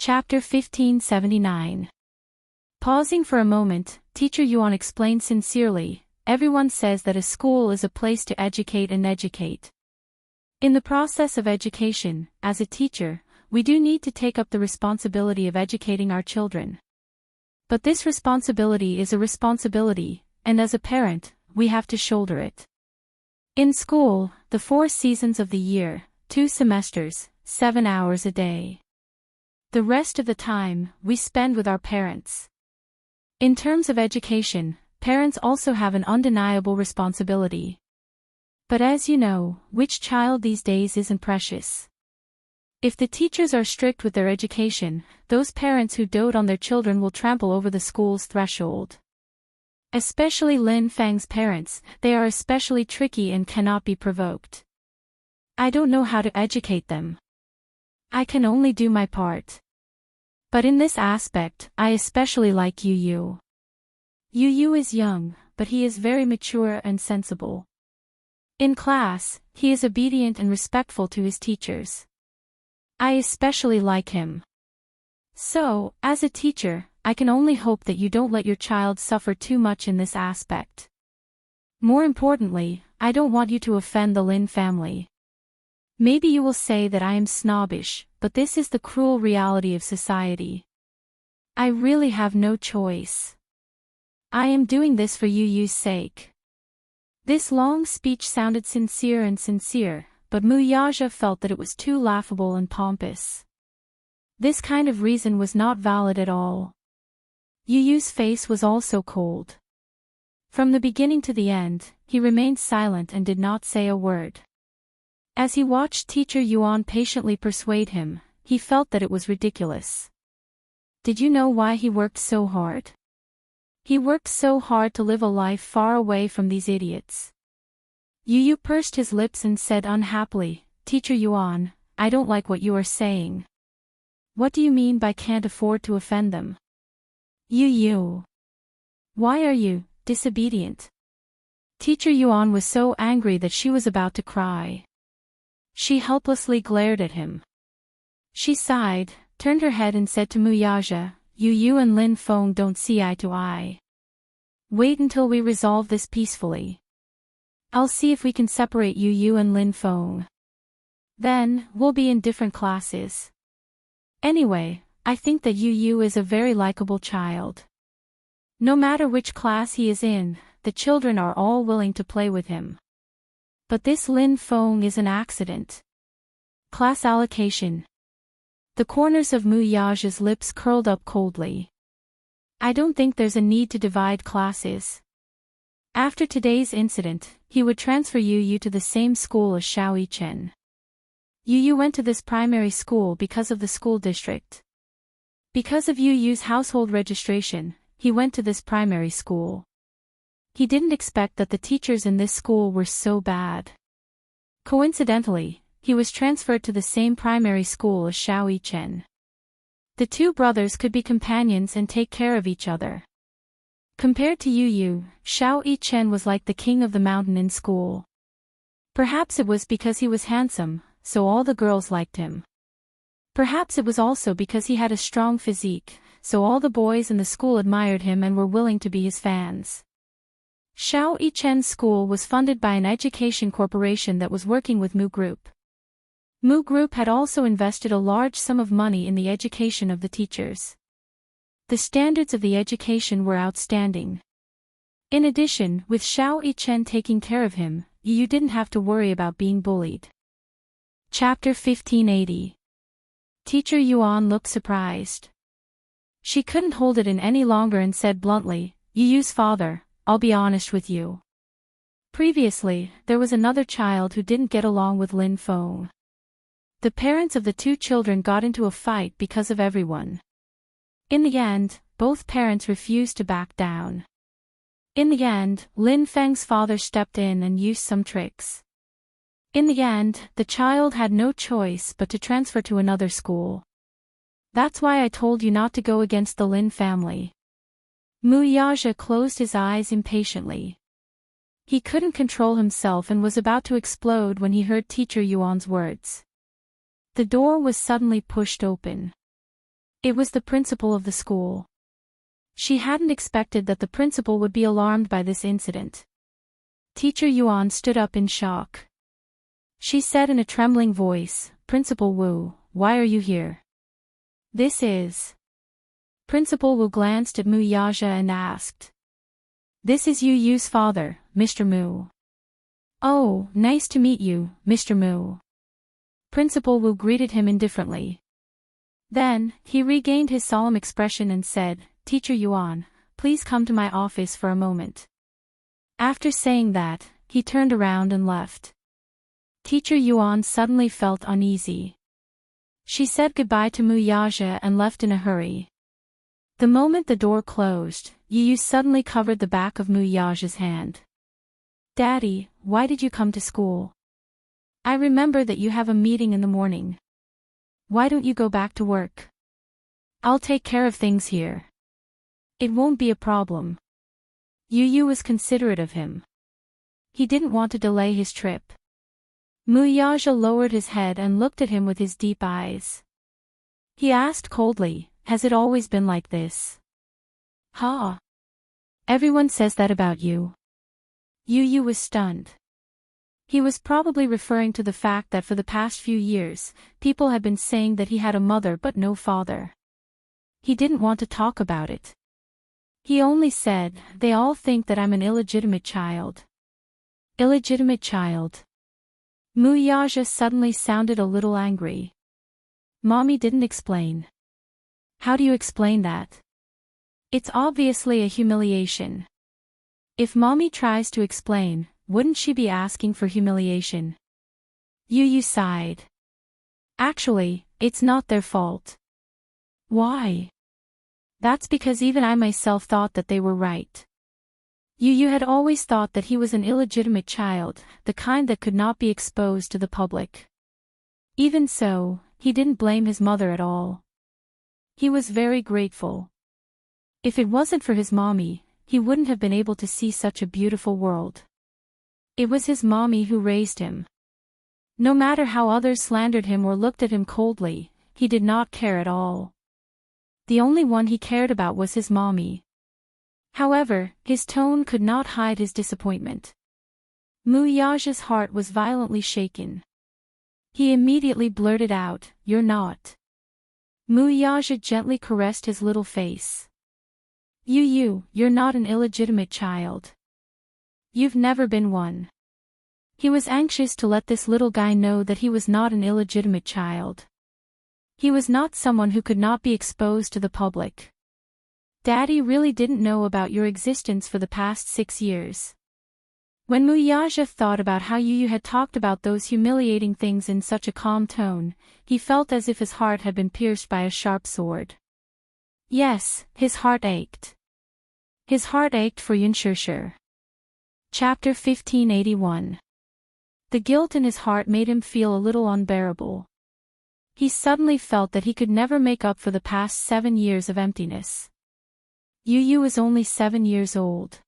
Chapter 1579. Pausing for a moment, Teacher Yuan explained sincerely, everyone says that a school is a place to educate and educate. In the process of education, as a teacher, we do need to take up the responsibility of educating our children. But this responsibility is a responsibility, and as a parent, we have to shoulder it. In school, the 4 seasons of the year, 2 semesters, 7 hours a day. The rest of the time, we spend with our parents. In terms of education, parents also have an undeniable responsibility. But as you know, which child these days isn't precious? If the teachers are strict with their education, those parents who dote on their children will trample over the school's threshold. Especially Lin Fang's parents, they are especially tricky and cannot be provoked. I don't know how to educate them. I can only do my part. But in this aspect, I especially like Yu Yu. Yu Yu is young, but he is very mature and sensible. In class, he is obedient and respectful to his teachers. I especially like him. So, as a teacher, I can only hope that you don't let your child suffer too much in this aspect. More importantly, I don't want you to offend the Lin family. Maybe you will say that I am snobbish, but this is the cruel reality of society. I really have no choice. I am doing this for Yu Yu's sake. This long speech sounded sincere, but Mu Yaja felt that it was too laughable and pompous. This kind of reason was not valid at all. Yu Yu's face was also cold. From the beginning to the end, he remained silent and did not say a word. As he watched Teacher Yuan patiently persuade him, he felt that it was ridiculous. Did you know why he worked so hard? He worked so hard to live a life far away from these idiots. Yu Yu pursed his lips and said unhappily, Teacher Yuan, I don't like what you are saying. What do you mean by can't afford to offend them? Yu Yu. Why are you disobedient? Teacher Yuan was so angry that she was about to cry. She helplessly glared at him. She sighed, turned her head and said to Mu Yaja, Yu Yu and Lin Feng don't see eye to eye. Wait until we resolve this peacefully. I'll see if we can separate Yu Yu and Lin Feng. Then, we'll be in different classes. Anyway, I think that Yu Yu is a very likable child. No matter which class he is in, the children are all willing to play with him. But this Lin Feng is an accident. Class allocation. The corners of Mu Yaja's lips curled up coldly. I don't think there's a need to divide classes. After today's incident, he would transfer Yu Yu to the same school as Xiao Yichen. Yu Yu went to this primary school because of the school district. Because of Yu Yu's household registration, he went to this primary school. He didn't expect that the teachers in this school were so bad. Coincidentally, he was transferred to the same primary school as Xiao Yichen. The 2 brothers could be companions and take care of each other. Compared to Yu Yu, Xiao Yichen was like the king of the mountain in school. Perhaps it was because he was handsome, so all the girls liked him. Perhaps it was also because he had a strong physique, so all the boys in the school admired him and were willing to be his fans. Xiao Yichen's school was funded by an education corporation that was working with Mu Group. Mu Group had also invested a large sum of money in the education of the teachers. The standards of the education were outstanding. In addition, with Xiao Yichen taking care of him, Yu didn't have to worry about being bullied. Chapter 1580. Teacher Yuan looked surprised. She couldn't hold it in any longer and said bluntly, Yu Yu's father, I'll be honest with you. Previously, there was another child who didn't get along with Lin Feng. The parents of the 2 children got into a fight because of everyone. In the end, both parents refused to back down. In the end, Lin Feng's father stepped in and used some tricks. In the end, the child had no choice but to transfer to another school. That's why I told you not to go against the Lin family. Mu Yaja closed his eyes impatiently. He couldn't control himself and was about to explode when he heard Teacher Yuan's words. The door was suddenly pushed open. It was the principal of the school. She hadn't expected that the principal would be alarmed by this incident. Teacher Yuan stood up in shock. She said in a trembling voice, "Principal Wu, why are you here?" "This is..." Principal Wu glanced at Mu Yaja and asked. "This is Yu Yu's father, Mr. Mu." "Oh, nice to meet you, Mr. Mu." Principal Wu greeted him indifferently. Then, he regained his solemn expression and said, "Teacher Yuan, please come to my office for a moment." After saying that, he turned around and left. Teacher Yuan suddenly felt uneasy. She said goodbye to Mu Yaja and left in a hurry. The moment the door closed, Yu Yu suddenly covered the back of Mu Yaja's hand. "Daddy, why did you come to school? I remember that you have a meeting in the morning. Why don't you go back to work? I'll take care of things here. It won't be a problem." Yu Yu was considerate of him. He didn't want to delay his trip. Mu Yaja lowered his head and looked at him with his deep eyes. He asked coldly, "Has it always been like this?" "Huh? Everyone says that about you." Yu Yu was stunned. He was probably referring to the fact that for the past few years, people had been saying that he had a mother but no father. He didn't want to talk about it. He only said, "They all think that I'm an illegitimate child." Illegitimate child. Mu Yaja suddenly sounded a little angry. "Mommy didn't explain." "How do you explain that?" "It's obviously a humiliation. If Mommy tries to explain, wouldn't she be asking for humiliation?" Yu Yu sighed. "Actually, it's not their fault." "Why?" "That's because even I myself thought that they were right." Yu Yu had always thought that he was an illegitimate child, the kind that could not be exposed to the public. Even so, he didn't blame his mother at all. He was very grateful. If it wasn't for his mommy, he wouldn't have been able to see such a beautiful world. It was his mommy who raised him. No matter how others slandered him or looked at him coldly, he did not care at all. The only one he cared about was his mommy. However, his tone could not hide his disappointment. Mu Yaja's heart was violently shaken. He immediately blurted out, "You're not." Mu Yaja gently caressed his little face. "Yu Yu, you're not an illegitimate child. You've never been one." He was anxious to let this little guy know that he was not an illegitimate child. He was not someone who could not be exposed to the public. "Daddy really didn't know about your existence for the past 6 years. When Mu Yaja thought about how Yu Yu had talked about those humiliating things in such a calm tone, he felt as if his heart had been pierced by a sharp sword. Yes, his heart ached. His heart ached for Yun Shishir. Chapter 1581. The guilt in his heart made him feel a little unbearable. He suddenly felt that he could never make up for the past 7 years of emptiness. Yu Yu was only 7 years old.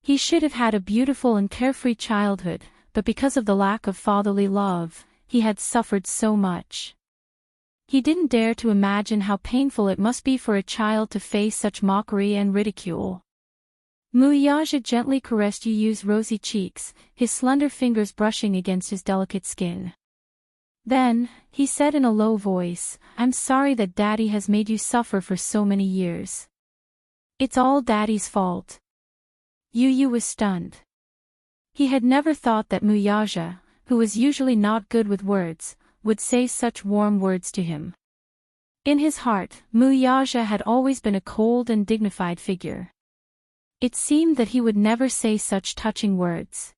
He should have had a beautiful and carefree childhood, but because of the lack of fatherly love, he had suffered so much. He didn't dare to imagine how painful it must be for a child to face such mockery and ridicule. Mu Yaja gently caressed Yu Yu's rosy cheeks, his slender fingers brushing against his delicate skin. Then, he said in a low voice, "I'm sorry that Daddy has made you suffer for so many years. It's all Daddy's fault." Yu Yu was stunned. He had never thought that Mu Yaja, who was usually not good with words, would say such warm words to him. In his heart, Mu Yaja had always been a cold and dignified figure. It seemed that he would never say such touching words.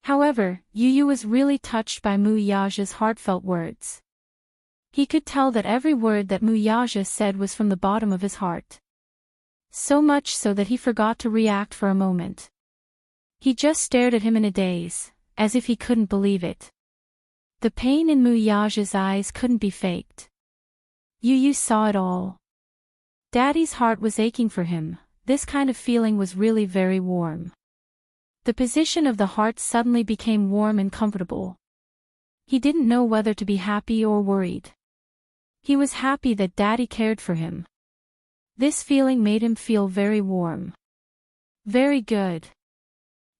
However, Yu Yu was really touched by Mu Yaja's heartfelt words. He could tell that every word that Mu Yaja said was from the bottom of his heart. So much so that he forgot to react for a moment. He just stared at him in a daze, as if he couldn't believe it. The pain in Mu Yaja's eyes couldn't be faked. Yu Yu saw it all. Daddy's heart was aching for him. This kind of feeling was really very warm. The position of the heart suddenly became warm and comfortable. He didn't know whether to be happy or worried. He was happy that Daddy cared for him. This feeling made him feel very warm. Very good.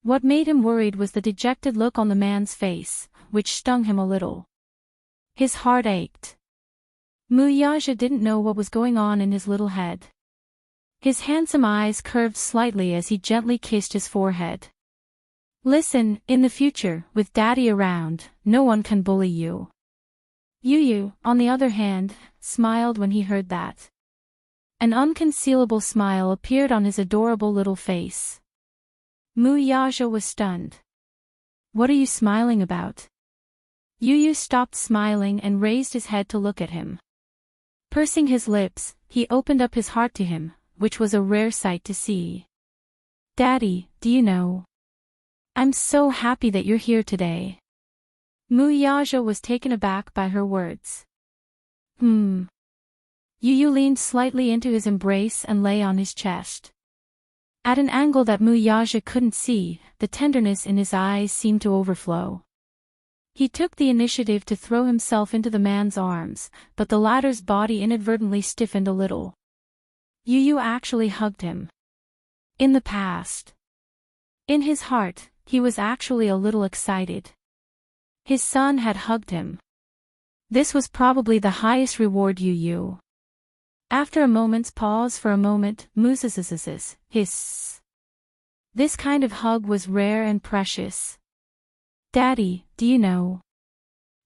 What made him worried was the dejected look on the man's face, which stung him a little. His heart ached. Muyaja didn't know what was going on in his little head. His handsome eyes curved slightly as he gently kissed his forehead. Listen, in the future, with Daddy around, no one can bully you. Yu, on the other hand, smiled when he heard that. An unconcealable smile appeared on his adorable little face. Muyaja was stunned. What are you smiling about? Yu stopped smiling and raised his head to look at him. Pursing his lips, he opened up his heart to him, which was a rare sight to see. Daddy, do you know? I'm so happy that you're here today. Muyaja was taken aback by her words. Yu leaned slightly into his embrace and lay on his chest. At an angle that Muyaja couldn't see, the tenderness in his eyes seemed to overflow. He took the initiative to throw himself into the man's arms, but the latter's body inadvertently stiffened a little. Yu actually hugged him. In the past. In his heart, he was actually a little excited. His son had hugged him. This was probably the highest reward Yu. After a moment's pause for a moment, hiss. This kind of hug was rare and precious. Daddy, do you know?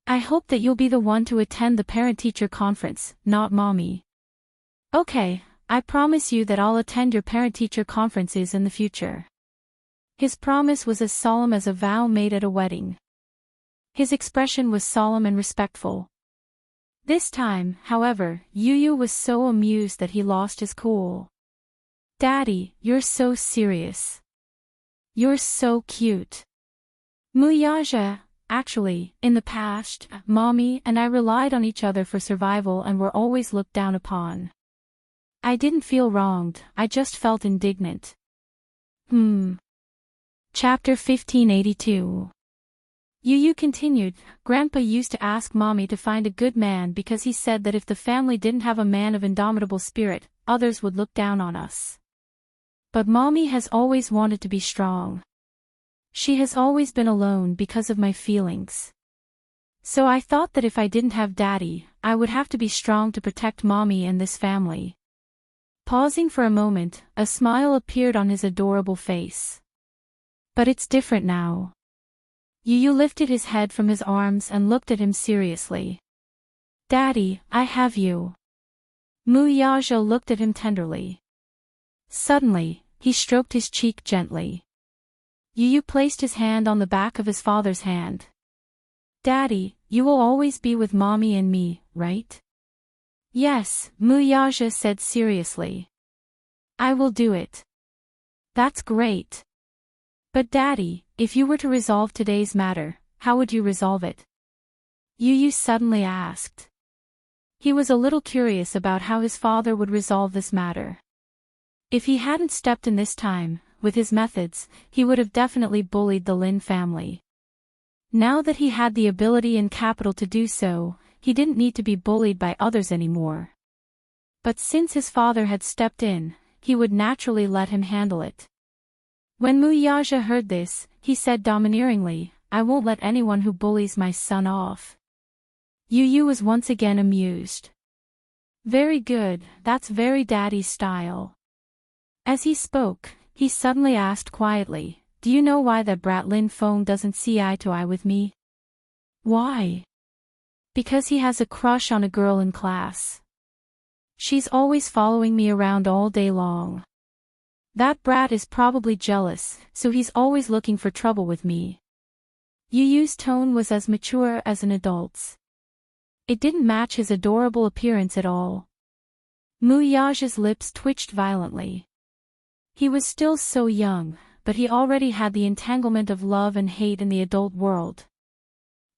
I hope that you'll be the one to attend the parent-teacher conference, not Mommy. Okay, I promise you that I'll attend your parent-teacher conferences in the future. His promise was as solemn as a vow made at a wedding. His expression was solemn and respectful. This time, however, Yu was so amused that he lost his cool. Daddy, you're so serious. You're so cute. Muyaja, actually, in the past, Mommy and I relied on each other for survival and were always looked down upon. I didn't feel wronged, I just felt indignant. Chapter 1582. Yu continued, Grandpa used to ask Mommy to find a good man because he said that if the family didn't have a man of indomitable spirit, others would look down on us. But Mommy has always wanted to be strong. She has always been alone because of my feelings. So I thought that if I didn't have Daddy, I would have to be strong to protect Mommy and this family. Pausing for a moment, a smile appeared on his adorable face. But it's different now. Yu lifted his head from his arms and looked at him seriously. Daddy, I have you. Muyaja looked at him tenderly. Suddenly, he stroked his cheek gently. Yu placed his hand on the back of his father's hand. Daddy, you will always be with Mommy and me, right? Yes, Muyaja said seriously. I will do it. That's great. But Daddy, if you were to resolve today's matter, how would you resolve it? Yu suddenly asked. He was a little curious about how his father would resolve this matter. If he hadn't stepped in this time, with his methods, he would have definitely bullied the Lin family. Now that he had the ability and capital to do so, he didn't need to be bullied by others anymore. But since his father had stepped in, he would naturally let him handle it. When Muyaja heard this, he said domineeringly, I won't let anyone who bullies my son off. Yu was once again amused. Very good, that's very Daddy's style. As he spoke, he suddenly asked quietly, do you know why that brat Lin Feng doesn't see eye to eye with me? Why? Because he has a crush on a girl in class. She's always following me around all day long. That brat is probably jealous, so he's always looking for trouble with me. Yu's tone was as mature as an adult's. It didn't match his adorable appearance at all. Muyaja's lips twitched violently. He was still so young, but he already had the entanglement of love and hate in the adult world.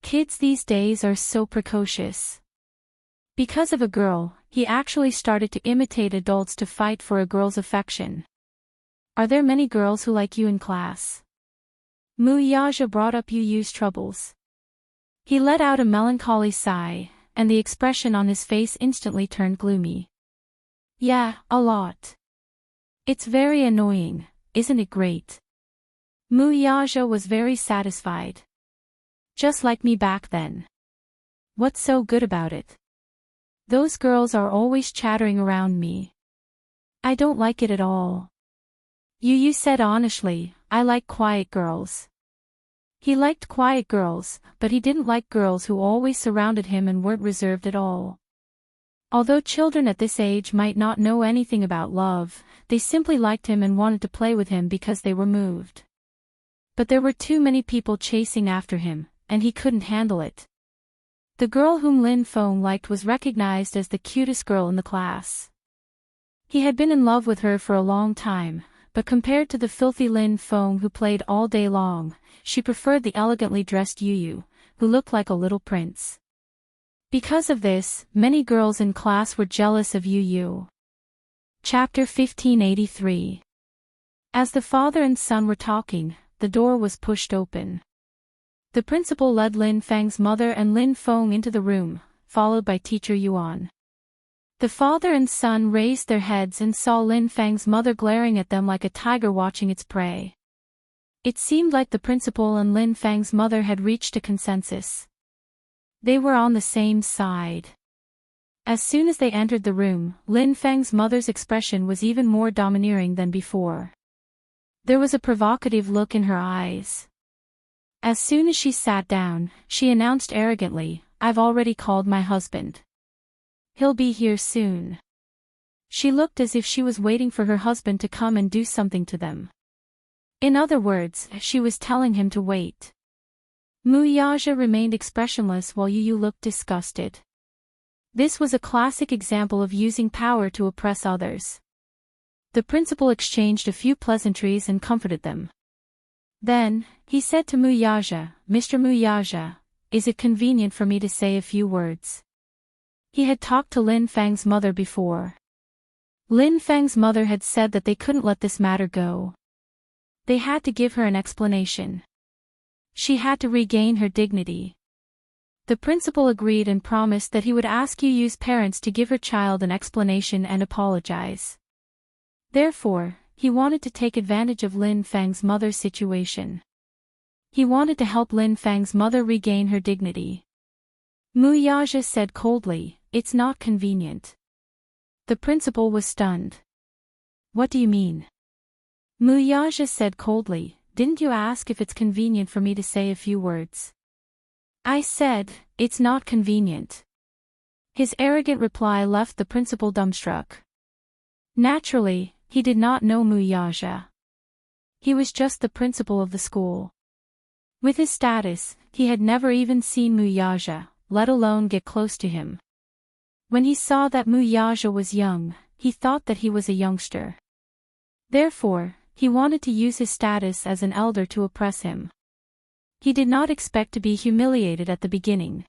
Kids these days are so precocious. Because of a girl, he actually started to imitate adults to fight for a girl's affection. Are there many girls who like you in class? Muyaja brought up Yu's troubles. He let out a melancholy sigh. and the expression on his face instantly turned gloomy. Yeah, a lot. It's very annoying, isn't it great? Muyaja was very satisfied. Just like me back then. What's so good about it? Those girls are always chattering around me. I don't like it at all. Yu said honestly, I like quiet girls. He liked quiet girls, but he didn't like girls who always surrounded him and weren't reserved at all. Although children at this age might not know anything about love, they simply liked him and wanted to play with him because they were moved. But there were too many people chasing after him, and he couldn't handle it. The girl whom Lin Feng liked was recognized as the cutest girl in the class. He had been in love with her for a long time, but compared to the filthy Lin Feng who played all day long, she preferred the elegantly dressed Yu, who looked like a little prince. Because of this, many girls in class were jealous of Yu. Chapter 1583. As the father and son were talking, the door was pushed open. The principal led Lin Feng's mother and Lin Feng into the room, followed by teacher Yuan. The father and son raised their heads and saw Lin Feng's mother glaring at them like a tiger watching its prey. It seemed like the principal and Lin Feng's mother had reached a consensus. They were on the same side. As soon as they entered the room, Lin Feng's mother's expression was even more domineering than before. There was a provocative look in her eyes. As soon as she sat down, she announced arrogantly, I've already called my husband. He'll be here soon. She looked as if she was waiting for her husband to come and do something to them. In other words, she was telling him to wait. Muyaja remained expressionless while Yu looked disgusted. This was a classic example of using power to oppress others. The principal exchanged a few pleasantries and comforted them. Then, he said to Muyaja, Mr. Muyaja, is it convenient for me to say a few words? He had talked to Lin Feng's mother before. Lin Feng's mother had said that they couldn't let this matter go. They had to give her an explanation. She had to regain her dignity. The principal agreed and promised that he would ask Yu's parents to give her child an explanation and apologize. Therefore, he wanted to take advantage of Lin Feng's mother's situation. He wanted to help Lin Feng's mother regain her dignity. Muyaja said coldly, it's not convenient. The principal was stunned. What do you mean? Muyaja said coldly, didn't you ask if it's convenient for me to say a few words? I said, it's not convenient. His arrogant reply left the principal dumbstruck. Naturally, he did not know Muyaja. He was just the principal of the school. With his status, he had never even seen Muyaja, let alone get close to him. When he saw that Muyaja was young, he thought that he was a youngster. Therefore, he wanted to use his status as an elder to oppress him. He did not expect to be humiliated at the beginning.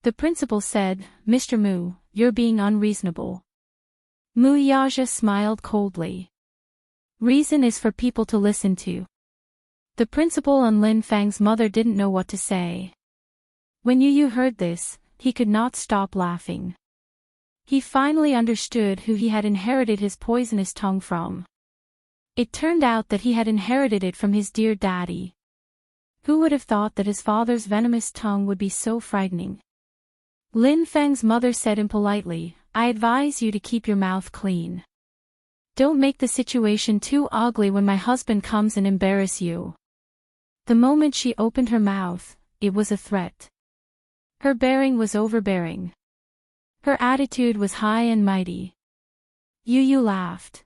The principal said, Mr. Mu, you're being unreasonable. Muyaja smiled coldly. Reason is for people to listen to. The principal and Lin Feng's mother didn't know what to say. When Yu heard this, he could not stop laughing. He finally understood who he had inherited his poisonous tongue from. It turned out that he had inherited it from his dear daddy. Who would have thought that his father's venomous tongue would be so frightening? Lin Feng's mother said impolitely, I advise you to keep your mouth clean. Don't make the situation too ugly when my husband comes and embarrass you. The moment she opened her mouth, it was a threat. Her bearing was overbearing. Her attitude was high and mighty. Yu laughed.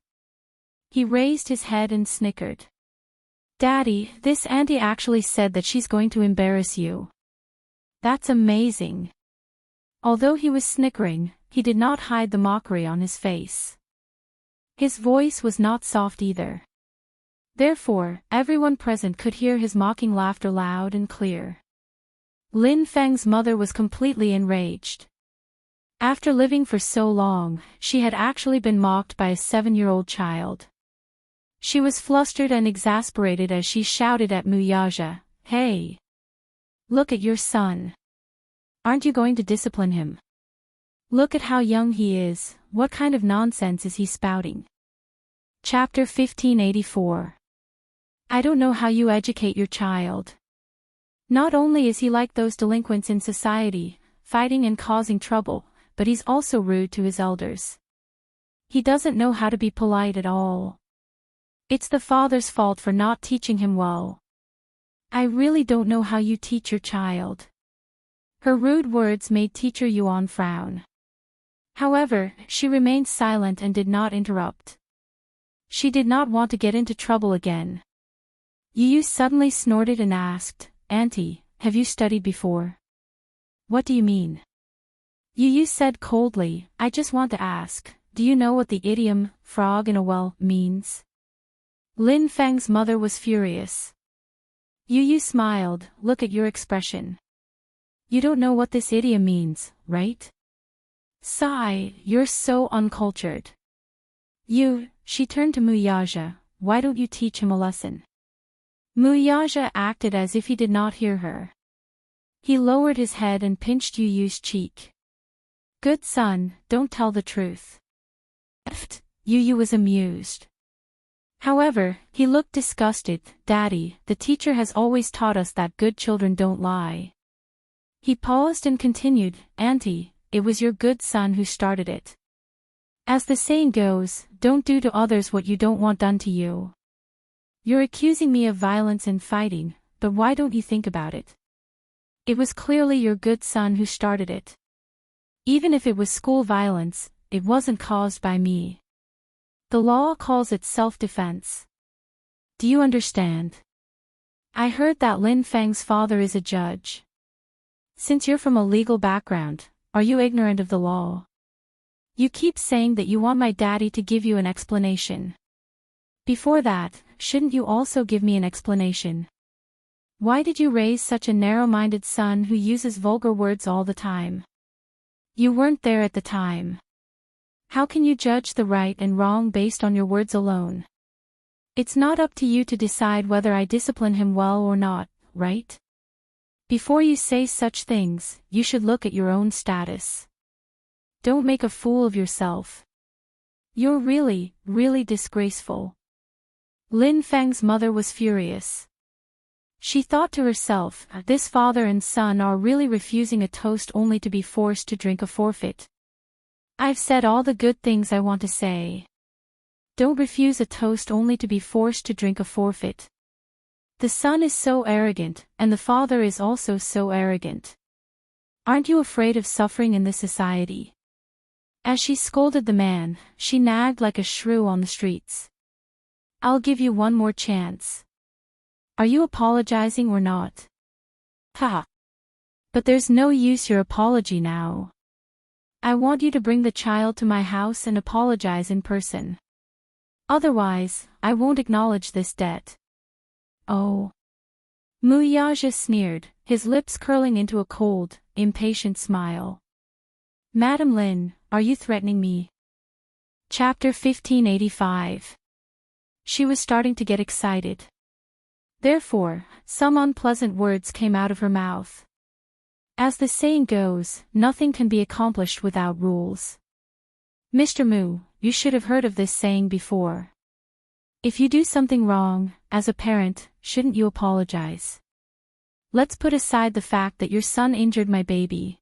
He raised his head and snickered. Daddy, this auntie actually said that she's going to embarrass you. That's amazing. Although he was snickering, he did not hide the mockery on his face. His voice was not soft either. Therefore, everyone present could hear his mocking laughter loud and clear. Lin Feng's mother was completely enraged. After living for so long, she had actually been mocked by a 7-year-old child. She was flustered and exasperated as she shouted at Muyaja, Hey! Look at your son. Aren't you going to discipline him? Look at how young he is, what kind of nonsense is he spouting? Chapter 1584. I don't know how you educate your child. Not only is he like those delinquents in society, fighting and causing trouble, but he's also rude to his elders. He doesn't know how to be polite at all. It's the father's fault for not teaching him well. I really don't know how you teach your child. Her rude words made Teacher Yuan frown. However, she remained silent and did not interrupt. She did not want to get into trouble again. Yu suddenly snorted and asked, Auntie, have you studied before? What do you mean? Yu said coldly, I just want to ask, do you know what the idiom, frog in a well, means? Lin Feng's mother was furious. Yu smiled, look at your expression. You don't know what this idiom means, right? Sigh, you're so uncultured. She turned to Muyaja, why don't you teach him a lesson? Muyaja acted as if he did not hear her. He lowered his head and pinched Yu's cheek. Good son, don't tell the truth. Yu was amused. However, he looked disgusted. Daddy, the teacher has always taught us that good children don't lie. He paused and continued, Auntie, it was your good son who started it. As the saying goes, don't do to others what you don't want done to you. You're accusing me of violence and fighting, but why don't you think about it? It was clearly your good son who started it. Even if it was school violence, it wasn't caused by me. The law calls it self-defense. Do you understand? I heard that Lin Feng's father is a judge. Since you're from a legal background, are you ignorant of the law? You keep saying that you want my daddy to give you an explanation. Before that, shouldn't you also give me an explanation? Why did you raise such a narrow-minded son who uses vulgar words all the time? You weren't there at the time. How can you judge the right and wrong based on your words alone? It's not up to you to decide whether I discipline him well or not, right? Before you say such things, you should look at your own status. Don't make a fool of yourself. You're really, really disgraceful. Lin Feng's mother was furious. She thought to herself, this father and son are really refusing a toast only to be forced to drink a forfeit. I've said all the good things I want to say. Don't refuse a toast only to be forced to drink a forfeit. The son is so arrogant, and the father is also so arrogant. Aren't you afraid of suffering in this society? As she scolded the man, she nagged like a shrew on the streets. I'll give you one more chance. Are you apologizing or not? Ha! But there's no use your apology now. I want you to bring the child to my house and apologize in person. Otherwise, I won't acknowledge this debt. Oh. Muyaja sneered, his lips curling into a cold, impatient smile. Madam Lin, are you threatening me? Chapter 1585. She was starting to get excited. Therefore, some unpleasant words came out of her mouth. As the saying goes, nothing can be accomplished without rules. Mr. Mu, you should have heard of this saying before. If you do something wrong, as a parent, shouldn't you apologize? Let's put aside the fact that your son injured my baby.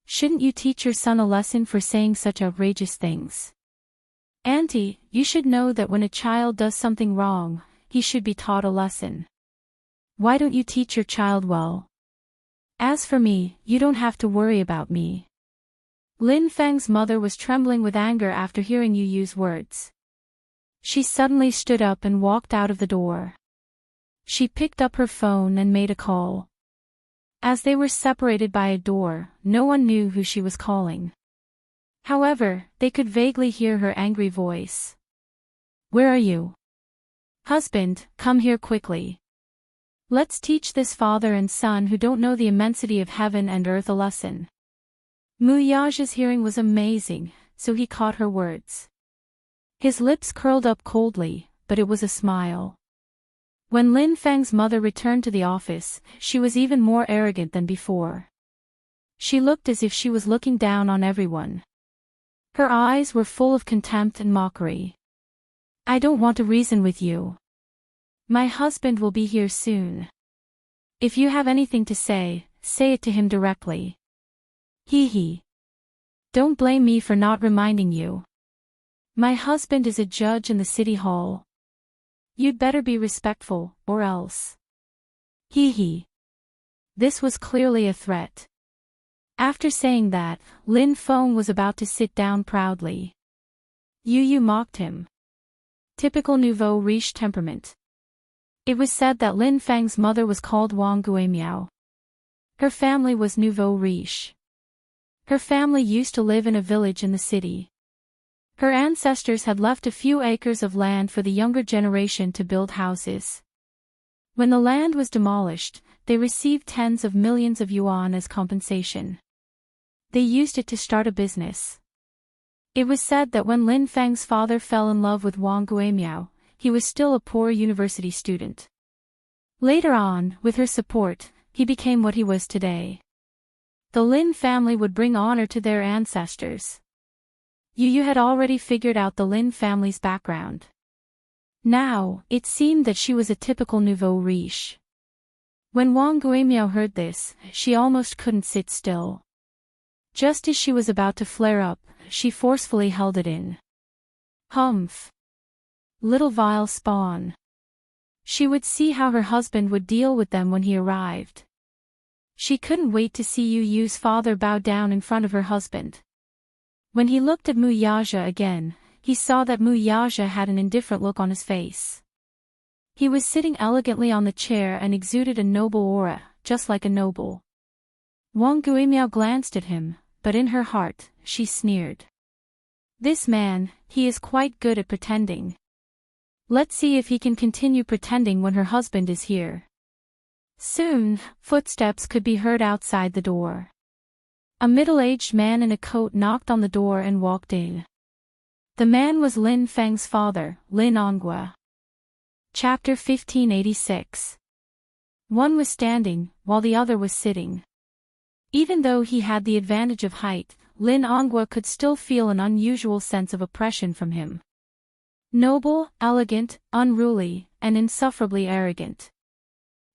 Shouldn't you teach your son a lesson for saying such outrageous things? Auntie, you should know that when a child does something wrong, he should be taught a lesson. Why don't you teach your child well? As for me, you don't have to worry about me. Lin Feng's mother was trembling with anger after hearing you use words. She suddenly stood up and walked out of the door. She picked up her phone and made a call. As they were separated by a door, no one knew who she was calling. However, they could vaguely hear her angry voice. Where are you? Husband, come here quickly. Let's teach this father and son who don't know the immensity of heaven and earth a lesson. Muyaja's hearing was amazing, so he caught her words. His lips curled up coldly, but it was a smile. When Lin Feng's mother returned to the office, she was even more arrogant than before. She looked as if she was looking down on everyone. Her eyes were full of contempt and mockery. I don't want to reason with you. My husband will be here soon. If you have anything to say it to him directly. Hee. Don't blame me for not reminding you. My husband is a judge in the city hall. You'd better be respectful, or else. Hee. This was clearly a threat. After saying that, Lin Feng was about to sit down proudly. Yu mocked him. Typical nouveau riche temperament. It was said that Lin Feng's mother was called Wang Guimiao. Her family was nouveau riche. Her family used to live in a village in the city. Her ancestors had left a few acres of land for the younger generation to build houses. When the land was demolished, they received tens of millions of yuan as compensation. They used it to start a business. It was said that when Lin Feng's father fell in love with Wang Guimiao, he was still a poor university student. Later on, with her support, he became what he was today. The Lin family would bring honor to their ancestors. Yu had already figured out the Lin family's background. Now, it seemed that she was a typical nouveau riche. When Wang Guimiao heard this, she almost couldn't sit still. Just as she was about to flare up, she forcefully held it in. Humph. Little vile spawn. She would see how her husband would deal with them when he arrived. She couldn't wait to see Yu's father bow down in front of her husband. When he looked at Mu Yaja again, he saw that Mu Yaja had an indifferent look on his face. He was sitting elegantly on the chair and exuded a noble aura, just like a noble. Wang Guimiao glanced at him, but in her heart, she sneered. This man, he is quite good at pretending. Let's see if he can continue pretending when her husband is here. Soon, footsteps could be heard outside the door. A middle-aged man in a coat knocked on the door and walked in. The man was Lin Feng's father, Lin Onghua. Chapter 1586. One was standing, while the other was sitting. Even though he had the advantage of height, Lin Onghua could still feel an unusual sense of oppression from him. Noble, elegant, unruly, and insufferably arrogant.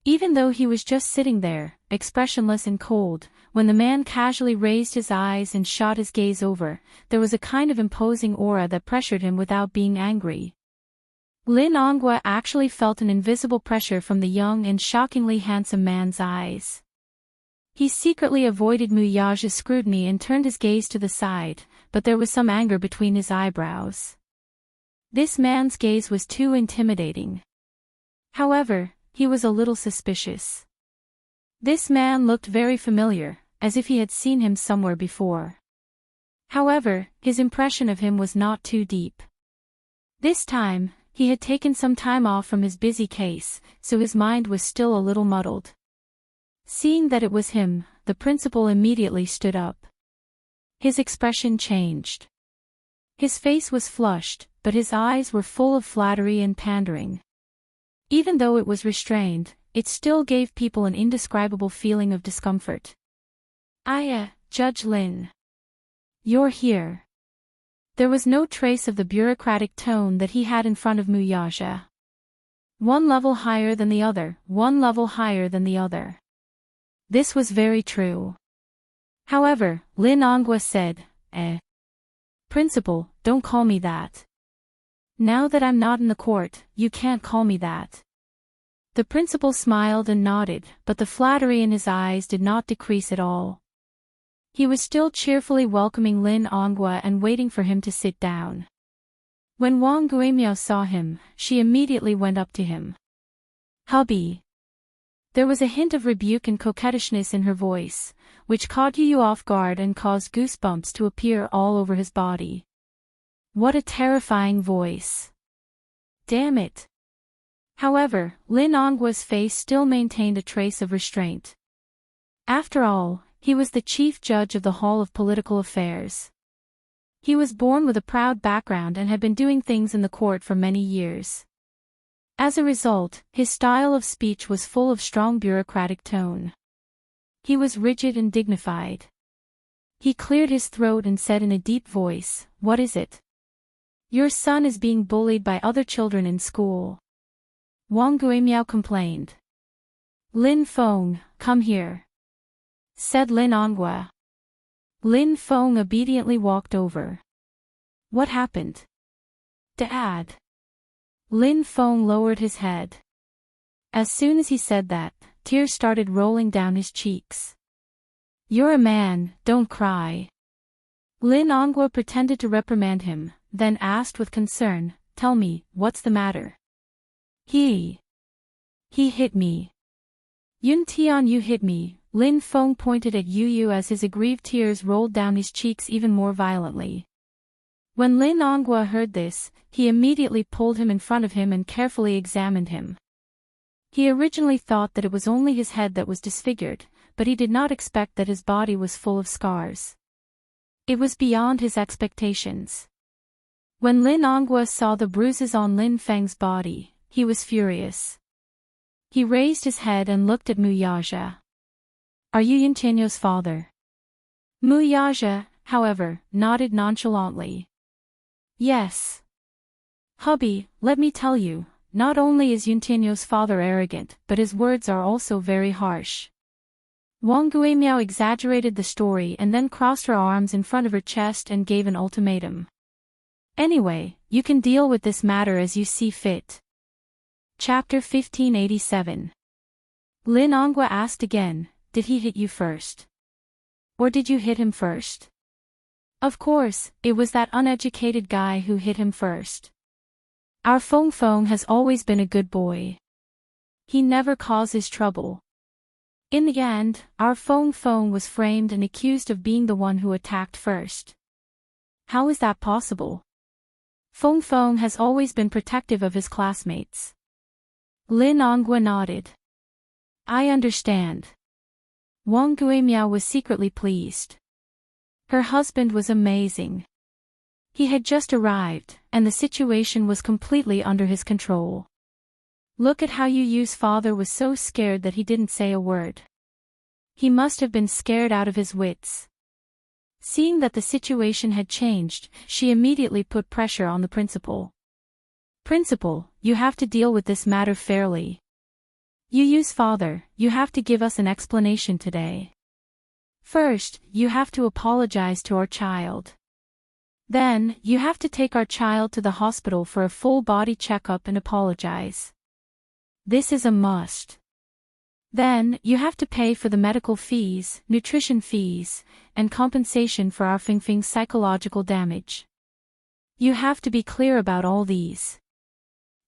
Even though he was just sitting there, expressionless and cold, when the man casually raised his eyes and shot his gaze over, there was a kind of imposing aura that pressured him without being angry. Lin Onghua actually felt an invisible pressure from the young and shockingly handsome man's eyes. He secretly avoided Mu Yaja's scrutiny and turned his gaze to the side, but there was some anger between his eyebrows. This man's gaze was too intimidating. However, he was a little suspicious. This man looked very familiar, as if he had seen him somewhere before. However, his impression of him was not too deep. This time, he had taken some time off from his busy case, so his mind was still a little muddled. Seeing that it was him, the principal immediately stood up. His expression changed. His face was flushed, but his eyes were full of flattery and pandering. Even though it was restrained, it still gave people an indescribable feeling of discomfort. Judge Lin. You're here. There was no trace of the bureaucratic tone that he had in front of Mu Yaja. One level higher than the other, one level higher than the other. This was very true. However, Lin Onghua said, Principal, don't call me that. Now that I'm not in the court, you can't call me that. The principal smiled and nodded, but the flattery in his eyes did not decrease at all. He was still cheerfully welcoming Lin Onghua and waiting for him to sit down. When Wang Guimiao saw him, she immediately went up to him. Hubby. There was a hint of rebuke and coquettishness in her voice, which caught Yu off guard and caused goosebumps to appear all over his body. What a terrifying voice. Damn it. However, Lin Onghua's face still maintained a trace of restraint. After all, he was the chief judge of the Hall of Political Affairs. He was born with a proud background and had been doing things in the court for many years. As a result, his style of speech was full of strong bureaucratic tone. He was rigid and dignified. He cleared his throat and said in a deep voice, "What is it?" "Your son is being bullied by other children in school," Wang Guimiao complained. "Lin Feng, come here," said Lin Onghua. Lin Feng obediently walked over. "What happened?" "Dad." Lin Feng lowered his head. As soon as he said that, tears started rolling down his cheeks. "You're a man, don't cry." Lin Onghua pretended to reprimand him, then asked with concern, "Tell me, what's the matter?" He hit me." "Yun Tian, you hit me." Lin Feng pointed at Yu Yu as his aggrieved tears rolled down his cheeks even more violently. When Lin Onghua heard this, he immediately pulled him in front of him and carefully examined him. He originally thought that it was only his head that was disfigured, but he did not expect that his body was full of scars. It was beyond his expectations. When Lin Onghua saw the bruises on Lin Feng's body, he was furious. He raised his head and looked at Mu Yaja. "Are you Yuntianyo's father?" Mu Yaja, however, nodded nonchalantly. "Yes." "Hubby, let me tell you, not only is Yuntianyo's father arrogant, but his words are also very harsh." Wang Guimiao exaggerated the story and then crossed her arms in front of her chest and gave an ultimatum. "Anyway, you can deal with this matter as you see fit." Chapter 1587. Lin Onghua asked again, "Did he hit you first? Or did you hit him first?" "Of course, it was that uneducated guy who hit him first. Our Feng Feng has always been a good boy. He never causes trouble." In the end, our Feng Feng was framed and accused of being the one who attacked first. How is that possible? Feng Feng has always been protective of his classmates. Lin Onghua nodded. "I understand." Wang Guimiao was secretly pleased. Her husband was amazing. He had just arrived, and the situation was completely under his control. Look at how Yu Yu's father was so scared that he didn't say a word. He must have been scared out of his wits. Seeing that the situation had changed, she immediately put pressure on the principal. "Principal, you have to deal with this matter fairly. Yu Yu's father, you have to give us an explanation today. First, you have to apologize to our child. Then, you have to take our child to the hospital for a full body checkup and apologize. This is a must. Then, you have to pay for the medical fees, nutrition fees, and compensation for our Fingfing's psychological damage. You have to be clear about all these.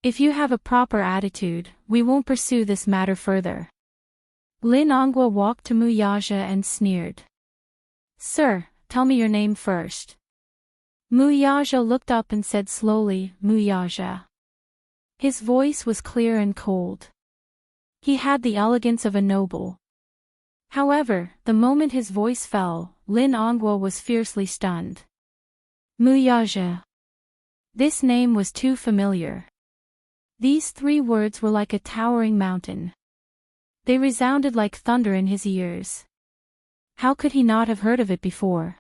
If you have a proper attitude, we won't pursue this matter further." Lin Onghua walked to Mu Yaja and sneered. "Sir, tell me your name first." Mu Yaja looked up and said slowly, "Mu Yaja." His voice was clear and cold. He had the elegance of a noble. However, the moment his voice fell, Lin Onghua was fiercely stunned. Mu Yaja. This name was too familiar. These three words were like a towering mountain. They resounded like thunder in his ears. How could he not have heard of it before?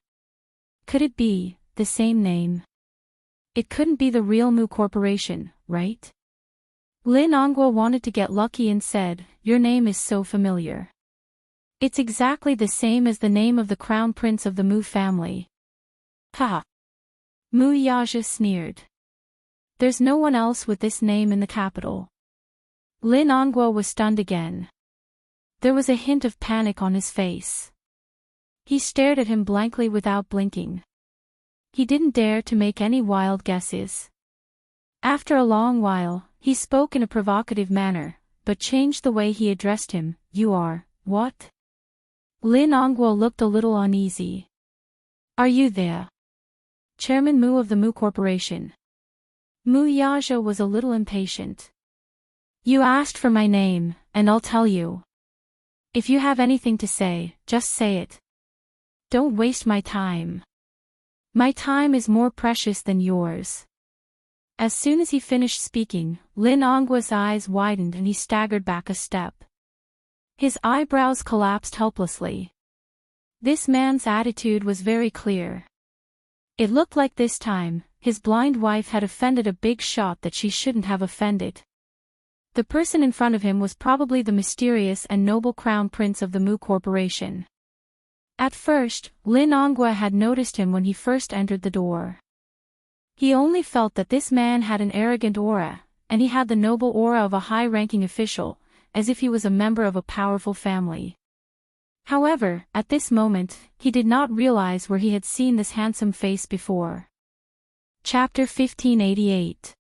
Could it be the same name? It couldn't be the real Mu Corporation, right? Lin Onghua wanted to get lucky and said, "Your name is so familiar. It's exactly the same as the name of the crown prince of the Mu family." Ha! Mu Yaja sneered. "There's no one else with this name in the capital." Lin Onghua was stunned again. There was a hint of panic on his face. He stared at him blankly without blinking. He didn't dare to make any wild guesses. After a long while, he spoke in a provocative manner, but changed the way he addressed him. "You are, what?" Lin Onghua looked a little uneasy. "Are you the Chairman Mu of the Mu Corporation?" Mu Yaja was a little impatient. "You asked for my name, and I'll tell you. If you have anything to say, just say it. Don't waste my time. My time is more precious than yours." As soon as he finished speaking, Lin Ongwa's eyes widened and he staggered back a step. His eyebrows collapsed helplessly. This man's attitude was very clear. It looked like this time, his blind wife had offended a big shot that she shouldn't have offended. The person in front of him was probably the mysterious and noble crown prince of the Mu Corporation. At first, Lin Ongwa had noticed him when he first entered the door. He only felt that this man had an arrogant aura, and he had the noble aura of a high-ranking official, as if he was a member of a powerful family. However, at this moment, he did not realize where he had seen this handsome face before. Chapter 1588.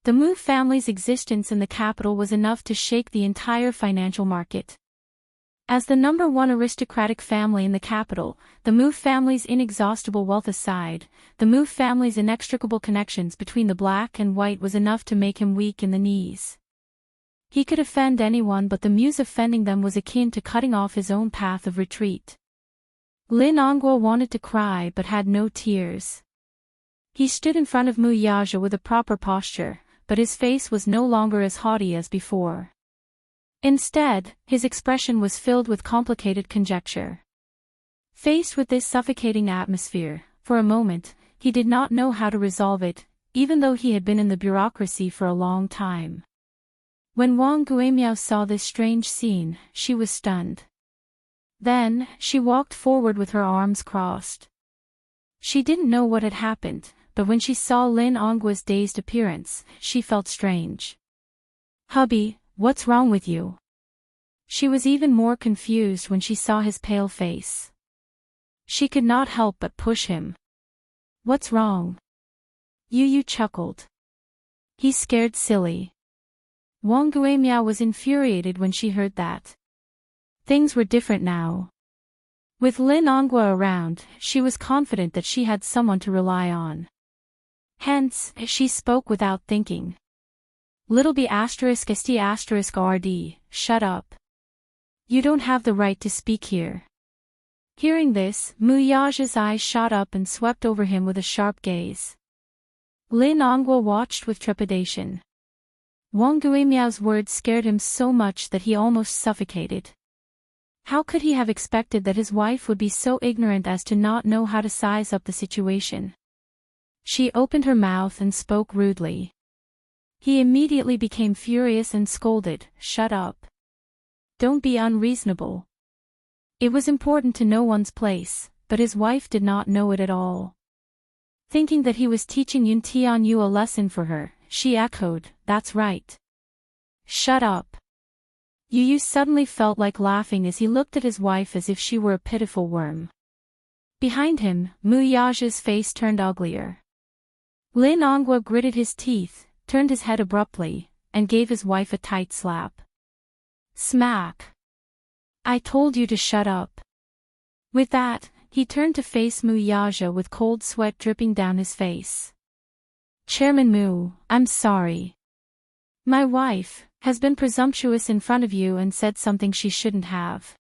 The Mu family's existence in the capital was enough to shake the entire financial market. As the #1 aristocratic family in the capital, the Mu family's inexhaustible wealth aside, the Mu family's inextricable connections between the black and white was enough to make him weak in the knees. He could offend anyone, but the Mu's offending them was akin to cutting off his own path of retreat. Lin Ongwa wanted to cry but had no tears. He stood in front of Mu Yaja with a proper posture, but his face was no longer as haughty as before. Instead, his expression was filled with complicated conjecture. Faced with this suffocating atmosphere, for a moment, he did not know how to resolve it, even though he had been in the bureaucracy for a long time. When Wang Guimiao saw this strange scene, she was stunned. Then, she walked forward with her arms crossed. She didn't know what had happened, but when she saw Lin Ongwa's dazed appearance, she felt strange. "Hubby, what's wrong with you?" She was even more confused when she saw his pale face. She could not help but push him. "What's wrong?" Yu chuckled. "He's scared silly." Wang Guimiao was infuriated when she heard that. Things were different now. With Lin Ongwa around, she was confident that she had someone to rely on. Hence, she spoke without thinking. "Little b *st rd, shut up. You don't have the right to speak here." Hearing this, Mu Yaja's eyes shot up and swept over him with a sharp gaze. Lin Ongwa watched with trepidation. Wang Guimiao's words scared him so much that he almost suffocated. How could he have expected that his wife would be so ignorant as to not know how to size up the situation? She opened her mouth and spoke rudely. He immediately became furious and scolded, "Shut up. Don't be unreasonable." It was important to know one's place, but his wife did not know it at all. Thinking that he was teaching Yun Tianyu a lesson for her, she echoed, "That's right. Shut up." Yu suddenly felt like laughing as he looked at his wife as if she were a pitiful worm. Behind him, Mu Yaja's face turned uglier. Lin Ongwa gritted his teeth, turned his head abruptly, and gave his wife a tight slap. Smack! "I told you to shut up." With that, he turned to face Mu Yaja with cold sweat dripping down his face. "Chairman Mu, I'm sorry. My wife has been presumptuous in front of you and said something she shouldn't have.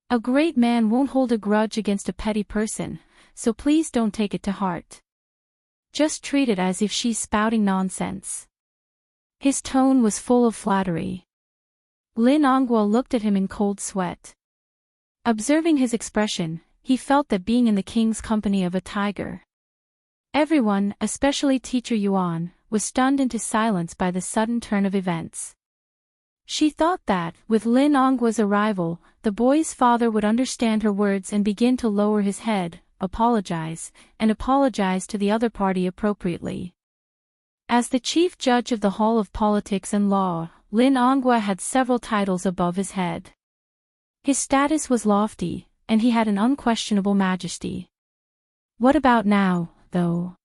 A great man won't hold a grudge against a petty person, so please don't take it to heart. Just treat it as if she's spouting nonsense." His tone was full of flattery. Lin Ongwa looked at him in cold sweat. Observing his expression, he felt that being in the king's company of a tiger. Everyone, especially Teacher Yuan, was stunned into silence by the sudden turn of events. She thought that, with Lin Ongwa's arrival, the boy's father would understand her words and begin to lower his head, apologize to the other party appropriately. As the chief judge of the Hall of Politics and Law, Lin Ongwa had several titles above his head. His status was lofty, and he had an unquestionable majesty. What about now, though?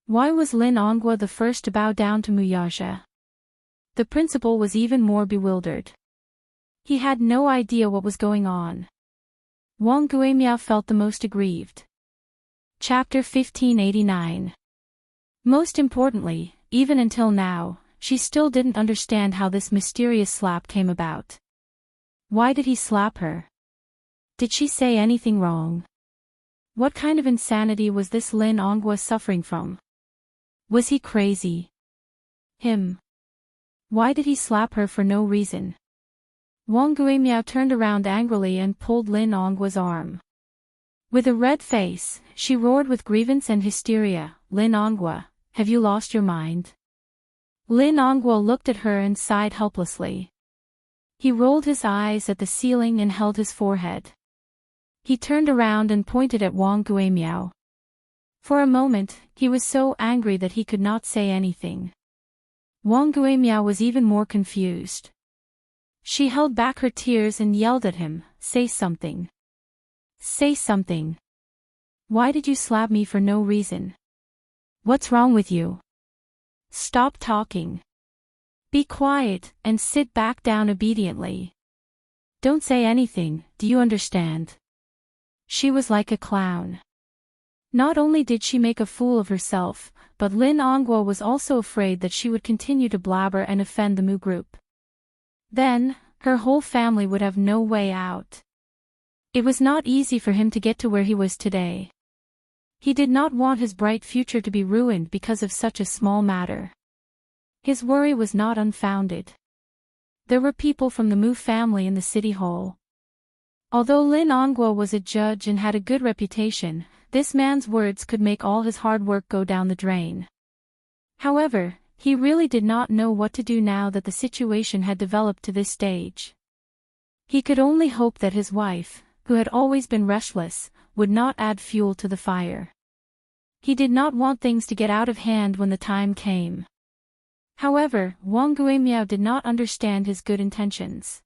Why was Lin Ongwa the first to bow down to Mu Yaja? The principal was even more bewildered. He had no idea what was going on. Wang Guimiao felt the most aggrieved. Chapter 1589. Most importantly, even until now, she still didn't understand how this mysterious slap came about. Why did he slap her? Did she say anything wrong? What kind of insanity was this Lin Ongwa suffering from? Was he crazy? Him. Why did he slap her for no reason? Wang Guimiao turned around angrily and pulled Lin Ongwa's arm. With a red face, she roared with grievance and hysteria, "Lin Ongwa, have you lost your mind?" Lin Ongwa looked at her and sighed helplessly. He rolled his eyes at the ceiling and held his forehead. He turned around and pointed at Wang Guimiao. For a moment, he was so angry that he could not say anything. Wang Guimiao was even more confused. She held back her tears and yelled at him, "Say something. Say something. Why did you slap me for no reason? What's wrong with you? Stop talking. Be quiet, and sit back down obediently. Don't say anything, do you understand?" She was like a clown. Not only did she make a fool of herself, but Lin Ongwa was also afraid that she would continue to blabber and offend the Mu group. Then, her whole family would have no way out. It was not easy for him to get to where he was today. He did not want his bright future to be ruined because of such a small matter. His worry was not unfounded. There were people from the Mu family in the city hall. Although Lin Ongwa was a judge and had a good reputation, this man's words could make all his hard work go down the drain. However, he really did not know what to do now that the situation had developed to this stage. He could only hope that his wife, who had always been restless, would not add fuel to the fire. He did not want things to get out of hand when the time came. However, Wang Guimiao did not understand his good intentions.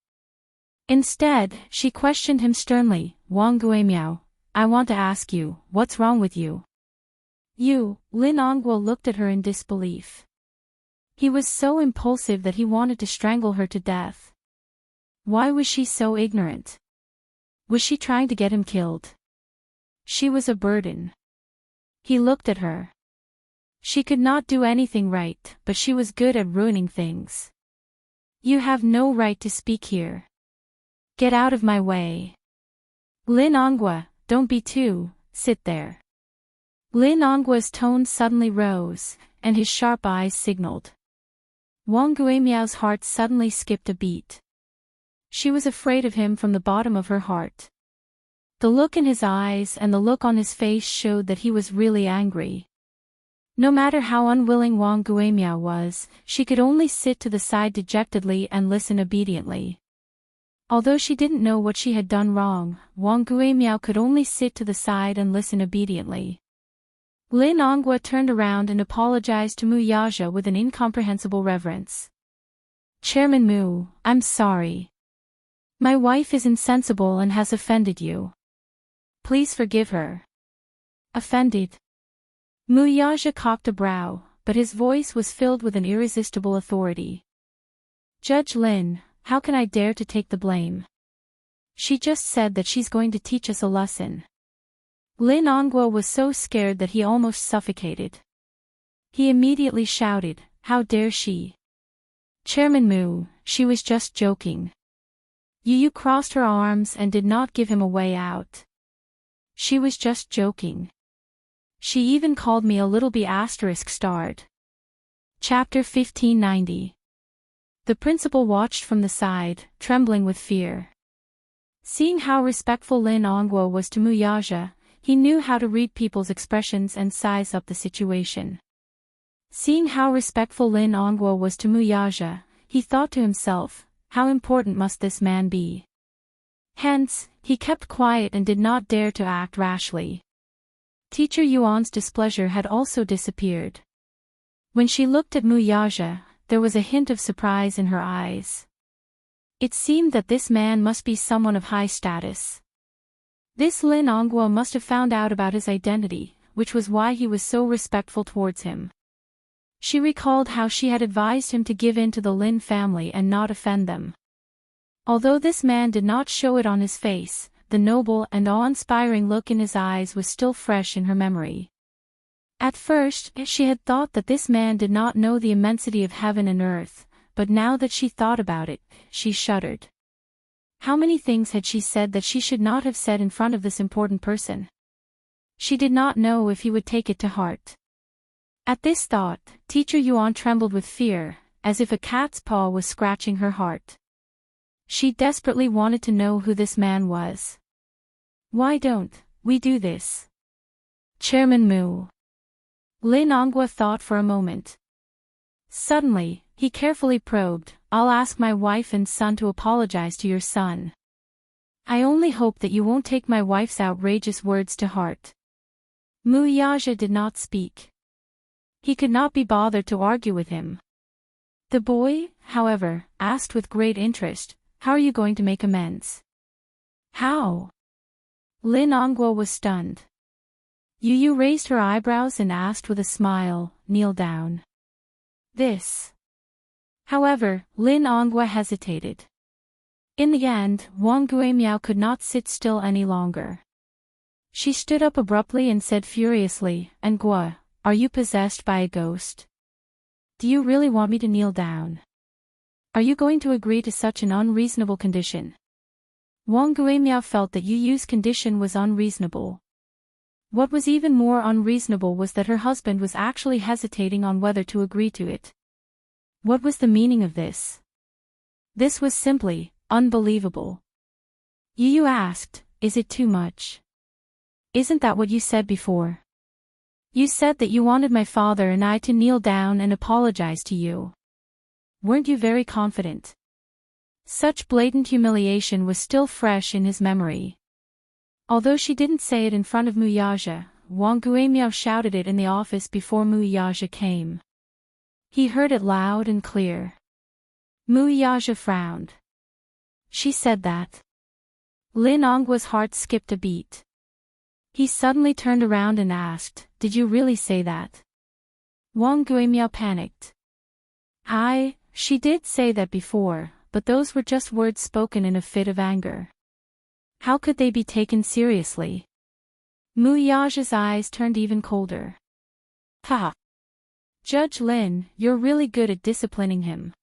Instead, she questioned him sternly, "Wang Guimiao, I want to ask you, what's wrong with you?" "You," Lin Ongwa looked at her in disbelief. He was so impulsive that he wanted to strangle her to death. Why was she so ignorant? Was she trying to get him killed? She was a burden. He looked at her. She could not do anything right, but she was good at ruining things. "You have no right to speak here. Get out of my way. Lin Ongwa, don't be too, sit there." Lin Ongwa's tone suddenly rose, and his sharp eyes signaled. Wang Guimiao's heart suddenly skipped a beat. She was afraid of him from the bottom of her heart. The look in his eyes and the look on his face showed that he was really angry. No matter how unwilling Wang Guimiao was, she could only sit to the side dejectedly and listen obediently. Although she didn't know what she had done wrong, Wang Guimiao could only sit to the side and listen obediently. Lin Ongwa turned around and apologized to Mu Yaja with an incomprehensible reverence. "Chairman Mu, I'm sorry. My wife is insensible and has offended you. Please forgive her." "Offended?" Mu Yaja cocked a brow, but his voice was filled with an irresistible authority. "Judge Lin, how can I dare to take the blame? She just said that she's going to teach us a lesson." Lin Ongwa was so scared that he almost suffocated. He immediately shouted, "How dare she? Chairman Mu, she was just joking." Yu crossed her arms and did not give him a way out. "She was just joking. She even called me a little b******. Chapter 1590. The principal watched from the side, trembling with fear. Seeing how respectful Lin Ongwa was to Mu Yaja, he knew how to read people's expressions and size up the situation. Seeing how respectful Lin Ongwa was to Mu Yaja, he thought to himself, how important must this man be? Hence, he kept quiet and did not dare to act rashly. Teacher Yuan's displeasure had also disappeared. When she looked at Mu Yaja, there was a hint of surprise in her eyes. It seemed that this man must be someone of high status. This Lin Ongwa must have found out about his identity, which was why he was so respectful towards him. She recalled how she had advised him to give in to the Lin family and not offend them. Although this man did not show it on his face, the noble and awe-inspiring look in his eyes was still fresh in her memory. At first, she had thought that this man did not know the immensity of heaven and earth, but now that she thought about it, she shuddered. How many things had she said that she should not have said in front of this important person? She did not know if he would take it to heart. At this thought, Teacher Yuan trembled with fear, as if a cat's paw was scratching her heart. She desperately wanted to know who this man was. Why don't we do this? Chairman Moo. Lin Ongwa thought for a moment. Suddenly, he carefully probed, I'll ask my wife and son to apologize to your son. I only hope that you won't take my wife's outrageous words to heart. Mu Yaja did not speak. He could not be bothered to argue with him. The boy, however, asked with great interest, how are you going to make amends? How? Lin Ongwa was stunned. Yu Yu raised her eyebrows and asked with a smile, kneel down. This. However, Lin Ongwa hesitated. In the end, Wang Guimiao could not sit still any longer. She stood up abruptly and said furiously, Ngwa, are you possessed by a ghost? Do you really want me to kneel down? Are you going to agree to such an unreasonable condition? Wang Guimiao felt that Yu Yu's condition was unreasonable. What was even more unreasonable was that her husband was actually hesitating on whether to agree to it. What was the meaning of this? This was simply unbelievable. Yu Yu asked, is it too much? Isn't that what you said before? You said that you wanted my father and I to kneel down and apologize to you. Weren't you very confident? Such blatant humiliation was still fresh in his memory. Although she didn't say it in front of Mu Yaja, Wang Guimiao shouted it in the office before Mu Yaja came. He heard it loud and clear. Mu Yaja frowned. She said that. Lin Ongwa's heart skipped a beat. He suddenly turned around and asked, did you really say that? Wang Guimiao panicked. She did say that before, but those were just words spoken in a fit of anger. How could they be taken seriously? Mu Yaja's eyes turned even colder. Ha! Judge Lin, you're really good at disciplining him.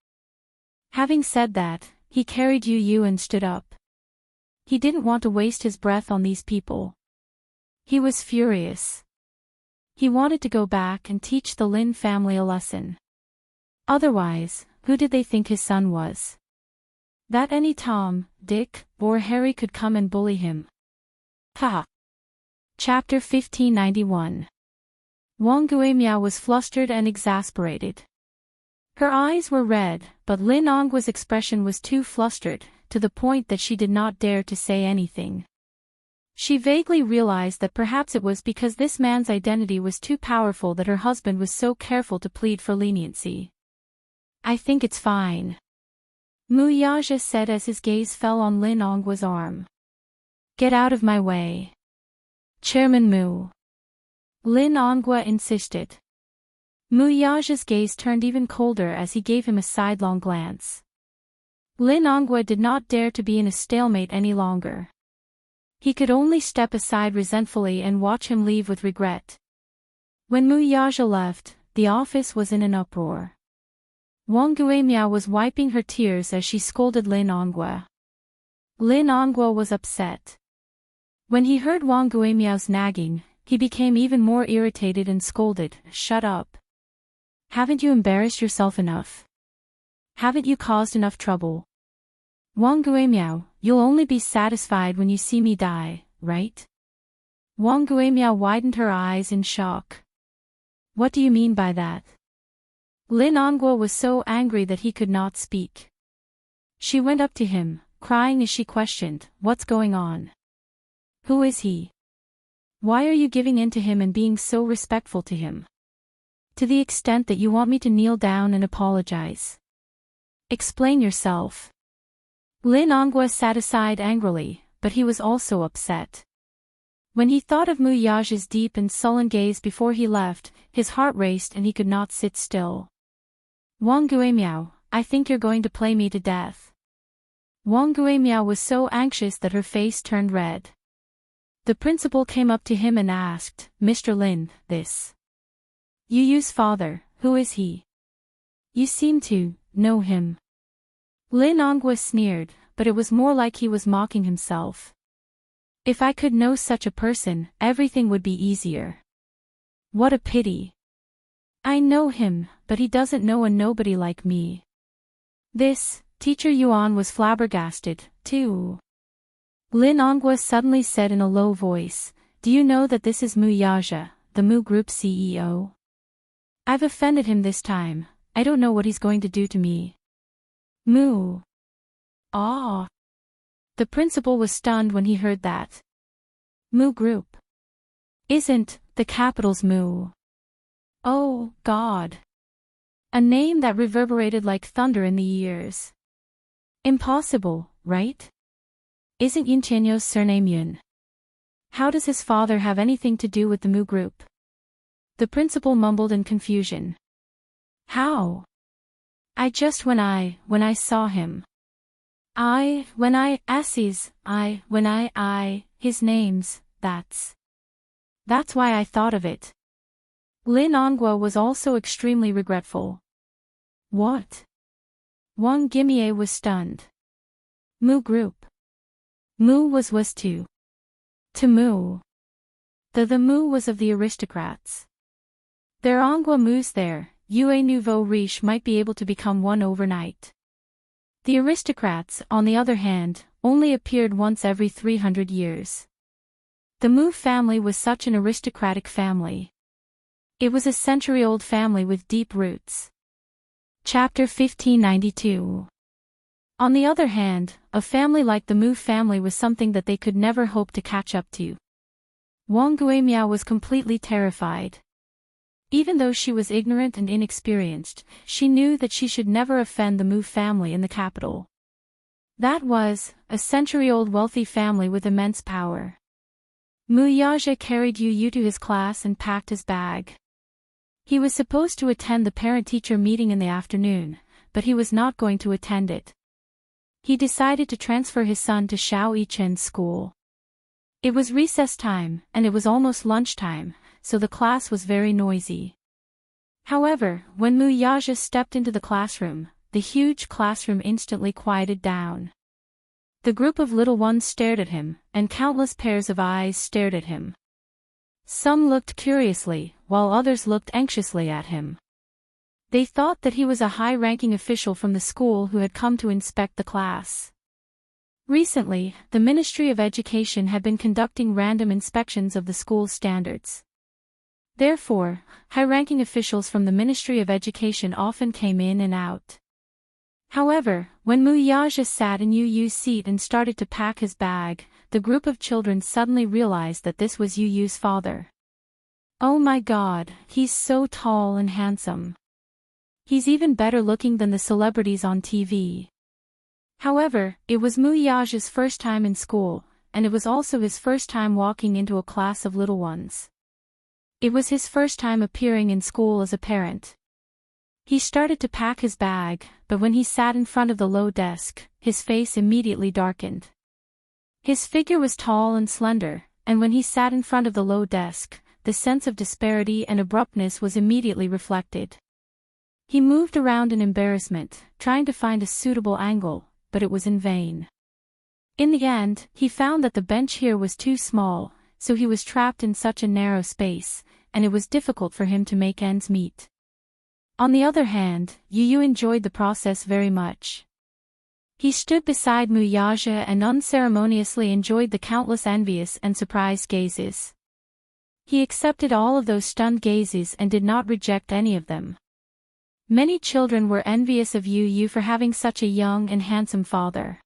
Having said that, he carried Yu Yu and stood up. He didn't want to waste his breath on these people. He was furious. He wanted to go back and teach the Lin family a lesson. Otherwise, who did they think his son was? That any Tom, Dick, or Harry could come and bully him. Ha! Chapter 1591. Wang Guimiao was flustered and exasperated. Her eyes were red, but Lin Ongwa's expression was too flustered, to the point that she did not dare to say anything. She vaguely realized that perhaps it was because this man's identity was too powerful that her husband was so careful to plead for leniency. I think it's fine. Mu Yaja said as his gaze fell on Lin Ongwa's arm. Get out of my way. Chairman Mu. Lin Ongwa insisted. Mu Yaja's gaze turned even colder as he gave him a sidelong glance. Lin Ongwa did not dare to be in a stalemate any longer. He could only step aside resentfully and watch him leave with regret. When Mu Yaja left, the office was in an uproar. Wang Guimiao was wiping her tears as she scolded Lin Ongwa. Lin Ongwa was upset. When he heard Wang Guimiao's nagging, he became even more irritated and scolded, Shut up. Haven't you embarrassed yourself enough? Haven't you caused enough trouble? Wang Guimiao, you'll only be satisfied when you see me die, right? Wang Guimiao widened her eyes in shock. What do you mean by that? Lin Ongwa was so angry that he could not speak. She went up to him, crying as she questioned, What's going on? Who is he? Why are you giving in to him and being so respectful to him? To the extent that you want me to kneel down and apologize. Explain yourself. Lin Ongwa sat aside angrily, but he was also upset. When he thought of Mu Yaja's deep and sullen gaze before he left, his heart raced and he could not sit still. Wang Guimiao, I think you're going to play me to death. Wang Guimiao was so anxious that her face turned red. The principal came up to him and asked, Mr. Lin, this Yu Yu's father, who is he? You seem to know him. Lin Ongwa sneered, but it was more like he was mocking himself. If I could know such a person, everything would be easier. What a pity. I know him, but he doesn't know a nobody like me. This Teacher Yuan was flabbergasted, too. Lin Ongwa suddenly said in a low voice, "Do you know that this is Mu Yaja, the Mu Group CEO? I've offended him this time. I don't know what he's going to do to me." Mu. Ah. The principal was stunned when he heard that. Mu Group. Isn't the capital's Mu? Oh, God. A name that reverberated like thunder in the ears. Impossible, right? Isn't Yinchenyo's surname Yun? How does his father have anything to do with the Mu Group? The principal mumbled in confusion. How? When I saw him. His name's, that's why I thought of it. Lin Ongwa was also extremely regretful. What? Wang Gimie was stunned. Mu Group. Mu was to Mu. The Mu was of the aristocrats. There Ongwa Mu's there, Yue Nouveau Riche might be able to become one overnight. The aristocrats, on the other hand, only appeared once every 300 years. The Mu family was such an aristocratic family. It was a century-old family with deep roots. Chapter 1592. On the other hand, a family like the Mu family was something that they could never hope to catch up to. Wang Guimiao was completely terrified. Even though she was ignorant and inexperienced, she knew that she should never offend the Mu family in the capital. That was, a century-old wealthy family with immense power. Mu Yaja carried Yu Yu to his class and packed his bag. He was supposed to attend the parent-teacher meeting in the afternoon, but he was not going to attend it. He decided to transfer his son to Xiao Yichen's school. It was recess time, and it was almost lunchtime, so the class was very noisy. However, when Mu Yaja stepped into the classroom, the huge classroom instantly quieted down. The group of little ones stared at him, and countless pairs of eyes stared at him. Some looked curiously, while others looked anxiously at him. They thought that he was a high-ranking official from the school who had come to inspect the class. Recently, the Ministry of Education had been conducting random inspections of the school's standards. Therefore, high-ranking officials from the Ministry of Education often came in and out. However, when Mu Yaja sat in Yu Yu's seat and started to pack his bag, the group of children suddenly realized that this was Yu Yu's father. Oh my God, he's so tall and handsome. He's even better looking than the celebrities on TV. However, it was Mu Yaja's first time in school, and it was also his first time walking into a class of little ones. It was his first time appearing in school as a parent. He started to pack his bag, but when he sat in front of the low desk, his face immediately darkened. His figure was tall and slender, and when he sat in front of the low desk, the sense of disparity and abruptness was immediately reflected. He moved around in embarrassment, trying to find a suitable angle, but it was in vain. In the end, he found that the bench here was too small, so he was trapped in such a narrow space, and it was difficult for him to make ends meet. On the other hand, Yu Yu enjoyed the process very much. He stood beside Mu Yaja and unceremoniously enjoyed the countless envious and surprised gazes. He accepted all of those stunned gazes and did not reject any of them. Many children were envious of Yu Yu for having such a young and handsome father.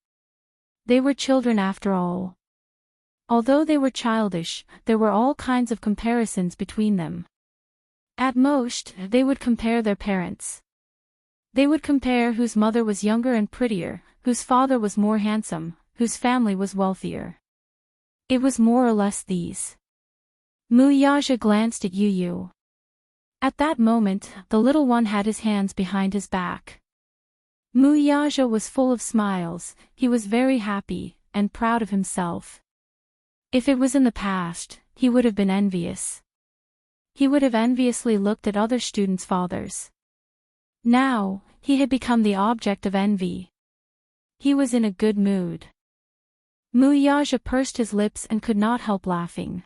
They were children after all. Although they were childish, there were all kinds of comparisons between them. At most, they would compare their parents. They would compare whose mother was younger and prettier, whose father was more handsome, whose family was wealthier. It was more or less these. Mu Yaja glanced at Yu Yu. At that moment, the little one had his hands behind his back. Mu Yaja was full of smiles, he was very happy, and proud of himself. If it was in the past, he would have been envious. He would have enviously looked at other students' fathers. Now, he had become the object of envy. He was in a good mood. Mu Yaja pursed his lips and could not help laughing.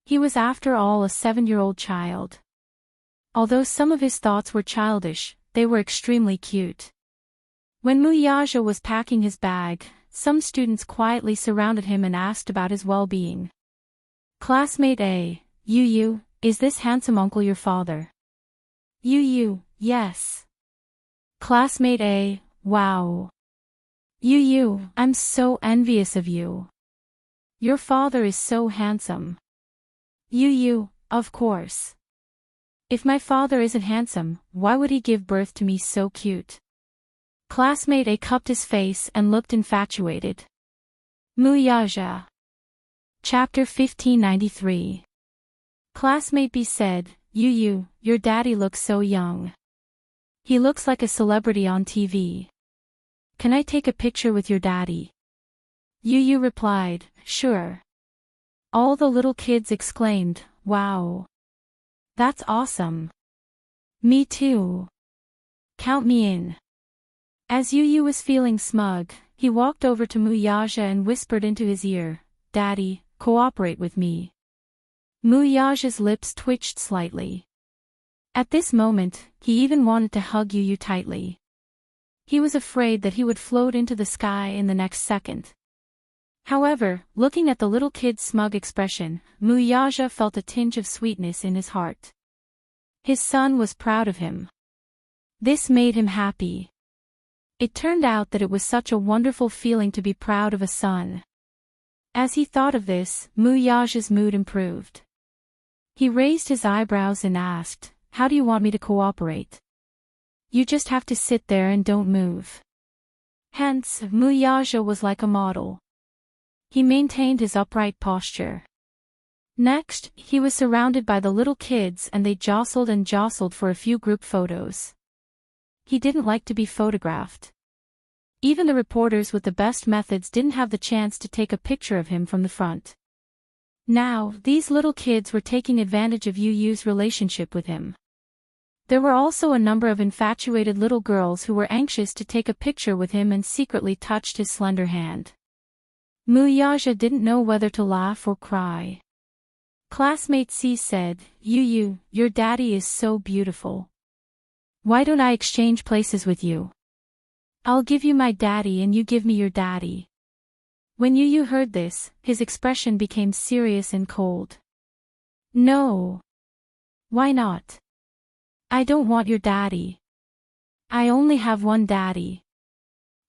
He was after all a 7-year-old child. Although some of his thoughts were childish, they were extremely cute. When Muyaja was packing his bag, some students quietly surrounded him and asked about his well-being. Classmate A, Yu, is this handsome uncle your father? Yu, yes. Classmate A, wow. Yu, I'm so envious of you. Your father is so handsome. Yu, of course. If my father isn't handsome, why would he give birth to me so cute? Classmate A cupped his face and looked infatuated. Muyaja. Chapter 1593. Classmate B said, Yu, your daddy looks so young. He looks like a celebrity on TV. Can I take a picture with your daddy? Yu replied, sure. All the little kids exclaimed, wow. That's awesome. Me too. Count me in. As Yu was feeling smug, he walked over to Muyaja and whispered into his ear, Daddy, cooperate with me. Muyaja's lips twitched slightly. At this moment, he even wanted to hug Yu tightly. He was afraid that he would float into the sky in the next second. However, looking at the little kid's smug expression, Muyaja felt a tinge of sweetness in his heart. His son was proud of him. This made him happy. It turned out that it was such a wonderful feeling to be proud of a son. As he thought of this, Muyaja's mood improved. He raised his eyebrows and asked, How do you want me to cooperate? You just have to sit there and don't move. Hence, Muyaja was like a model. He maintained his upright posture. Next, he was surrounded by the little kids and they jostled and jostled for a few group photos. He didn't like to be photographed. Even the reporters with the best methods didn't have the chance to take a picture of him from the front. Now, these little kids were taking advantage of Yu's relationship with him. There were also a number of infatuated little girls who were anxious to take a picture with him and secretly touched his slender hand. Muyaja didn't know whether to laugh or cry. Classmate C said, Yu, your daddy is so beautiful. Why don't I exchange places with you? I'll give you my daddy and you give me your daddy. When Yu heard this, his expression became serious and cold. No. Why not? I don't want your daddy. I only have one daddy.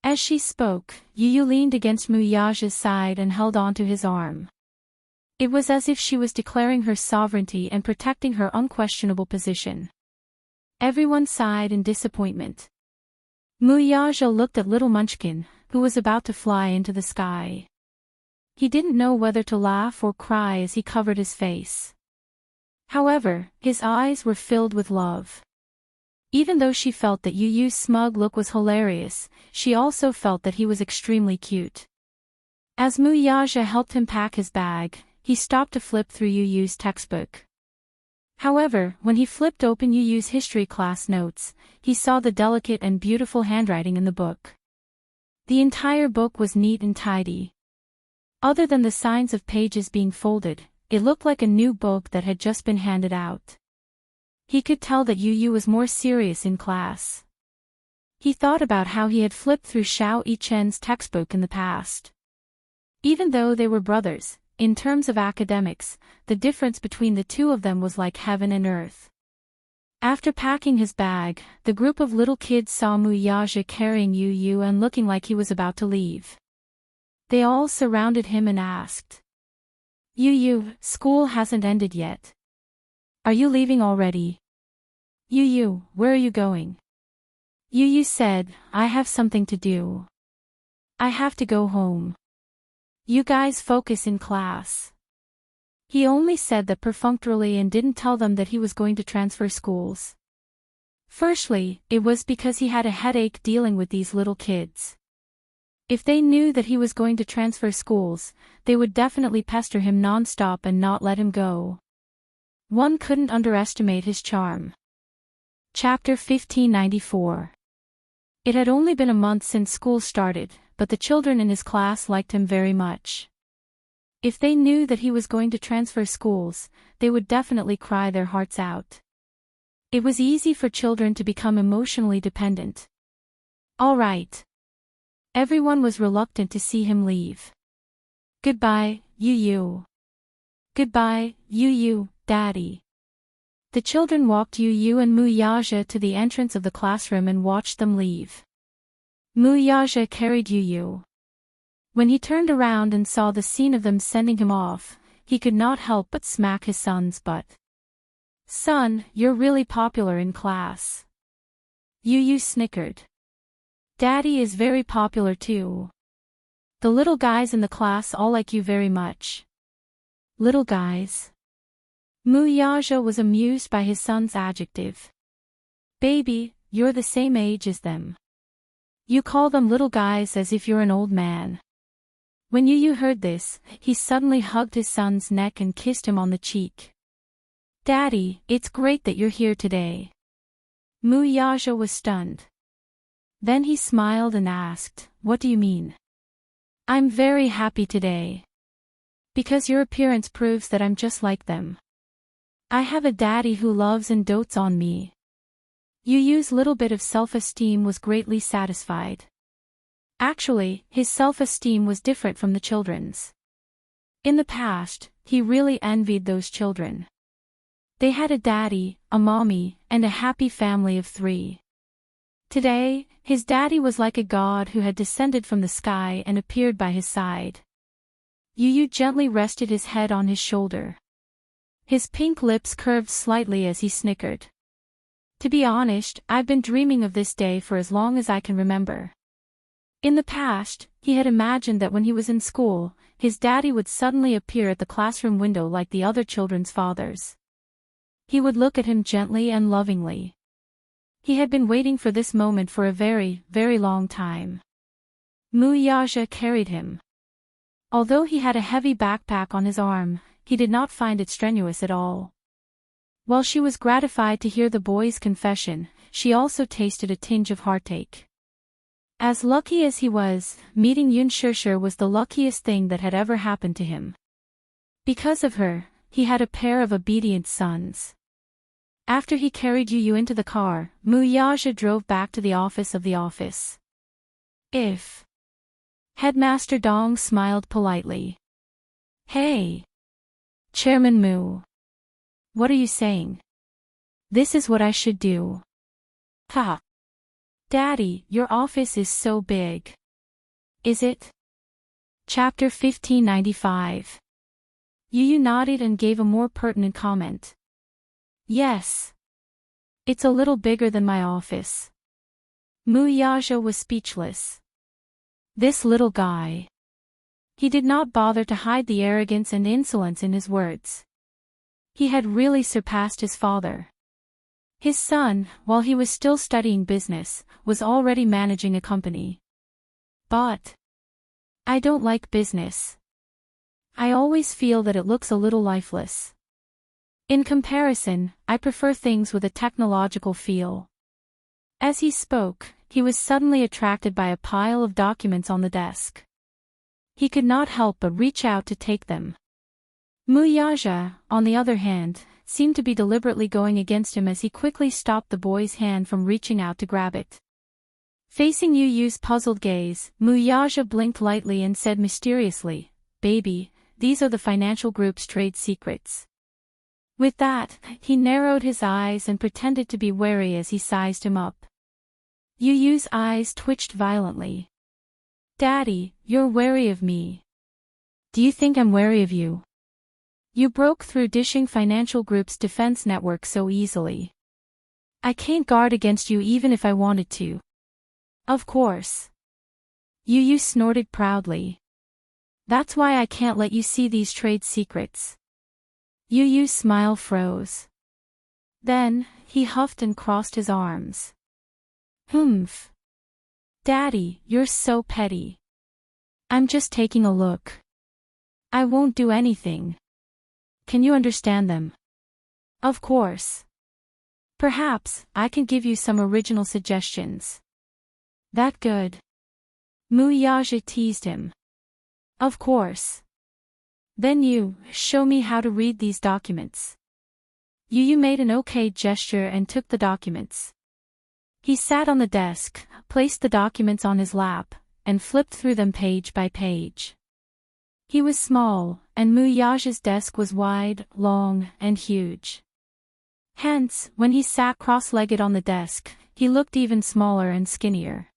As she spoke, Yu leaned against Muyaja's side and held onto his arm. It was as if she was declaring her sovereignty and protecting her unquestionable position. Everyone sighed in disappointment. Muyaja looked at little Munchkin, who was about to fly into the sky. He didn't know whether to laugh or cry as he covered his face. However, his eyes were filled with love. Even though she felt that Yu's smug look was hilarious, she also felt that he was extremely cute. As Muyaja helped him pack his bag, he stopped to flip through Yu's textbook. However, when he flipped open Yu's history class notes, he saw the delicate and beautiful handwriting in the book. The entire book was neat and tidy. Other than the signs of pages being folded, it looked like a new book that had just been handed out. He could tell that Yu was more serious in class. He thought about how he had flipped through Xiao Yichen's textbook in the past. Even though they were brothers, in terms of academics, the difference between the two of them was like heaven and earth. After packing his bag, the group of little kids saw Muyaja carrying Yu and looking like he was about to leave. They all surrounded him and asked, Yu, school hasn't ended yet. Are you leaving already? Yu, where are you going? Yu said, I have something to do. I have to go home. You guys focus in class. He only said that perfunctorily and didn't tell them that he was going to transfer schools. Firstly, it was because he had a headache dealing with these little kids. If they knew that he was going to transfer schools, they would definitely pester him non-stop and not let him go. One couldn't underestimate his charm. Chapter 1594. It had only been a month since school started, but the children in his class liked him very much. If they knew that he was going to transfer schools, they would definitely cry their hearts out. It was easy for children to become emotionally dependent. All right. Everyone was reluctant to see him leave. Goodbye, Yu. Goodbye, Yu, Daddy. The children walked Yu and Muyaja to the entrance of the classroom and watched them leave. Muyaja carried Yu. When he turned around and saw the scene of them sending him off, he could not help but smack his son's butt. Son, you're really popular in class. Yu snickered. Daddy is very popular too. The little guys in the class all like you very much. Little guys? Muyaja was amused by his son's adjective. Baby, you're the same age as them. You call them little guys as if you're an old man. When Yu heard this, he suddenly hugged his son's neck and kissed him on the cheek. Daddy, it's great that you're here today. Muyaja was stunned. Then he smiled and asked, What do you mean? I'm very happy today. Because your appearance proves that I'm just like them. I have a daddy who loves and dotes on me. Yu's little bit of self-esteem was greatly satisfied. Actually, his self-esteem was different from the children's. In the past, he really envied those children. They had a daddy, a mommy, and a happy family of 3. Today, his daddy was like a god who had descended from the sky and appeared by his side. Yu gently rested his head on his shoulder. His pink lips curved slightly as he snickered. To be honest, I've been dreaming of this day for as long as I can remember. In the past, he had imagined that when he was in school, his daddy would suddenly appear at the classroom window like the other children's fathers. He would look at him gently and lovingly. He had been waiting for this moment for a very, very long time. Muyaja carried him. Although he had a heavy backpack on his arm, he did not find it strenuous at all. While she was gratified to hear the boy's confession, she also tasted a tinge of heartache. As lucky as he was, meeting Yunshishir was the luckiest thing that had ever happened to him. Because of her, he had a pair of obedient sons. After he carried Yu into the car, Muyaja drove back to the office of the office. If. Headmaster Dong smiled politely. Hey. Chairman Mu. What are you saying? This is what I should do. Ha. Daddy, your office is so big. Is it? Chapter 1595. Yu nodded and gave a more pertinent comment. Yes. It's a little bigger than my office. Muyaja was speechless. This little guy. He did not bother to hide the arrogance and insolence in his words. He had really surpassed his father. His son, while he was still studying business, was already managing a company. But I don't like business. I always feel that it looks a little lifeless. In comparison, I prefer things with a technological feel. As he spoke, he was suddenly attracted by a pile of documents on the desk. He could not help but reach out to take them. Muyaja, on the other hand, seemed to be deliberately going against him as he quickly stopped the boy's hand from reaching out to grab it. Facing Yu's puzzled gaze, Muyaja blinked lightly and said mysteriously, Baby, these are the financial group's trade secrets. With that, he narrowed his eyes and pretended to be wary as he sized him up. Yu's eyes twitched violently. Daddy, you're wary of me. Do you think I'm wary of you? You broke through Dishing Financial Group's defense network so easily. I can't guard against you even if I wanted to. Of course. Yu snorted proudly. That's why I can't let you see these trade secrets. Yu's smile froze. Then, he huffed and crossed his arms. Humph. Daddy, you're so petty. I'm just taking a look. I won't do anything. Can you understand them? Of course. Perhaps, I can give you some original suggestions. That good? Muyaja teased him. Of course. Then you, show me how to read these documents. Yu made an okay gesture and took the documents. He sat on the desk, placed the documents on his lap, and flipped through them page by page. He was small, and Muyaja's desk was wide, long, and huge. Hence, when he sat cross-legged on the desk, he looked even smaller and skinnier.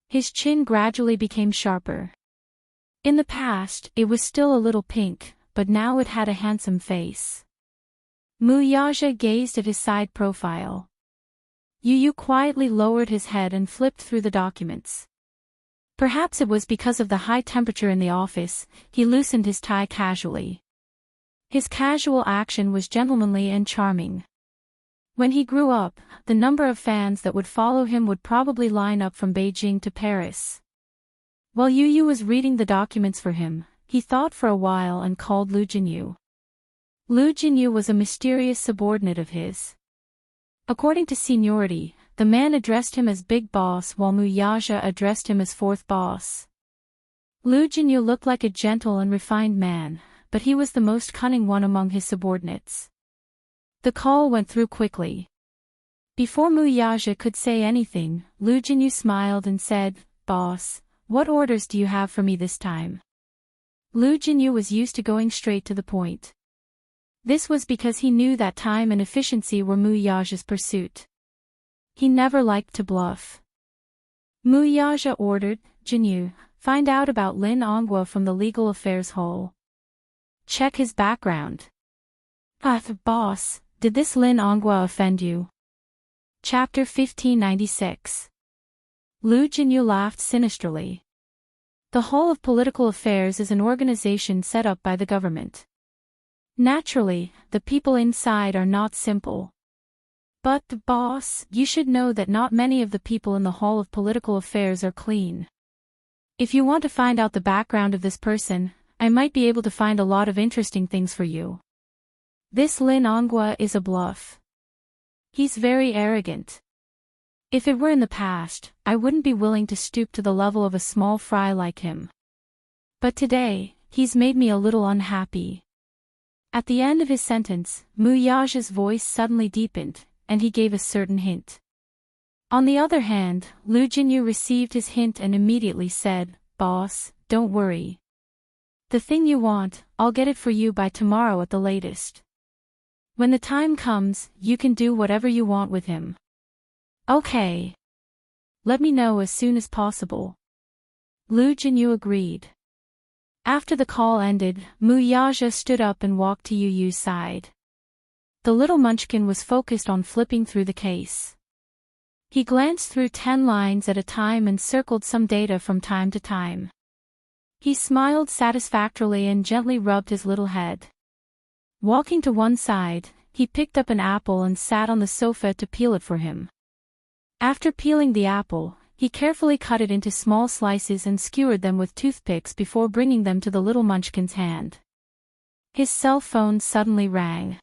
His chin gradually became sharper. In the past, it was still a little pink, but now it had a handsome face. Muyaja gazed at his side profile. Yu Yu quietly lowered his head and flipped through the documents. Perhaps it was because of the high temperature in the office, he loosened his tie casually. His casual action was gentlemanly and charming. When he grew up, the number of fans that would follow him would probably line up from Beijing to Paris. While Yu Yu was reading the documents for him, he thought for a while and called Lu Jinyu. Lu Jinyu was a mysterious subordinate of his. According to seniority, the man addressed him as Big Boss while Muyaja addressed him as Fourth Boss. Lu Jinyu looked like a gentle and refined man, but he was the most cunning one among his subordinates. The call went through quickly. Before Muyaja could say anything, Lu Jinyu smiled and said, "Boss, what orders do you have for me this time?" Lu Jinyu was used to going straight to the point. This was because he knew that time and efficiency were Muyaja's pursuit. He never liked to bluff. Muyaja ordered, "Jinyu, find out about Lin Ongwa from the Legal Affairs Hall. Check his background." Boss, did this Lin Ongwa offend you?" Chapter 1596. Lu Jinyu laughed sinisterly. The Hall of Political Affairs is an organization set up by the government. Naturally, the people inside are not simple. But, boss, you should know that not many of the people in the Hall of Political Affairs are clean. If you want to find out the background of this person, I might be able to find a lot of interesting things for you. This Lin Ongwa is a bluff. He's very arrogant. If it were in the past, I wouldn't be willing to stoop to the level of a small fry like him. But today, he's made me a little unhappy. At the end of his sentence, Muyaja's voice suddenly deepened, and he gave a certain hint. On the other hand, Lu Jinyu received his hint and immediately said, "Boss, don't worry. The thing you want, I'll get it for you by tomorrow at the latest. When the time comes, you can do whatever you want with him." "Okay. Let me know as soon as possible." Lu Jinyu agreed. After the call ended, Muyaja stood up and walked to Yu Yu's side. The little munchkin was focused on flipping through the case. He glanced through 10 lines at a time and circled some data from time to time. He smiled satisfactorily and gently rubbed his little head. Walking to one side, he picked up an apple and sat on the sofa to peel it for him. After peeling the apple, he carefully cut it into small slices and skewered them with toothpicks before bringing them to the little munchkin's hand. His cell phone suddenly rang.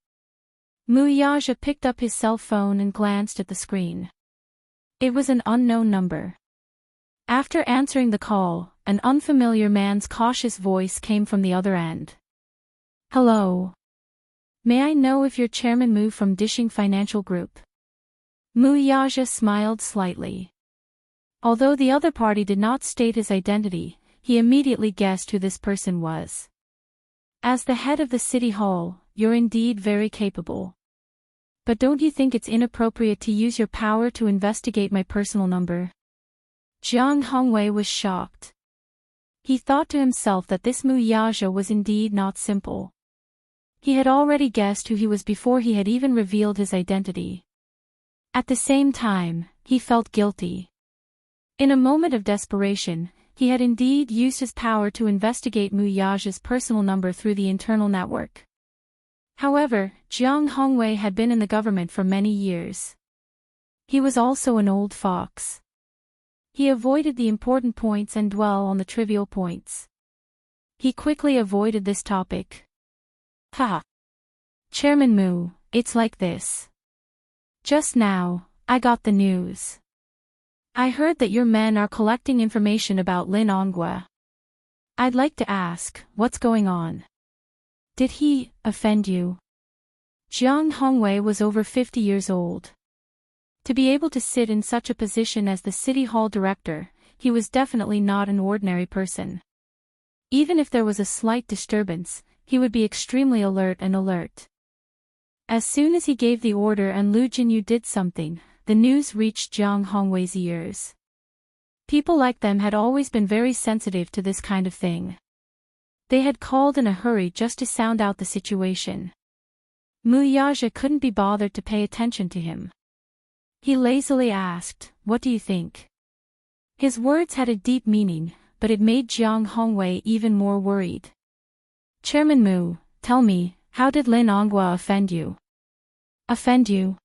Muyaja picked up his cell phone and glanced at the screen. It was an unknown number. After answering the call, an unfamiliar man's cautious voice came from the other end. "Hello. May I know if you're Chairman Mu from Dishing Financial Group?" Muyaja smiled slightly. Although the other party did not state his identity, he immediately guessed who this person was. "As the head of the city hall, you're indeed very capable. But don't you think it's inappropriate to use your power to investigate my personal number?" Jiang Hongwei was shocked. He thought to himself that this Muyaja was indeed not simple. He had already guessed who he was before he had even revealed his identity. At the same time, he felt guilty. In a moment of desperation, he had indeed used his power to investigate Muyaja's personal number through the internal network. However, Jiang Hongwei had been in the government for many years. He was also an old fox. He avoided the important points and dwell on the trivial points. He quickly avoided this topic. "Ha! Chairman Mu, it's like this. Just now, I got the news. I heard that your men are collecting information about Lin Ongwa. I'd like to ask, what's going on? Did he offend you?" Jiang Hongwei was over 50 years old. To be able to sit in such a position as the city hall director, he was definitely not an ordinary person. Even if there was a slight disturbance, he would be extremely alert. As soon as he gave the order and Lu Jinyu did something, the news reached Jiang Hongwei's ears. People like them had always been very sensitive to this kind of thing. They had called in a hurry just to sound out the situation. Mu Yaja couldn't be bothered to pay attention to him. He lazily asked, "What do you think?" His words had a deep meaning, but it made Jiang Hongwei even more worried. "Chairman Mu, tell me, how did Lin Onghua offend you?" "Offend you?"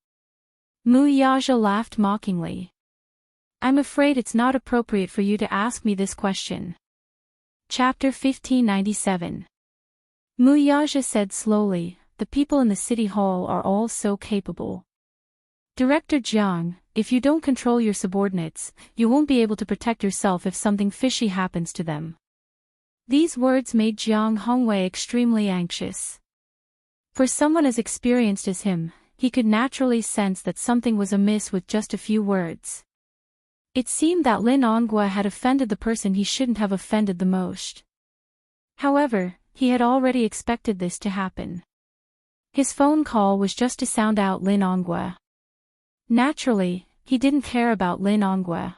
Mu Yaja laughed mockingly. "I'm afraid it's not appropriate for you to ask me this question." Chapter 1597. Mu Yaja said slowly, "The people in the city hall are all so capable. Director Jiang, if you don't control your subordinates, you won't be able to protect yourself if something fishy happens to them." These words made Jiang Hongwei extremely anxious. For someone as experienced as him, he could naturally sense that something was amiss with just a few words. It seemed that Lin Onghua had offended the person he shouldn't have offended the most. However, he had already expected this to happen. His phone call was just to sound out Lin Onghua. Naturally, he didn't care about Lin Onghua.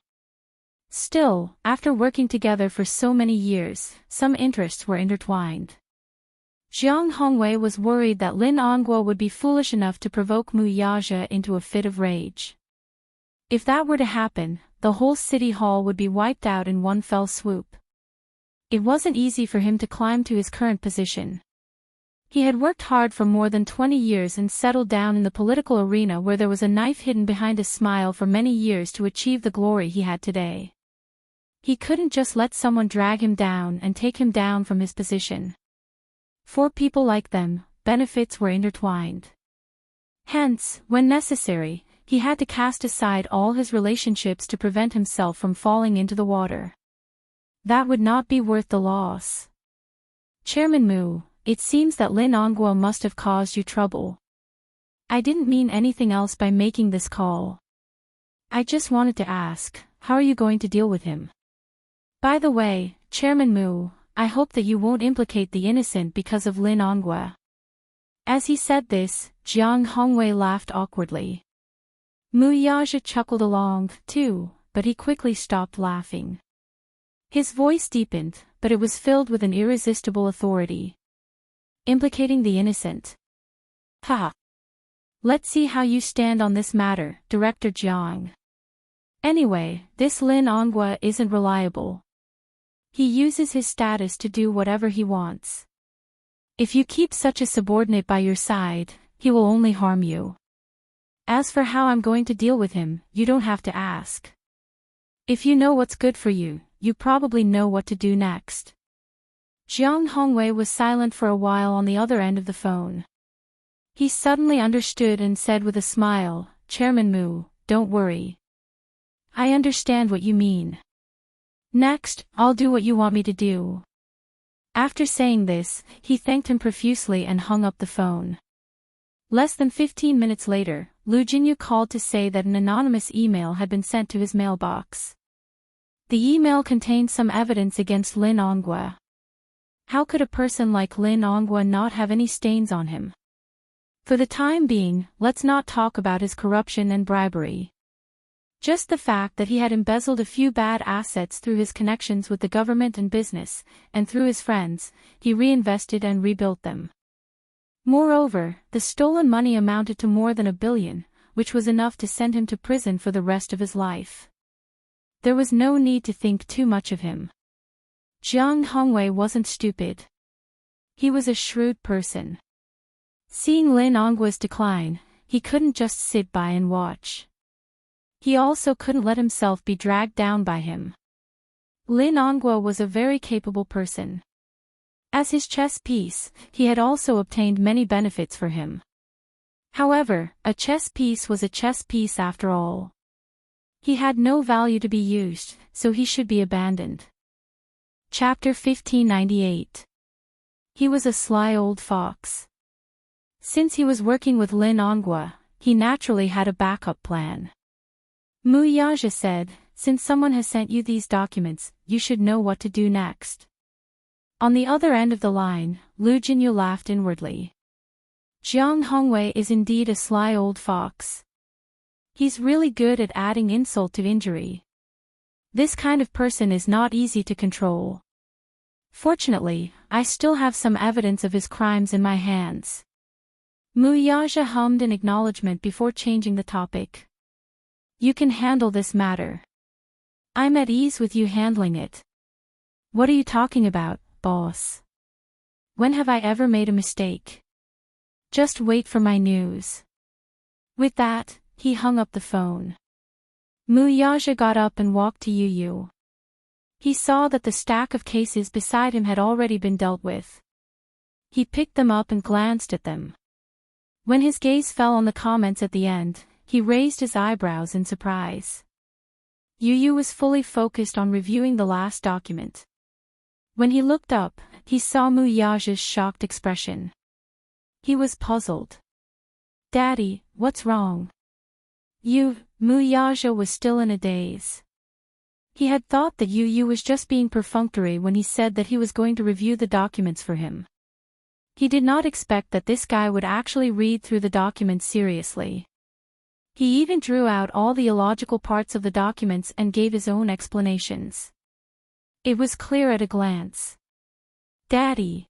Still, after working together for so many years, some interests were intertwined. Jiang Hongwei was worried that Lin Onghua would be foolish enough to provoke Mu Yaja into a fit of rage. If that were to happen, the whole city hall would be wiped out in one fell swoop. It wasn't easy for him to climb to his current position. He had worked hard for more than 20 years and settled down in the political arena where there was a knife hidden behind a smile for many years to achieve the glory he had today. He couldn't just let someone drag him down and take him down from his position. For people like them, benefits were intertwined. Hence, when necessary, he had to cast aside all his relationships to prevent himself from falling into the water. That would not be worth the loss. "Chairman Mu, it seems that Lin Onghua must have caused you trouble. I didn't mean anything else by making this call. I just wanted to ask, how are you going to deal with him? By the way, Chairman Mu, I hope that you won't implicate the innocent because of Lin Onghua." As he said this, Jiang Hongwei laughed awkwardly. Mu Yaja chuckled along, too, but he quickly stopped laughing. His voice deepened, but it was filled with an irresistible authority. "Implicating the innocent? Ha! Let's see how you stand on this matter, Director Jiang. Anyway, this Lin Onghua isn't reliable. He uses his status to do whatever he wants. If you keep such a subordinate by your side, he will only harm you. As for how I'm going to deal with him, you don't have to ask. If you know what's good for you, you probably know what to do next." Jiang Hongwei was silent for a while on the other end of the phone. He suddenly understood and said with a smile, "Chairman Mu, don't worry. I understand what you mean. Next, I'll do what you want me to do." After saying this, he thanked him profusely and hung up the phone. Less than 15 minutes later, Lu Jinyu called to say that an anonymous email had been sent to his mailbox. The email contained some evidence against Lin Onghua. How could a person like Lin Onghua not have any stains on him? For the time being, let's not talk about his corruption and bribery. Just the fact that he had embezzled a few bad assets through his connections with the government and business, and through his friends, he reinvested and rebuilt them. Moreover, the stolen money amounted to more than 1 billion, which was enough to send him to prison for the rest of his life. There was no need to think too much of him. Jiang Hongwei wasn't stupid. He was a shrewd person. Seeing Lin Onghua's decline, he couldn't just sit by and watch. He also couldn't let himself be dragged down by him. Lin Onghua was a very capable person. As his chess piece, he had also obtained many benefits for him. However, a chess piece was a chess piece after all. He had no value to be used, so he should be abandoned. Chapter 1598. He was a sly old fox. Since he was working with Lin Onghua, he naturally had a backup plan. Muyaja said, since someone has sent you these documents, you should know what to do next. On the other end of the line, Lu Jinyu laughed inwardly. Jiang Hongwei is indeed a sly old fox. He's really good at adding insult to injury. This kind of person is not easy to control. Fortunately, I still have some evidence of his crimes in my hands. Muyaja hummed in acknowledgement before changing the topic. You can handle this matter. I'm at ease with you handling it. What are you talking about, boss? When have I ever made a mistake? Just wait for my news. With that, he hung up the phone. Muyaja got up and walked to Yu Yu. He saw that the stack of cases beside him had already been dealt with. He picked them up and glanced at them. When his gaze fell on the comments at the end, he raised his eyebrows in surprise. Yu Yu was fully focused on reviewing the last document. When he looked up, he saw Muyaja's shocked expression. He was puzzled. Daddy, what's wrong? Muyaja was still in a daze. He had thought that Yu Yu was just being perfunctory when he said that he was going to review the documents for him. He did not expect that this guy would actually read through the documents seriously. He even drew out all the illogical parts of the documents and gave his own explanations. It was clear at a glance. Daddy.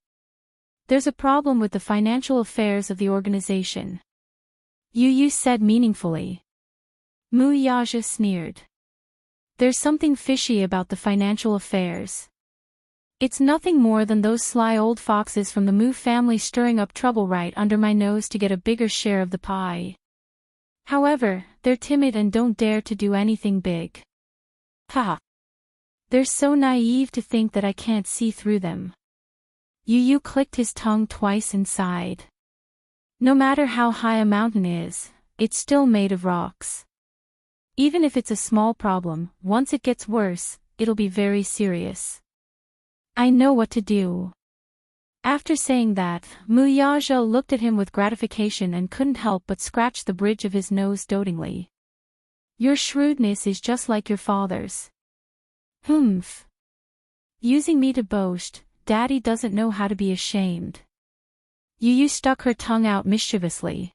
There's a problem with the financial affairs of the organization. Yu Yu said meaningfully. Muyaja sneered. There's something fishy about the financial affairs. It's nothing more than those sly old foxes from the Mu family stirring up trouble right under my nose to get a bigger share of the pie. However, they're timid and don't dare to do anything big. Ha! They're so naive to think that I can't see through them. Yu Yu clicked his tongue twice and sighed. No matter how high a mountain is, it's still made of rocks. Even if it's a small problem, once it gets worse, it'll be very serious. I know what to do. After saying that, Muyaja looked at him with gratification and couldn't help but scratch the bridge of his nose dotingly. Your shrewdness is just like your father's. Humph. Using me to boast, Daddy doesn't know how to be ashamed. Yu Yu stuck her tongue out mischievously.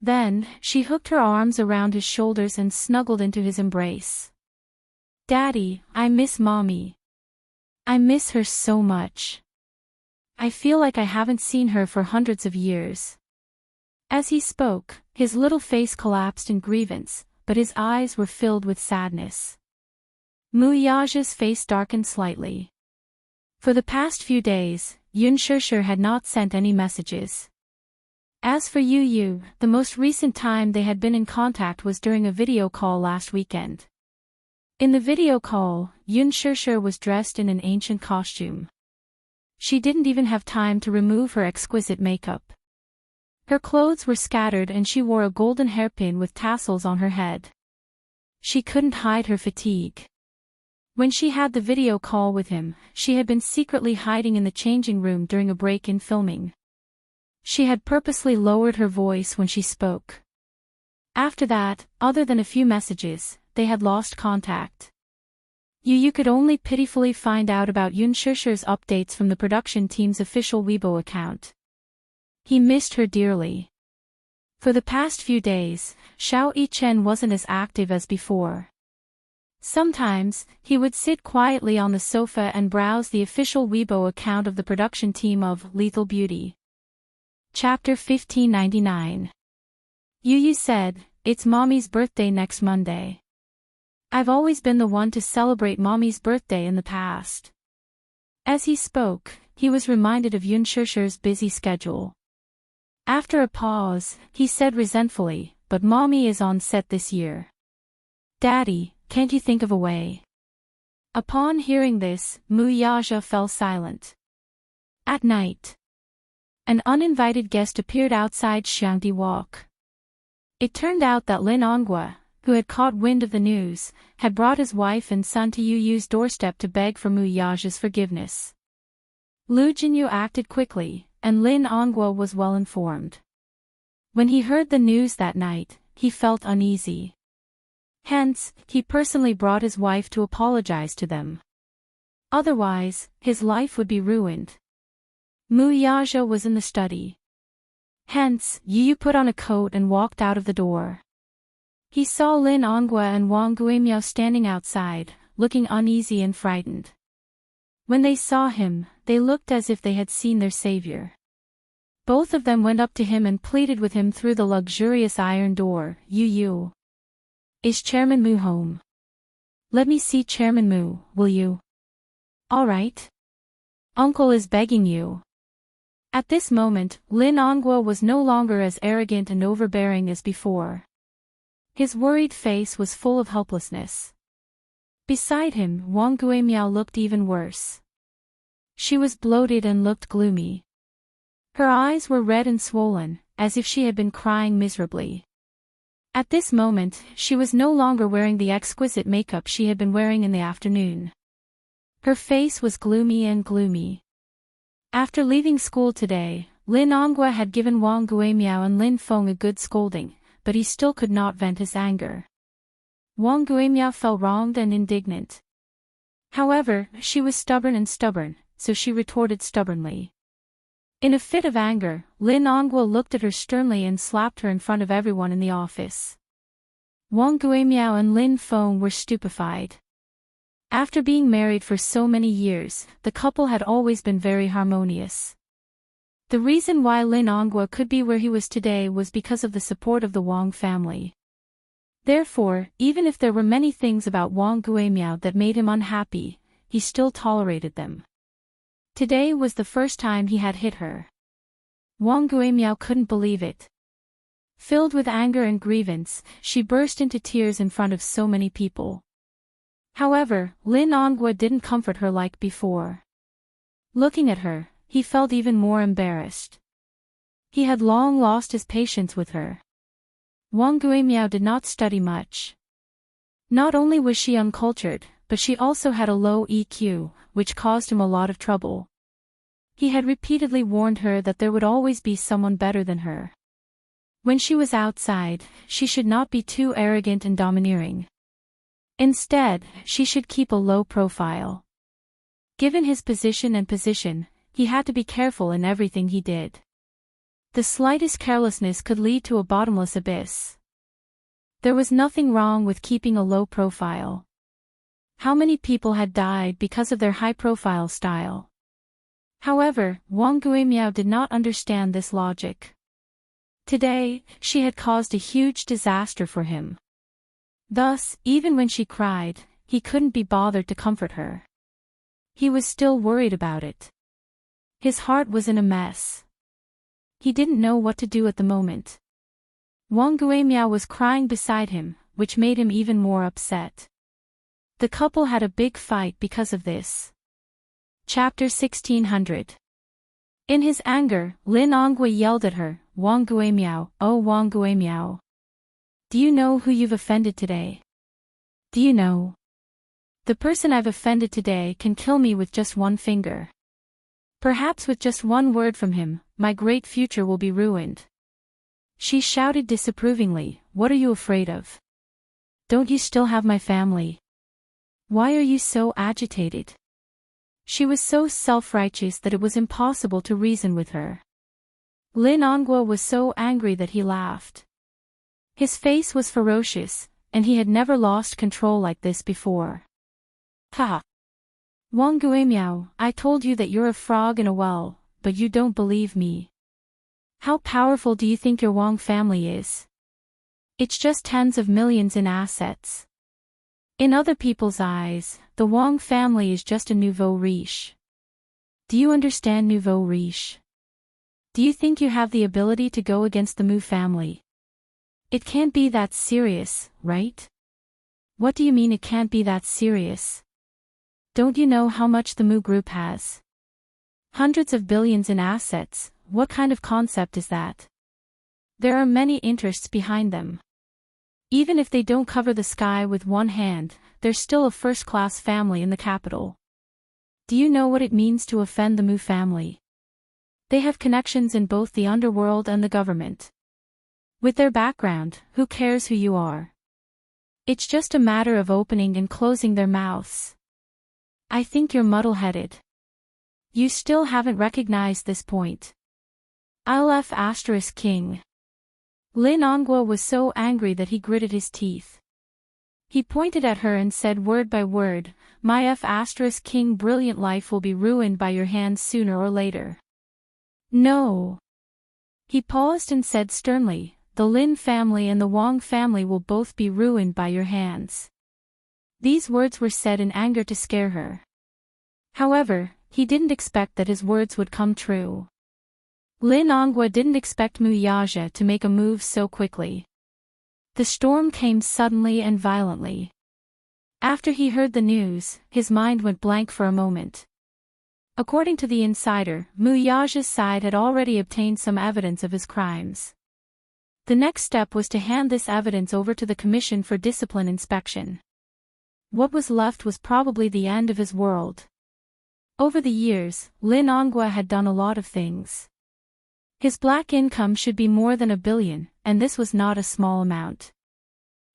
Then, she hooked her arms around his shoulders and snuggled into his embrace. Daddy, I miss Mommy. I miss her so much. I feel like I haven't seen her for hundreds of years. As he spoke, his little face collapsed in grievance, but his eyes were filled with sadness. Muyaja's face darkened slightly. For the past few days, Yun Shishir had not sent any messages. As for Yu Yu, the most recent time they had been in contact was during a video call last weekend. In the video call, Yun Shishir was dressed in an ancient costume. She didn't even have time to remove her exquisite makeup. Her clothes were scattered and she wore a golden hairpin with tassels on her head. She couldn't hide her fatigue. When she had the video call with him, she had been secretly hiding in the changing room during a break in filming. She had purposely lowered her voice when she spoke. After that, other than a few messages, they had lost contact. Yu Yu could only pitifully find out about Yun Shishir's updates from the production team's official Weibo account. He missed her dearly. For the past few days, Xiao Yichen wasn't as active as before. Sometimes, he would sit quietly on the sofa and browse the official Weibo account of the production team of Lethal Beauty. Chapter 1599. Yu Yu said, "It's Mommy's birthday next Monday. I've always been the one to celebrate Mommy's birthday in the past." As he spoke, he was reminded of Yun Shishir's busy schedule. After a pause, he said resentfully, "But Mommy is on set this year. Daddy, can't you think of a way?" Upon hearing this, Muyaja fell silent. At night, an uninvited guest appeared outside Xiangdi Walk. It turned out that Lin Ongwa, who had caught wind of the news, had brought his wife and son to Yu Yu's doorstep to beg for Muyaja's forgiveness. Lu Jinyu acted quickly, and Lin Ongwa was well informed. When he heard the news that night, he felt uneasy. Hence, he personally brought his wife to apologize to them. Otherwise, his life would be ruined. Mu Yaja was in the study. Hence, Yu put on a coat and walked out of the door. He saw Lin Ongwa and Wang Guimiao standing outside, looking uneasy and frightened. When they saw him, they looked as if they had seen their savior. Both of them went up to him and pleaded with him through the luxurious iron door. Yu. Is Chairman Mu home? Let me see Chairman Mu, will you? All right. Uncle is begging you. At this moment, Lin Ongwa was no longer as arrogant and overbearing as before. His worried face was full of helplessness. Beside him, Wang Guimiao looked even worse. She was bloated and looked gloomy. Her eyes were red and swollen, as if she had been crying miserably. At this moment, she was no longer wearing the exquisite makeup she had been wearing in the afternoon. Her face was gloomy. After leaving school today, Lin Ongwa had given Wang Guimiao and Lin Feng a good scolding, but he still could not vent his anger. Wang Guimiao felt wronged and indignant. However, she was stubborn, so she retorted stubbornly. In a fit of anger, Lin Ongwa looked at her sternly and slapped her in front of everyone in the office. Wang Guimiao and Lin Feng were stupefied. After being married for so many years, the couple had always been very harmonious. The reason why Lin Ongwa could be where he was today was because of the support of the Wang family. Therefore, even if there were many things about Wang Guimiao that made him unhappy, he still tolerated them. Today was the first time he had hit her. Wang Guimiao couldn't believe it. Filled with anger and grievance, she burst into tears in front of so many people. However, Lin Ongwa didn't comfort her like before. Looking at her, he felt even more embarrassed. He had long lost his patience with her. Wang Guimiao did not study much. Not only was she uncultured, but she also had a low EQ, which caused him a lot of trouble. He had repeatedly warned her that there would always be someone better than her. When she was outside, she should not be too arrogant and domineering. Instead, she should keep a low profile. Given his position, he had to be careful in everything he did. The slightest carelessness could lead to a bottomless abyss. There was nothing wrong with keeping a low profile. How many people had died because of their high-profile style? However, Wang Guimiao did not understand this logic. Today, she had caused a huge disaster for him. Thus, even when she cried, he couldn't be bothered to comfort her. He was still worried about it. His heart was in a mess. He didn't know what to do at the moment. Wang Guimiao was crying beside him, which made him even more upset. The couple had a big fight because of this. Chapter 1600. In his anger, Lin Ongwa yelled at her, Wang Guimiao, oh Wang Guimiao. Do you know who you've offended today? Do you know? The person I've offended today can kill me with just one finger. Perhaps with just one word from him, my great future will be ruined. She shouted disapprovingly, what are you afraid of? Don't you still have my family? Why are you so agitated? She was so self-righteous that it was impossible to reason with her. Lin Ongwa was so angry that he laughed. His face was ferocious, and he had never lost control like this before. Ha! Wang Guimiao, I told you that you're a frog in a well, but you don't believe me. How powerful do you think your Wang family is? It's just tens of millions in assets. In other people's eyes, the Wang family is just a nouveau riche. Do you understand nouveau riche? Do you think you have the ability to go against the Mu family? It can't be that serious, right? What do you mean it can't be that serious? Don't you know how much the Mu group has? Hundreds of billions in assets, what kind of concept is that? There are many interests behind them. Even if they don't cover the sky with one hand, they're still a first-class family in the capital. Do you know what it means to offend the Mu family? They have connections in both the underworld and the government. With their background, who cares who you are? It's just a matter of opening and closing their mouths. I think you're muddle-headed. You still haven't recognized this point. King. Lin Ongwa was so angry that he gritted his teeth. He pointed at her and said word by word, my King, brilliant life will be ruined by your hands sooner or later. No. He paused and said sternly, the Lin family and the Wang family will both be ruined by your hands. These words were said in anger to scare her. However, he didn't expect that his words would come true. Lin Ongwa didn't expect Muyaja to make a move so quickly. The storm came suddenly and violently. After he heard the news, his mind went blank for a moment. According to the insider, Muyaja's side had already obtained some evidence of his crimes. The next step was to hand this evidence over to the Commission for Discipline Inspection. What was left was probably the end of his world. Over the years, Lin Ongwa had done a lot of things. His black income should be more than 1 billion, and this was not a small amount.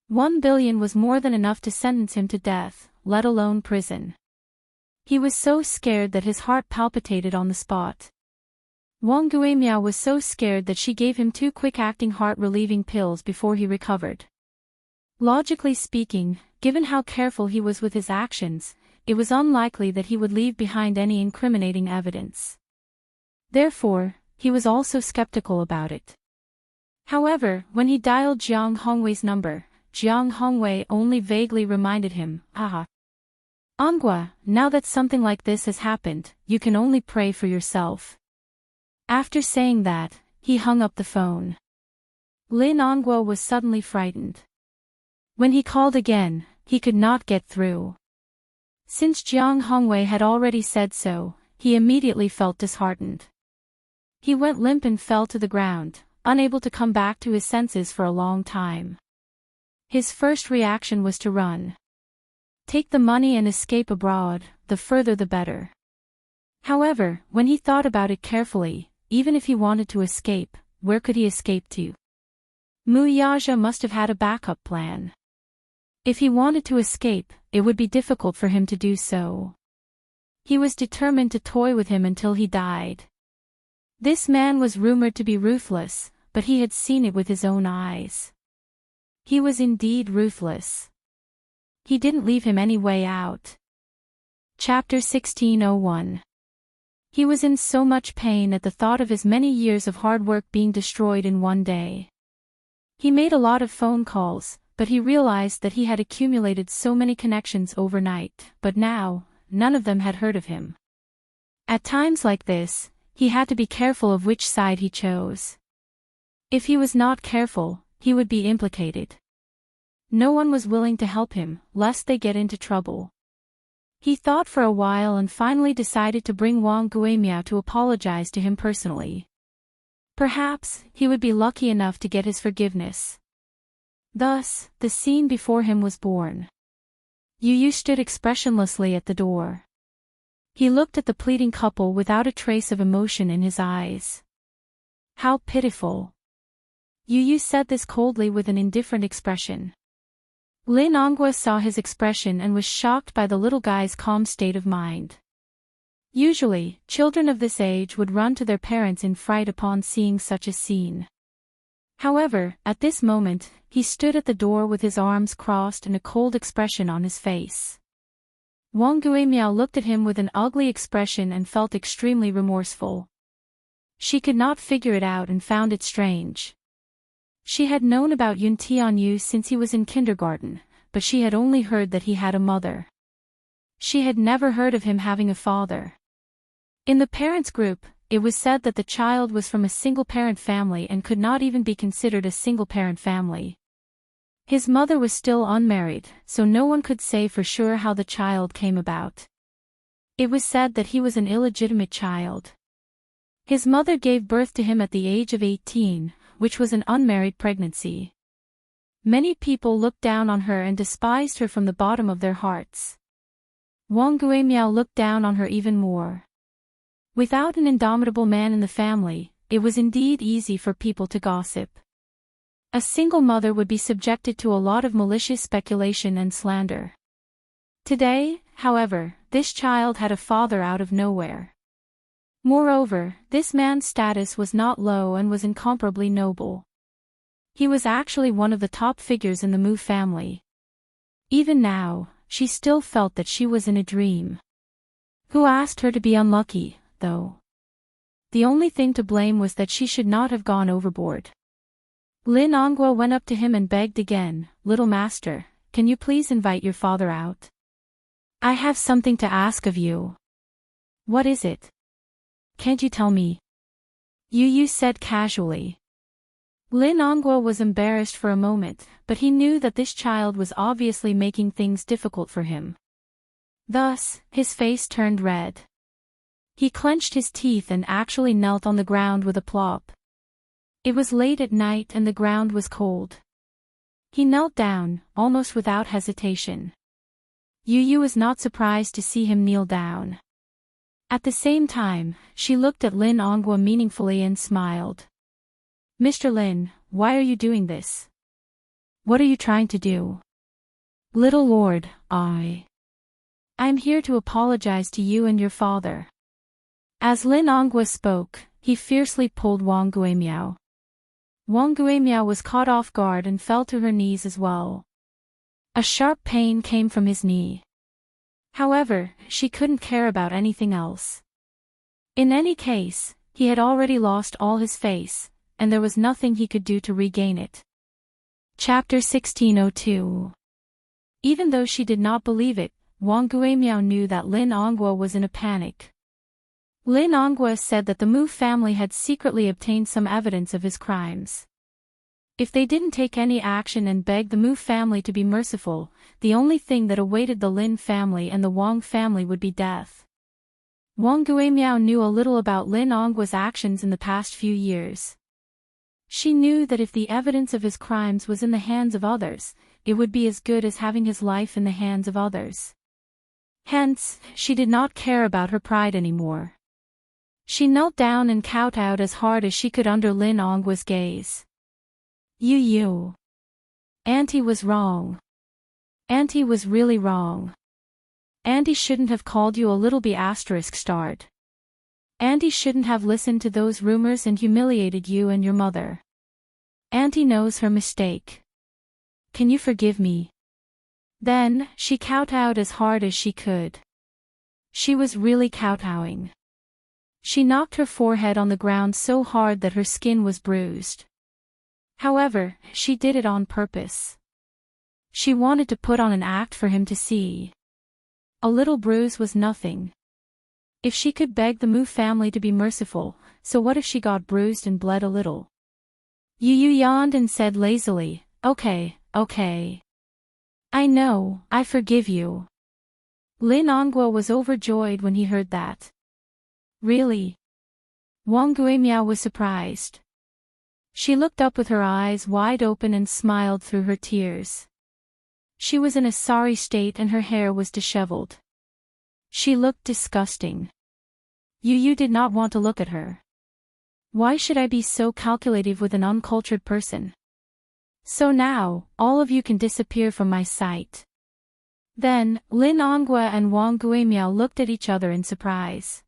1 billion was more than enough to sentence him to death, let alone prison. He was so scared that his heart palpitated on the spot. Wang Guimiao was so scared that she gave him 2 quick-acting heart-relieving pills before he recovered. Logically speaking, given how careful he was with his actions, it was unlikely that he would leave behind any incriminating evidence. Therefore, he was also skeptical about it. However, when he dialed Jiang Hongwei's number, Jiang Hongwei only vaguely reminded him, Ongwa, now that something like this has happened, you can only pray for yourself. After saying that, he hung up the phone. Lin Ongwa was suddenly frightened. When he called again, he could not get through. Since Jiang Hongwei had already said so, he immediately felt disheartened. He went limp and fell to the ground, unable to come back to his senses for a long time. His first reaction was to run. Take the money and escape abroad, the further the better. However, when he thought about it carefully, even if he wanted to escape, where could he escape to? Muyaja must have had a backup plan. If he wanted to escape, it would be difficult for him to do so. He was determined to toy with him until he died. This man was rumored to be ruthless, but he had seen it with his own eyes. He was indeed ruthless. He didn't leave him any way out. Chapter 1601. He was in so much pain at the thought of his many years of hard work being destroyed in one day. He made a lot of phone calls, but he realized that he had accumulated so many connections overnight, but now, none of them had heard of him. At times like this, he had to be careful of which side he chose. If he was not careful, he would be implicated. No one was willing to help him, lest they get into trouble. He thought for a while and finally decided to bring Wang Guimiao to apologize to him personally. Perhaps, he would be lucky enough to get his forgiveness. Thus, the scene before him was born. Yu Yu stood expressionlessly at the door. He looked at the pleading couple without a trace of emotion in his eyes. How pitiful. Yu Yu said this coldly with an indifferent expression. Lin Ongwa saw his expression and was shocked by the little guy's calm state of mind. Usually, children of this age would run to their parents in fright upon seeing such a scene. However, at this moment, he stood at the door with his arms crossed and a cold expression on his face. Wang Guimiao looked at him with an ugly expression and felt extremely remorseful. She could not figure it out and found it strange. She had known about Yun Tianyu since he was in kindergarten, but she had only heard that he had a mother. She had never heard of him having a father. In the parents' group, it was said that the child was from a single-parent family and could not even be considered a single-parent family. His mother was still unmarried, so no one could say for sure how the child came about. It was said that he was an illegitimate child. His mother gave birth to him at the age of 18, which was an unmarried pregnancy. Many people looked down on her and despised her from the bottom of their hearts. Wang Guimiao looked down on her even more. Without an indomitable man in the family, it was indeed easy for people to gossip. A single mother would be subjected to a lot of malicious speculation and slander. Today, however, this child had a father out of nowhere. Moreover, this man's status was not low and was incomparably noble. He was actually one of the top figures in the Mu family. Even now, she still felt that she was in a dream. Who asked her to be unlucky, though? The only thing to blame was that she should not have gone overboard. Lin Ongwa went up to him and begged again, "Little master, can you please invite your father out? I have something to ask of you." "What is it? Can't you tell me?" Yu said casually. Lin Ongwa was embarrassed for a moment, but he knew that this child was obviously making things difficult for him. Thus, his face turned red. He clenched his teeth and actually knelt on the ground with a plop. It was late at night and the ground was cold. He knelt down, almost without hesitation. Yu was not surprised to see him kneel down. At the same time, she looked at Lin Ongwa meaningfully and smiled. "Mr. Lin, why are you doing this? What are you trying to do?" "Little Lord, I'm here to apologize to you and your father." As Lin Ongwa spoke, he fiercely pulled Wang Guimiao. Wang Guimiao was caught off guard and fell to her knees as well. A sharp pain came from his knee. However, she couldn't care about anything else. In any case, he had already lost all his face, and there was nothing he could do to regain it. Chapter 1602. Even though she did not believe it, Wang Guimiao knew that Lin Ongwa was in a panic. Lin Ongwa said that the Mu family had secretly obtained some evidence of his crimes. If they didn't take any action and beg the Mu family to be merciful, the only thing that awaited the Lin family and the Wang family would be death. Wang Guimiao knew a little about Lin Ongwa's actions in the past few years. She knew that if the evidence of his crimes was in the hands of others, it would be as good as having his life in the hands of others. Hence, she did not care about her pride anymore. She knelt down and kowtowed as hard as she could under Lin Ongwa's gaze. "Yu. Auntie was wrong. Auntie was really wrong. Auntie shouldn't have called you a little b*****. Auntie shouldn't have listened to those rumors and humiliated you and your mother. Auntie knows her mistake. Can you forgive me?" Then, she kowtowed as hard as she could. She was really kowtowing. She knocked her forehead on the ground so hard that her skin was bruised. However, she did it on purpose. She wanted to put on an act for him to see. A little bruise was nothing. If she could beg the Mu family to be merciful, so what if she got bruised and bled a little? Yu yawned and said lazily, Okay. I know, I forgive you." Lin Ongwa was overjoyed when he heard that. "Really?" Wang Guimiao was surprised. She looked up with her eyes wide open and smiled through her tears. She was in a sorry state and her hair was disheveled. She looked disgusting. Yu did not want to look at her. Why should I be so calculative with an uncultured person? So now, all of you can disappear from my sight. Then, Lin Ongwa and Wang Guimiao looked at each other in surprise.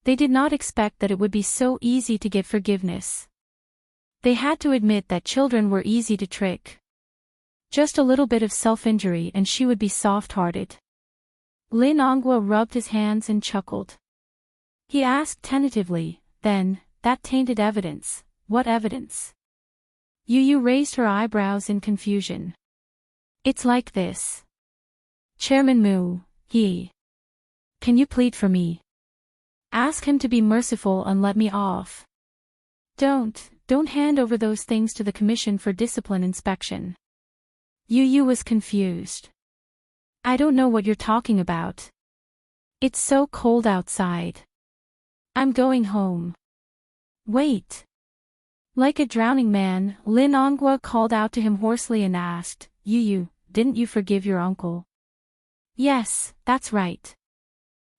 They did not expect that it would be so easy to get forgiveness. They had to admit that children were easy to trick. Just a little bit of self-injury and she would be soft-hearted. Lin Ongwa rubbed his hands and chuckled. He asked tentatively, "Then, that tainted evidence, what evidence?" Yu raised her eyebrows in confusion. "It's like this. Chairman Mu, can you plead for me? Ask him to be merciful and let me off. Don't hand over those things to the Commission for Discipline Inspection." Yu was confused. "I don't know what you're talking about. It's so cold outside. I'm going home." "Wait." Like a drowning man, Lin Ongwa called out to him hoarsely and asked, Yu, didn't you forgive your uncle?" "Yes, that's right."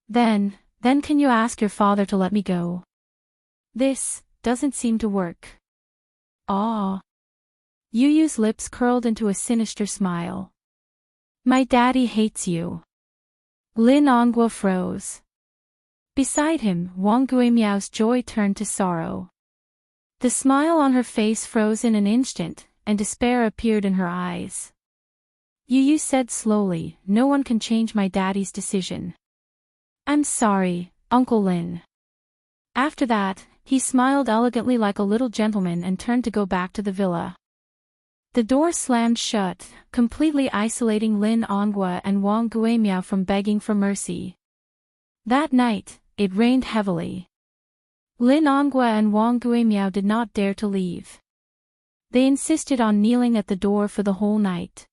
Then can you ask your father to let me go?" "This doesn't seem to work." "Ah." Yu Yu's lips curled into a sinister smile. My daddy hates you. Lin Ongwa froze. Beside him, Wang Guimiao's joy turned to sorrow. The smile on her face froze in an instant, and despair appeared in her eyes. Yu Yu said slowly, no one can change my daddy's decision. I'm sorry, Uncle Lin. After that, he smiled elegantly like a little gentleman and turned to go back to the villa. The door slammed shut, completely isolating Lin Ongwa and Wang Guimiao from begging for mercy. That night, it rained heavily. Lin Ongwa and Wang Guimiao did not dare to leave. They insisted on kneeling at the door for the whole night.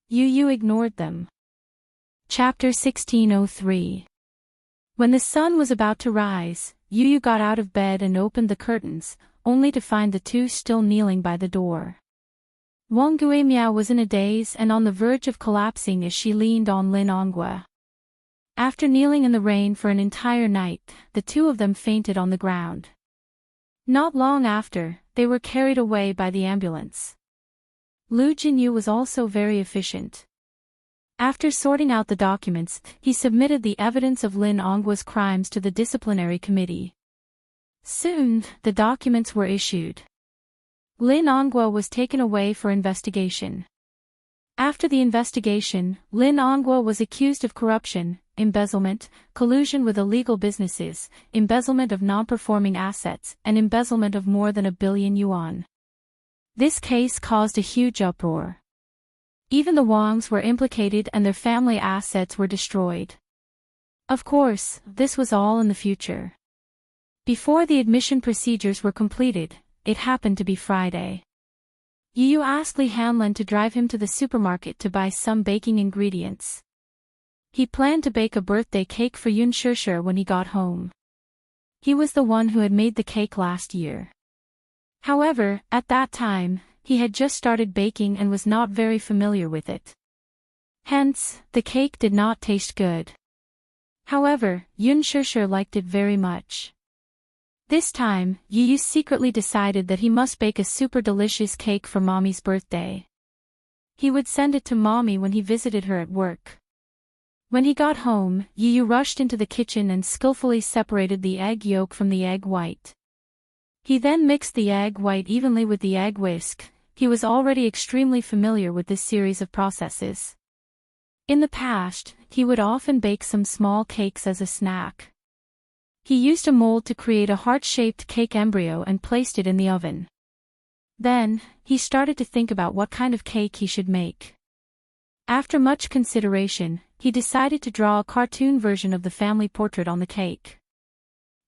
Yu Yu ignored them. Chapter 1603. When the sun was about to rise, Yu Yu got out of bed and opened the curtains, only to find the two still kneeling by the door. Wang Guimiao was in a daze and on the verge of collapsing as she leaned on Lin Ongwa. After kneeling in the rain for an entire night, the two of them fainted on the ground. Not long after, they were carried away by the ambulance. Lu Jinyu was also very efficient. After sorting out the documents, he submitted the evidence of Lin Ongwa's crimes to the disciplinary committee. Soon, the documents were issued. Lin Ongwa was taken away for investigation. After the investigation, Lin Ongwa was accused of corruption, embezzlement, collusion with illegal businesses, embezzlement of non-performing assets, and embezzlement of more than 1 billion yuan. This case caused a huge uproar. Even the Wangs were implicated and their family assets were destroyed. Of course, this was all in the future. Before the admission procedures were completed, it happened to be Friday. Yu Yu asked Li Hanlin to drive him to the supermarket to buy some baking ingredients. He planned to bake a birthday cake for Yun Shishir when he got home. He was the one who had made the cake last year. However, at that time, he had just started baking and was not very familiar with it. Hence, the cake did not taste good. However, Yun Shishir liked it very much. This time, Yu Yu secretly decided that he must bake a super delicious cake for Mommy's birthday. He would send it to Mommy when he visited her at work. When he got home, Yu Yu rushed into the kitchen and skillfully separated the egg yolk from the egg white. He then mixed the egg white evenly with the egg whisk. He was already extremely familiar with this series of processes. In the past, he would often bake some small cakes as a snack. He used a mold to create a heart-shaped cake embryo and placed it in the oven. Then, he started to think about what kind of cake he should make. After much consideration, he decided to draw a cartoon version of the family portrait on the cake.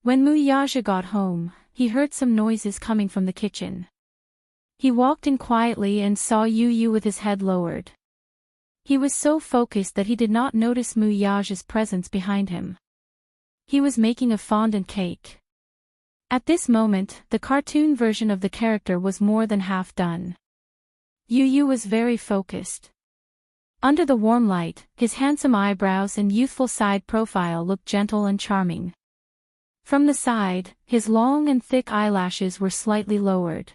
When Mu Yaja got home, he heard some noises coming from the kitchen. He walked in quietly and saw Yu Yu with his head lowered. He was so focused that he did not notice Mu Yaja's presence behind him. He was making a fondant cake. At this moment, the cartoon version of the character was more than half done. Yu Yu was very focused. Under the warm light, his handsome eyebrows and youthful side profile looked gentle and charming. From the side, his long and thick eyelashes were slightly lowered.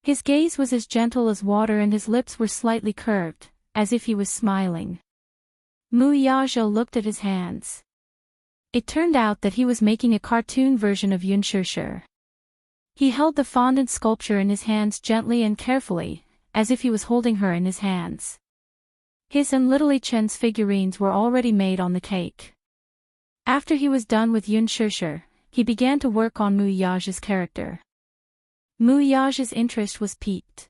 His gaze was as gentle as water and his lips were slightly curved, as if he was smiling. Mu Yaja looked at his hands. It turned out that he was making a cartoon version of Yun Shishir. He held the fondant sculpture in his hands gently and carefully, as if he was holding her in his hands. His and Little Li Chen's figurines were already made on the cake. After he was done with Yun Shishir, he began to work on Mu Yaja's character. Mu Yaja's interest was piqued.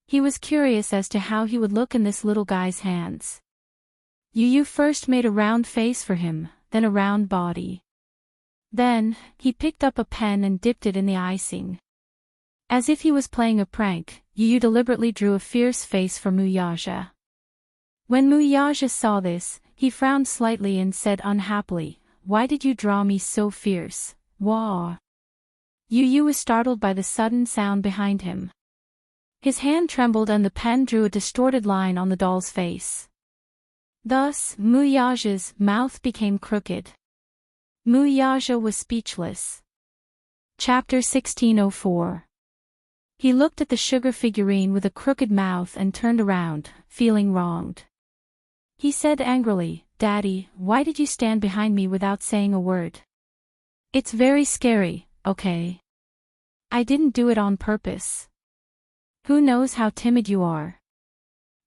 He was curious as to how he would look in this little guy's hands. Yu Yu first made a round face for him, then a round body. Then, he picked up a pen and dipped it in the icing. As if he was playing a prank, Yu Yu deliberately drew a fierce face for Mu Yaja. When Mu Yaja saw this, he frowned slightly and said unhappily, "Why did you draw me so fierce, Wah?" Yu Yu was startled by the sudden sound behind him. His hand trembled and the pen drew a distorted line on the doll's face. Thus, Mu Yaja's mouth became crooked. Mu Yaja was speechless. Chapter 1604. He looked at the sugar figurine with a crooked mouth and turned around, feeling wronged. He said angrily, "Daddy, why did you stand behind me without saying a word? It's very scary, okay? I didn't do it on purpose. Who knows how timid you are?"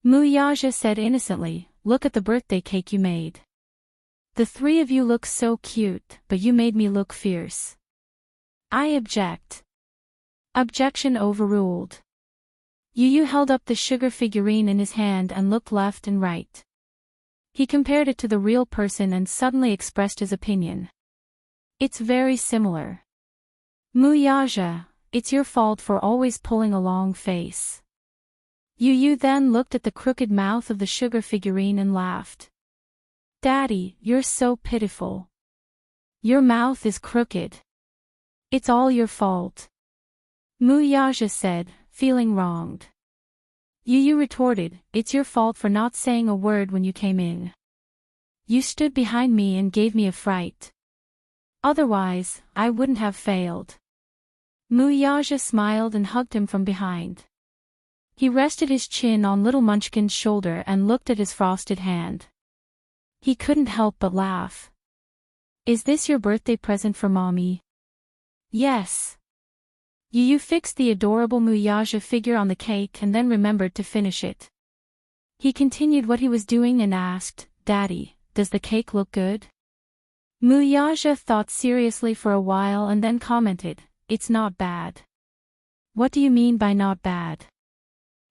Muyaja said innocently, "Look at the birthday cake you made. The three of you look so cute, but you made me look fierce." "I object." Objection overruled. Yu held up the sugar figurine in his hand and looked left and right. He compared it to the real person and suddenly expressed his opinion. "It's very similar. Muyaja, it's your fault for always pulling a long face." Yu then looked at the crooked mouth of the sugar figurine and laughed. "Daddy, you're so pitiful. Your mouth is crooked. It's all your fault." Muyaja said, feeling wronged. Yu retorted, "It's your fault for not saying a word when you came in. You stood behind me and gave me a fright. Otherwise, I wouldn't have failed." Muyaja smiled and hugged him from behind. He rested his chin on little Munchkin's shoulder and looked at his frosted hand. He couldn't help but laugh. "Is this your birthday present for Mommy?" "Yes." Yu fixed the adorable Muyaja figure on the cake and then remembered to finish it. He continued what he was doing and asked, "Daddy, does the cake look good?" Muyaja thought seriously for a while and then commented, "It's not bad." "What do you mean by not bad?"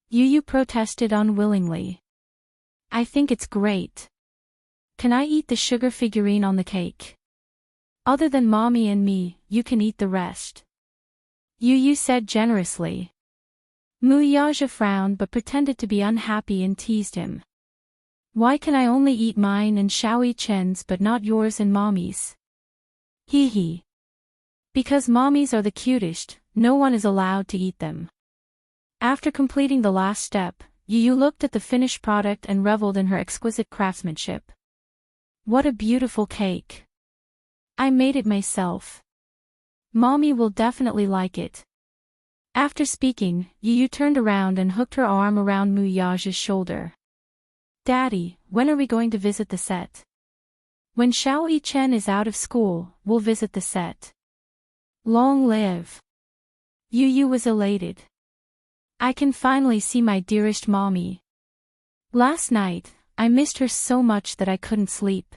Yu protested unwillingly. "I think it's great. Can I eat the sugar figurine on the cake? Other than Mommy and me, you can eat the rest." Yu said generously. Muyaja frowned but pretended to be unhappy and teased him. "Why can I only eat mine and Xiaoyi Chen's but not yours and Mommy's?" "Hee hee. Because Mommy's are the cutest, no one is allowed to eat them." After completing the last step, Yu looked at the finished product and reveled in her exquisite craftsmanship. "What a beautiful cake. I made it myself. Mommy will definitely like it." After speaking, Yu turned around and hooked her arm around Muyaja's shoulder. "Daddy, when are we going to visit the set?" "When Xiaoyi Chen is out of school, we'll visit the set." "Long live." Yu was elated. "I can finally see my dearest Mommy. Last night, I missed her so much that I couldn't sleep.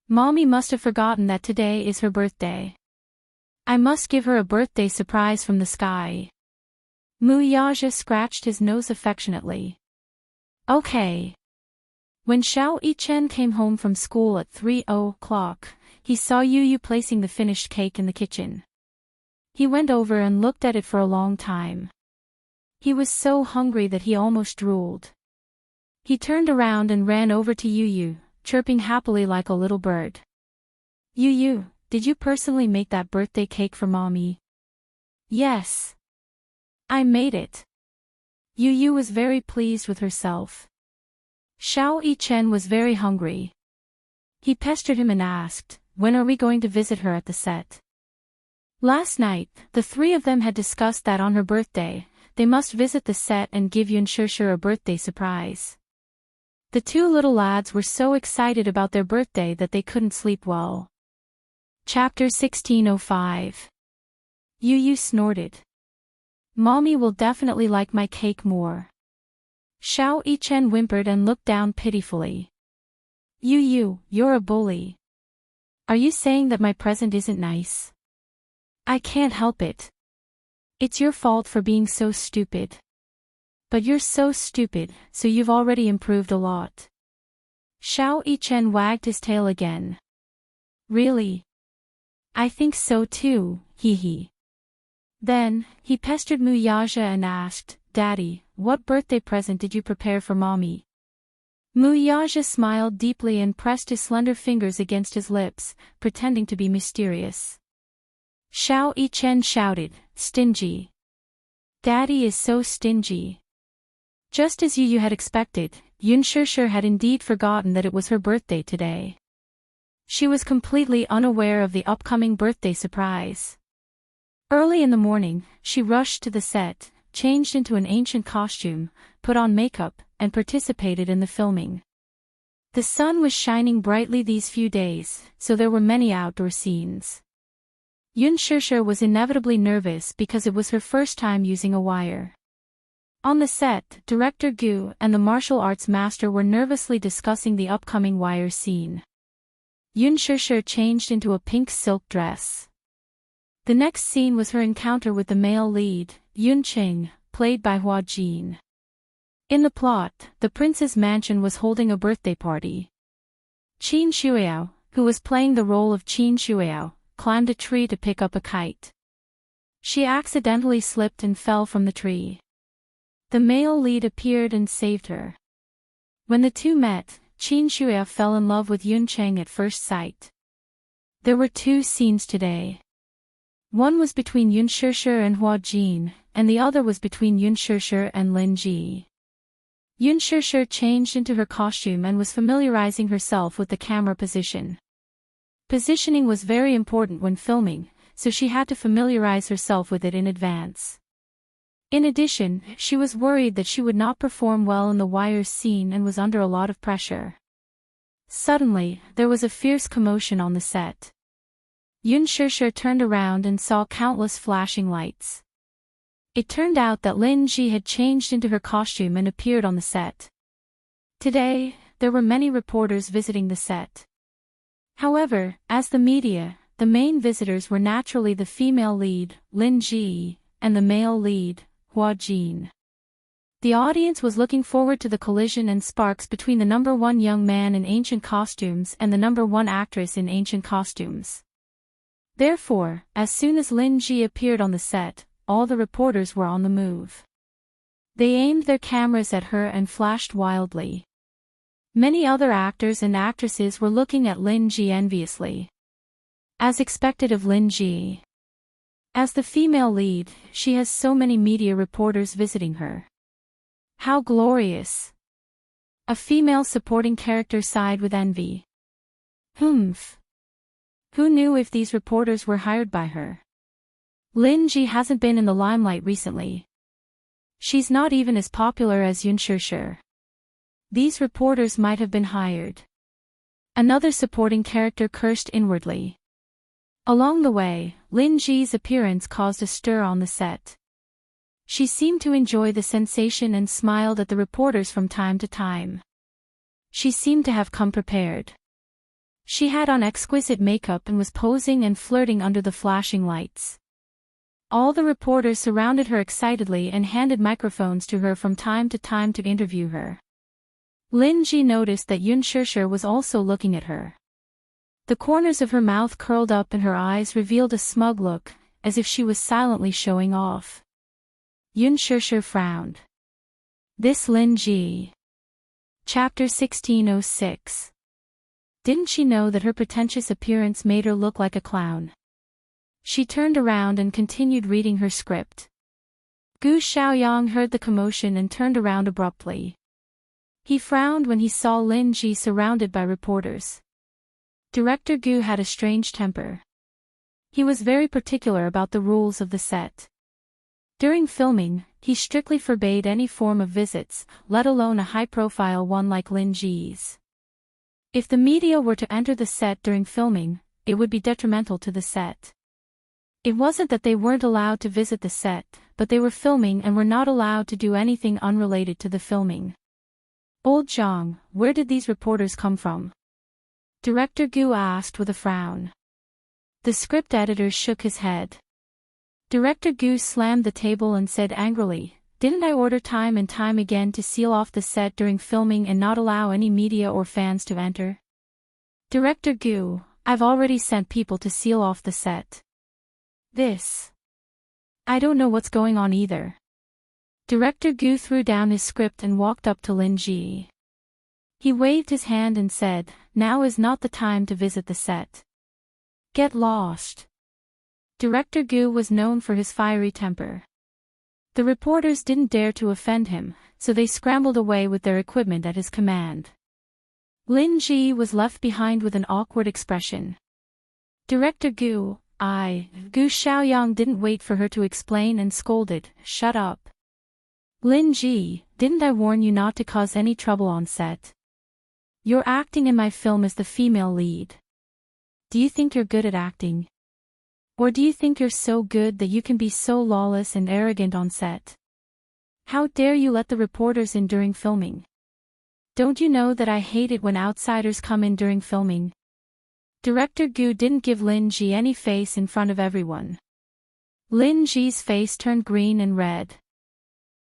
Mommy must have forgotten that today is her birthday. I must give her a birthday surprise from the sky." Muyaja scratched his nose affectionately. "Okay." When Xiaoyi Chen came home from school at 3:00, he saw Yu placing the finished cake in the kitchen. He went over and looked at it for a long time. He was so hungry that he almost drooled. He turned around and ran over to Yu, chirping happily like a little bird. "Yu, did you personally make that birthday cake for Mommy?" "Yes. I made it." Yu was very pleased with herself. Xiaoyi Chen was very hungry. He pestered him and asked, "When are we going to visit her at the set?" Last night, the three of them had discussed that on her birthday, they must visit the set and give Yunshishir a birthday surprise. The two little lads were so excited about their birthday that they couldn't sleep well. Chapter 1605. Yu snorted. "Mommy will definitely like my cake more." Xiaoyi Chen whimpered and looked down pitifully. Yu, you're a bully. Are you saying that my present isn't nice?" "I can't help it. It's your fault for being so stupid. But you're so stupid, so you've already improved a lot." Xiaoyi Chen wagged his tail again. "Really? I think so too, hee hee." Then, he pestered Muyaja and asked, "Daddy, what birthday present did you prepare for Mommy?" Muyaja smiled deeply and pressed his slender fingers against his lips, pretending to be mysterious. Xiaoyi Chen shouted, "Stingy. Daddy is so stingy." Just as Yu had expected, Yunshishir had indeed forgotten that it was her birthday today. She was completely unaware of the upcoming birthday surprise. Early in the morning, she rushed to the set, changed into an ancient costume, put on makeup, and participated in the filming. The sun was shining brightly these few days, so there were many outdoor scenes. Yoon Shir was inevitably nervous because it was her first time using a wire. On the set, director Gu and the martial arts master were nervously discussing the upcoming wire scene. Yoon Shir changed into a pink silk dress. The next scene was her encounter with the male lead, Yoon Ching, played by Hwa Jin. In the plot, the prince's mansion was holding a birthday party. Qin Shuiao, who was playing the role of Qin Shuiao, climbed a tree to pick up a kite. She accidentally slipped and fell from the tree. The male lead appeared and saved her. When the two met, Qin Shuiao fell in love with Yoon Chang at first sight. There were two scenes today. One was between Yoon Shir and Hwa Jin, and the other was between Yoon Shir and Lin Ji. Yoon Shir changed into her costume and was familiarizing herself with the camera position. Positioning was very important when filming, so she had to familiarize herself with it in advance. In addition, she was worried that she would not perform well in the wire scene and was under a lot of pressure. Suddenly, there was a fierce commotion on the set. Yoon Shir turned around and saw countless flashing lights. It turned out that Lin Ji had changed into her costume and appeared on the set. Today, there were many reporters visiting the set. However, as the media, the main visitors were naturally the female lead, Lin Ji, and the male lead, Hwa Jin. The audience was looking forward to the collision and sparks between the number one young man in ancient costumes and the number one actress in ancient costumes. Therefore, as soon as Lin Ji appeared on the set, all the reporters were on the move. They aimed their cameras at her and flashed wildly. Many other actors and actresses were looking at Lin Ji enviously. As expected of Lin Ji. As the female lead, she has so many media reporters visiting her. How glorious! A female supporting character sighed with envy. Humph! Who knew if these reporters were hired by her? Lin Ji hasn't been in the limelight recently. She's not even as popular as Yoon Shir. These reporters might have been hired. Another supporting character cursed inwardly. Along the way, Lin Ji's appearance caused a stir on the set. She seemed to enjoy the sensation and smiled at the reporters from time to time. She seemed to have come prepared. She had on exquisite makeup and was posing and flirting under the flashing lights. All the reporters surrounded her excitedly and handed microphones to her from time to time to interview her. Lin Ji noticed that Yoon Shir was also looking at her. The corners of her mouth curled up and her eyes revealed a smug look, as if she was silently showing off. Yoon Shir frowned. This Lin Ji. Chapter 1606. Didn't she know that her pretentious appearance made her look like a clown? She turned around and continued reading her script. Gu Xiaoyang heard the commotion and turned around abruptly. He frowned when he saw Lin Ji surrounded by reporters. Director Gu had a strange temper. He was very particular about the rules of the set. During filming, he strictly forbade any form of visits, let alone a high-profile one like Lin Ji's. If the media were to enter the set during filming, it would be detrimental to the set. It wasn't that they weren't allowed to visit the set, but they were filming and were not allowed to do anything unrelated to the filming. Old Zhang, where did these reporters come from? Director Gu asked with a frown. The script editor shook his head. Director Gu slammed the table and said angrily, "Didn't I order time and time again to seal off the set during filming and not allow any media or fans to enter?" Director Gu, I've already sent people to seal off the set. I don't know what's going on either. Director Gu threw down his script and walked up to Lin Ji. He waved his hand and said, "Now is not the time to visit the set. Get lost." Director Gu was known for his fiery temper. The reporters didn't dare to offend him, so they scrambled away with their equipment at his command. Lin Ji was left behind with an awkward expression. Director Gu, Gu Xiaoyang didn't wait for her to explain and scolded, "Shut up. Lin Ji, didn't I warn you not to cause any trouble on set? You're acting in my film as the female lead. Do you think you're good at acting? Or do you think you're so good that you can be so lawless and arrogant on set? How dare you let the reporters in during filming? Don't you know that I hate it when outsiders come in during filming?" Director Gu didn't give Lin Ji any face in front of everyone. Lin Ji's face turned green and red.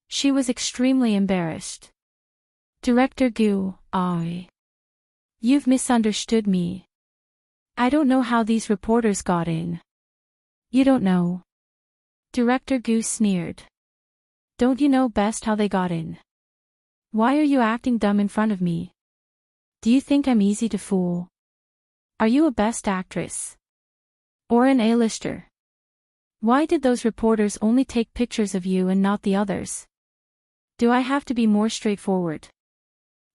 She was extremely embarrassed. "Director Gu, you've misunderstood me. I don't know how these reporters got in." "You don't know?" Director Gu sneered. "Don't you know best how they got in? Why are you acting dumb in front of me? Do you think I'm easy to fool? Are you a best actress? Or an A-lister? Why did those reporters only take pictures of you and not the others? Do I have to be more straightforward?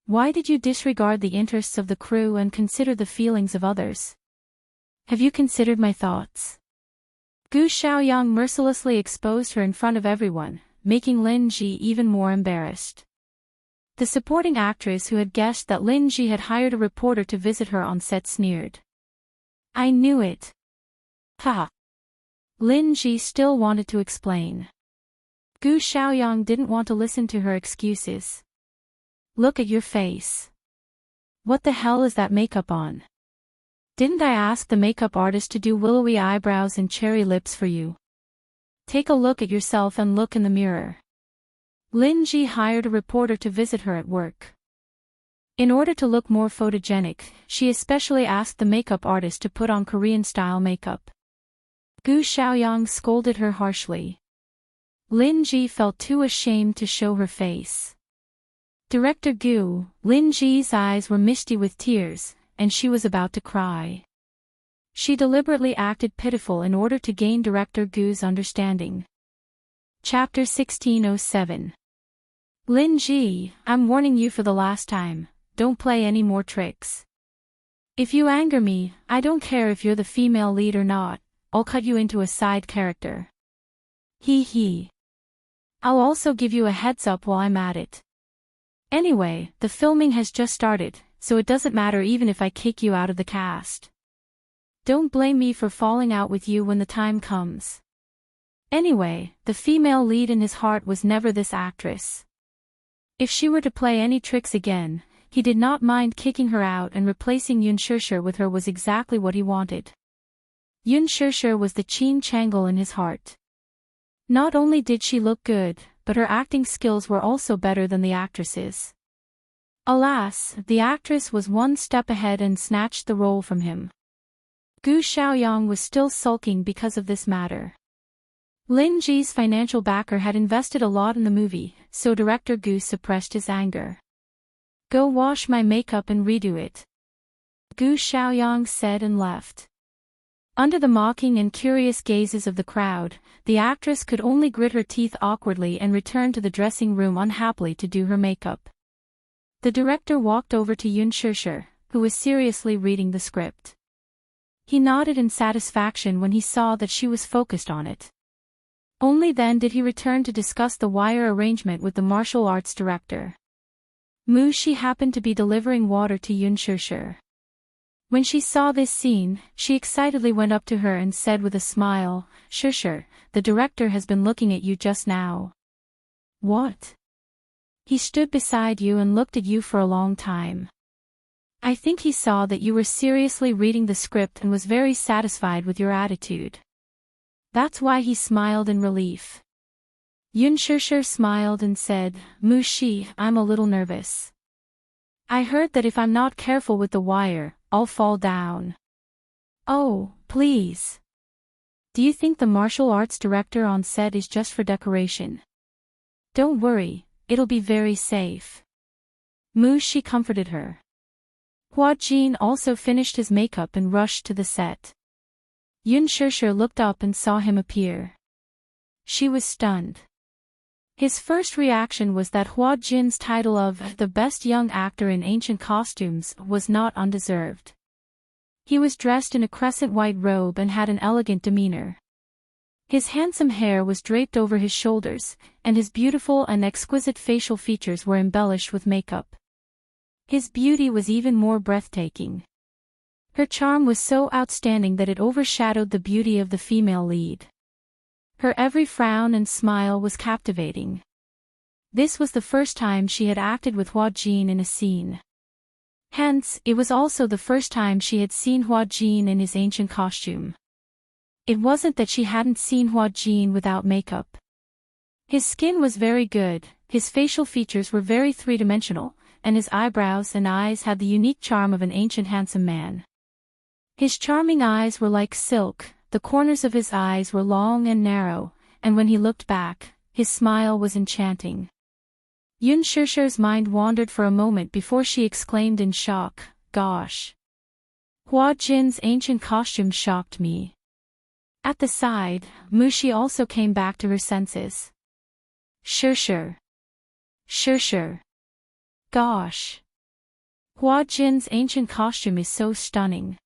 Why did you disregard the interests of the crew and consider the feelings of others? Have you considered my thoughts?" Gu Xiaoyang mercilessly exposed her in front of everyone, making Lin Ji even more embarrassed. The supporting actress who had guessed that Lin Ji had hired a reporter to visit her on set sneered. "I knew it. Ha!" Lin Ji still wanted to explain. Gu Xiaoyang didn't want to listen to her excuses. "Look at your face. What the hell is that makeup on? Didn't I ask the makeup artist to do willowy eyebrows and cherry lips for you? Take a look at yourself and look in the mirror." Lin Ji hired a reporter to visit her at work. In order to look more photogenic, she especially asked the makeup artist to put on Korean-style makeup. Gu Xiaoyang scolded her harshly. Lin Ji felt too ashamed to show her face. Director Gu, Lin Ji's eyes were misty with tears, and she was about to cry. She deliberately acted pitiful in order to gain Director Gu's understanding. Chapter 1607. "Lin Ji, I'm warning you for the last time, don't play any more tricks. If you anger me, I don't care if you're the female lead or not, I'll cut you into a side character. Hee. I'll also give you a heads up while I'm at it. Anyway, the filming has just started, so it doesn't matter even if I kick you out of the cast. Don't blame me for falling out with you when the time comes. Anyway, the female lead in his heart was never this actress. If she were to play any tricks again, he did not mind kicking her out, and replacing Yun Shishir with her was exactly what he wanted. Yun Shishir was the Qin Changle in his heart. Not only did she look good, but her acting skills were also better than the actress's. Alas, the actress was one step ahead and snatched the role from him. Gu Xiaoyang was still sulking because of this matter. Lin Ji's financial backer had invested a lot in the movie, so Director Gu suppressed his anger. "Go wash my makeup and redo it," Gu Xiaoyang said and left. Under the mocking and curious gazes of the crowd, the actress could only grit her teeth awkwardly and return to the dressing room unhappily to do her makeup. The director walked over to Yun Shishir, who was seriously reading the script. He nodded in satisfaction when he saw that she was focused on it. Only then did he return to discuss the wire arrangement with the martial arts director. Mu Shi happened to be delivering water to Yun Shishir. When she saw this scene, she excitedly went up to her and said with a smile, "Shishir, the director has been looking at you just now." "What?" "He stood beside you and looked at you for a long time. I think he saw that you were seriously reading the script and was very satisfied with your attitude. That's why he smiled in relief." Yun Shishir smiled and said, "Mu Shi, I'm a little nervous. I heard that if I'm not careful with the wire, I'll fall down." "Oh, please. Do you think the martial arts director on set is just for decoration? Don't worry, it'll be very safe." Mu Shi comforted her. Hua Jin also finished his makeup and rushed to the set. Yun Shishir looked up and saw him appear. She was stunned. His first reaction was that Hua Jin's title of the best young actor in ancient costumes was not undeserved. He was dressed in a crescent white robe and had an elegant demeanor. His handsome hair was draped over his shoulders, and his beautiful and exquisite facial features were embellished with makeup. His beauty was even more breathtaking. Her charm was so outstanding that it overshadowed the beauty of the female lead. Her every frown and smile was captivating. This was the first time she had acted with Hua Jin in a scene. Hence, it was also the first time she had seen Hua Jin in his ancient costume. It wasn't that she hadn't seen Hua Jin without makeup. His skin was very good, his facial features were very three-dimensional, and his eyebrows and eyes had the unique charm of an ancient handsome man. His charming eyes were like silk, the corners of his eyes were long and narrow, and when he looked back, his smile was enchanting. Yun Shishir's mind wandered for a moment before she exclaimed in shock, "Gosh! Hua Jin's ancient costume shocked me." At the side, Mushi also came back to her senses. Shishir. Shishir. Gosh! Hua Jin's ancient costume is so stunning.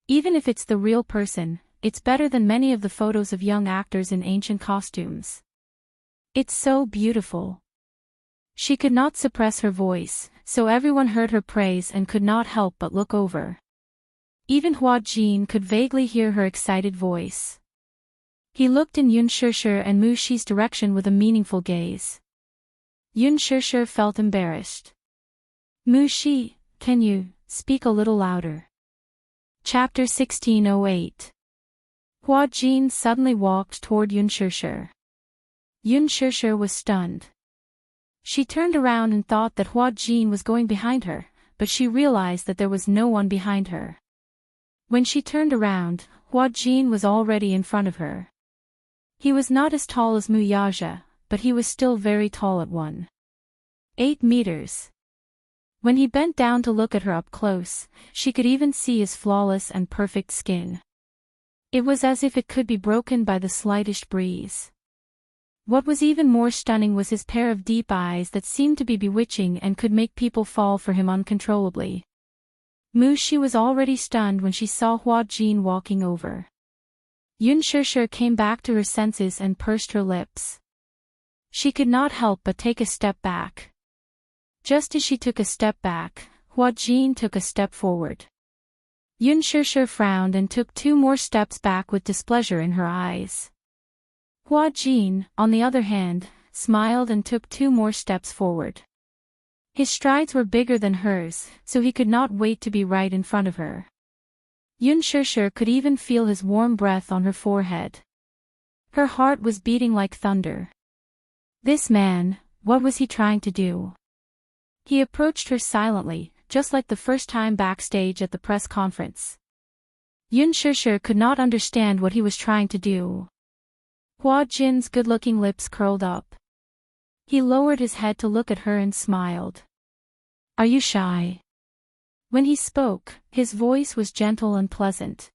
Even if it's the real person, it's better than many of the photos of young actors in ancient costumes. It's so beautiful. She could not suppress her voice, so everyone heard her praise and could not help but look over. Even Hua Jin could vaguely hear her excited voice. He looked in Yun Shishir and Mushi's direction with a meaningful gaze. Yun Shishir felt embarrassed. "Mushi, can you speak a little louder?" Chapter 1608. Hua Jin suddenly walked toward Yun Shishir. Yun Shishir was stunned. She turned around and thought that Hua Jin was going behind her, but she realized that there was no one behind her. When she turned around, Hua Jin was already in front of her. He was not as tall as Mu Yaja, but he was still very tall at 1.8 meters. When he bent down to look at her up close, she could even see his flawless and perfect skin. It was as if it could be broken by the slightest breeze. What was even more stunning was his pair of deep eyes that seemed to be bewitching and could make people fall for him uncontrollably. Mushi was already stunned when she saw Hua Jin walking over. Yun Shishir came back to her senses and pursed her lips. She could not help but take a step back. Just as she took a step back, Hua Jin took a step forward. Yun Shishir frowned and took 2 more steps back with displeasure in her eyes. Hua Jin, on the other hand, smiled and took 2 more steps forward. His strides were bigger than hers, so he could not wait to be right in front of her. Yun Shishir could even feel his warm breath on her forehead. Her heart was beating like thunder. This man, what was he trying to do? He approached her silently, just like the first time backstage at the press conference. Yun Shishir could not understand what he was trying to do. Hua Jin's good-looking lips curled up. He lowered his head to look at her and smiled. "Are you shy?" When he spoke, his voice was gentle and pleasant.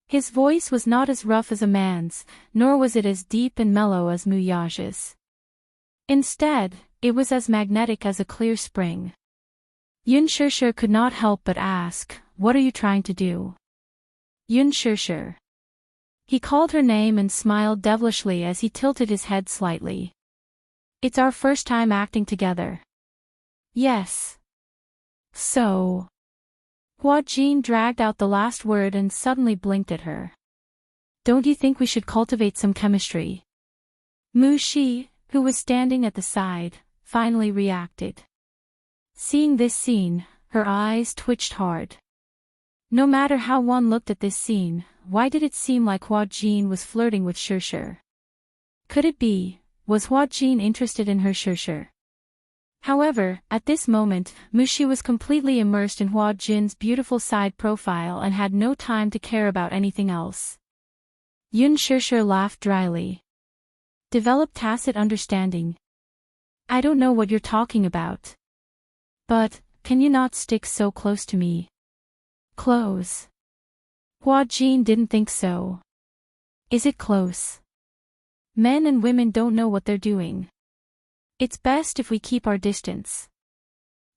His voice was not as rough as a man's, nor was it as deep and mellow as Mu Yaja's. Instead, it was as magnetic as a clear spring. Yun Shishir could not help but ask, "What are you trying to do?" Yun Shishir. He called her name and smiled devilishly as he tilted his head slightly. "It's our first time acting together." "Yes." "So." Hua Jin dragged out the last word and suddenly blinked at her. "Don't you think we should cultivate some chemistry?" Mushi, who was standing at the side, finally reacted. Seeing this scene, her eyes twitched hard. No matter how one looked at this scene, why did it seem like Hua Jin was flirting with Shishir? Could it be, was Hua Jin interested in her Shishir? However, at this moment, Mushi was completely immersed in Hua Jin's beautiful side profile and had no time to care about anything else. Yun Shishir laughed dryly. "Develop tacit understanding. I don't know what you're talking about. But, can you not stick so close to me?" "Close?" Hua Jin didn't think so. "Is it close? Men and women don't know what they're doing. It's best if we keep our distance."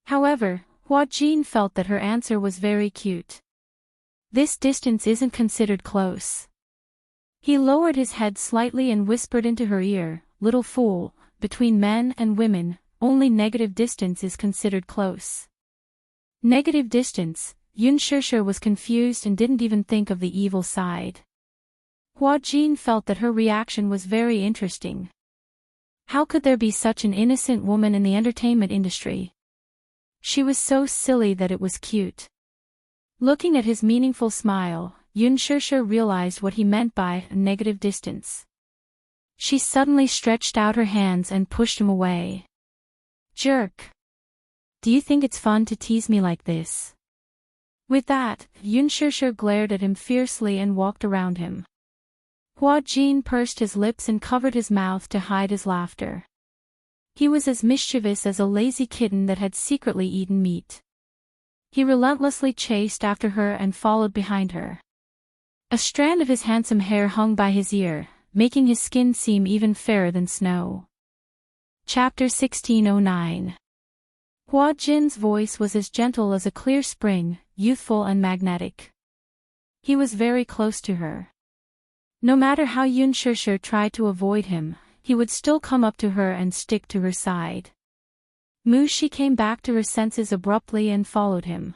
However, Hua Jin felt that her answer was very cute. This distance isn't considered close. He lowered his head slightly and whispered into her ear, "Little fool, between men and women, only negative distance is considered close." Negative distance? Yun Shishir was confused and didn't even think of the evil side. Hua Jin felt that her reaction was very interesting. How could there be such an innocent woman in the entertainment industry? She was so silly that it was cute. Looking at his meaningful smile, Yun Shishir realized what he meant by negative distance. She suddenly stretched out her hands and pushed him away. Jerk! Do you think it's fun to tease me like this? With that, Yun Shishir glared at him fiercely and walked around him. Hua Jin pursed his lips and covered his mouth to hide his laughter. He was as mischievous as a lazy kitten that had secretly eaten meat. He relentlessly chased after her and followed behind her. A strand of his handsome hair hung by his ear, making his skin seem even fairer than snow. Chapter 1609. Hua Jin's voice was as gentle as a clear spring, youthful and magnetic. He was very close to her. No matter how Yun Shishir tried to avoid him, he would still come up to her and stick to her side. Mushi came back to her senses abruptly and followed him.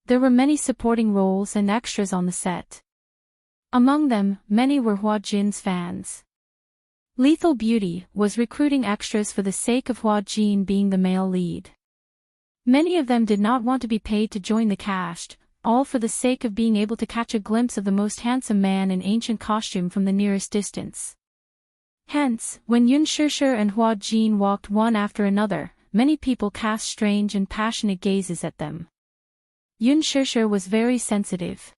There were many supporting roles and extras on the set. Among them, many were Hua Jin's fans. Lethal Beauty was recruiting extras for the sake of Hua Jin being the male lead. Many of them did not want to be paid to join the cast, all for the sake of being able to catch a glimpse of the most handsome man in ancient costume from the nearest distance. Hence, when Yun Shishir and Hua Jin walked one after another, many people cast strange and passionate gazes at them. Yun Shishir was very sensitive.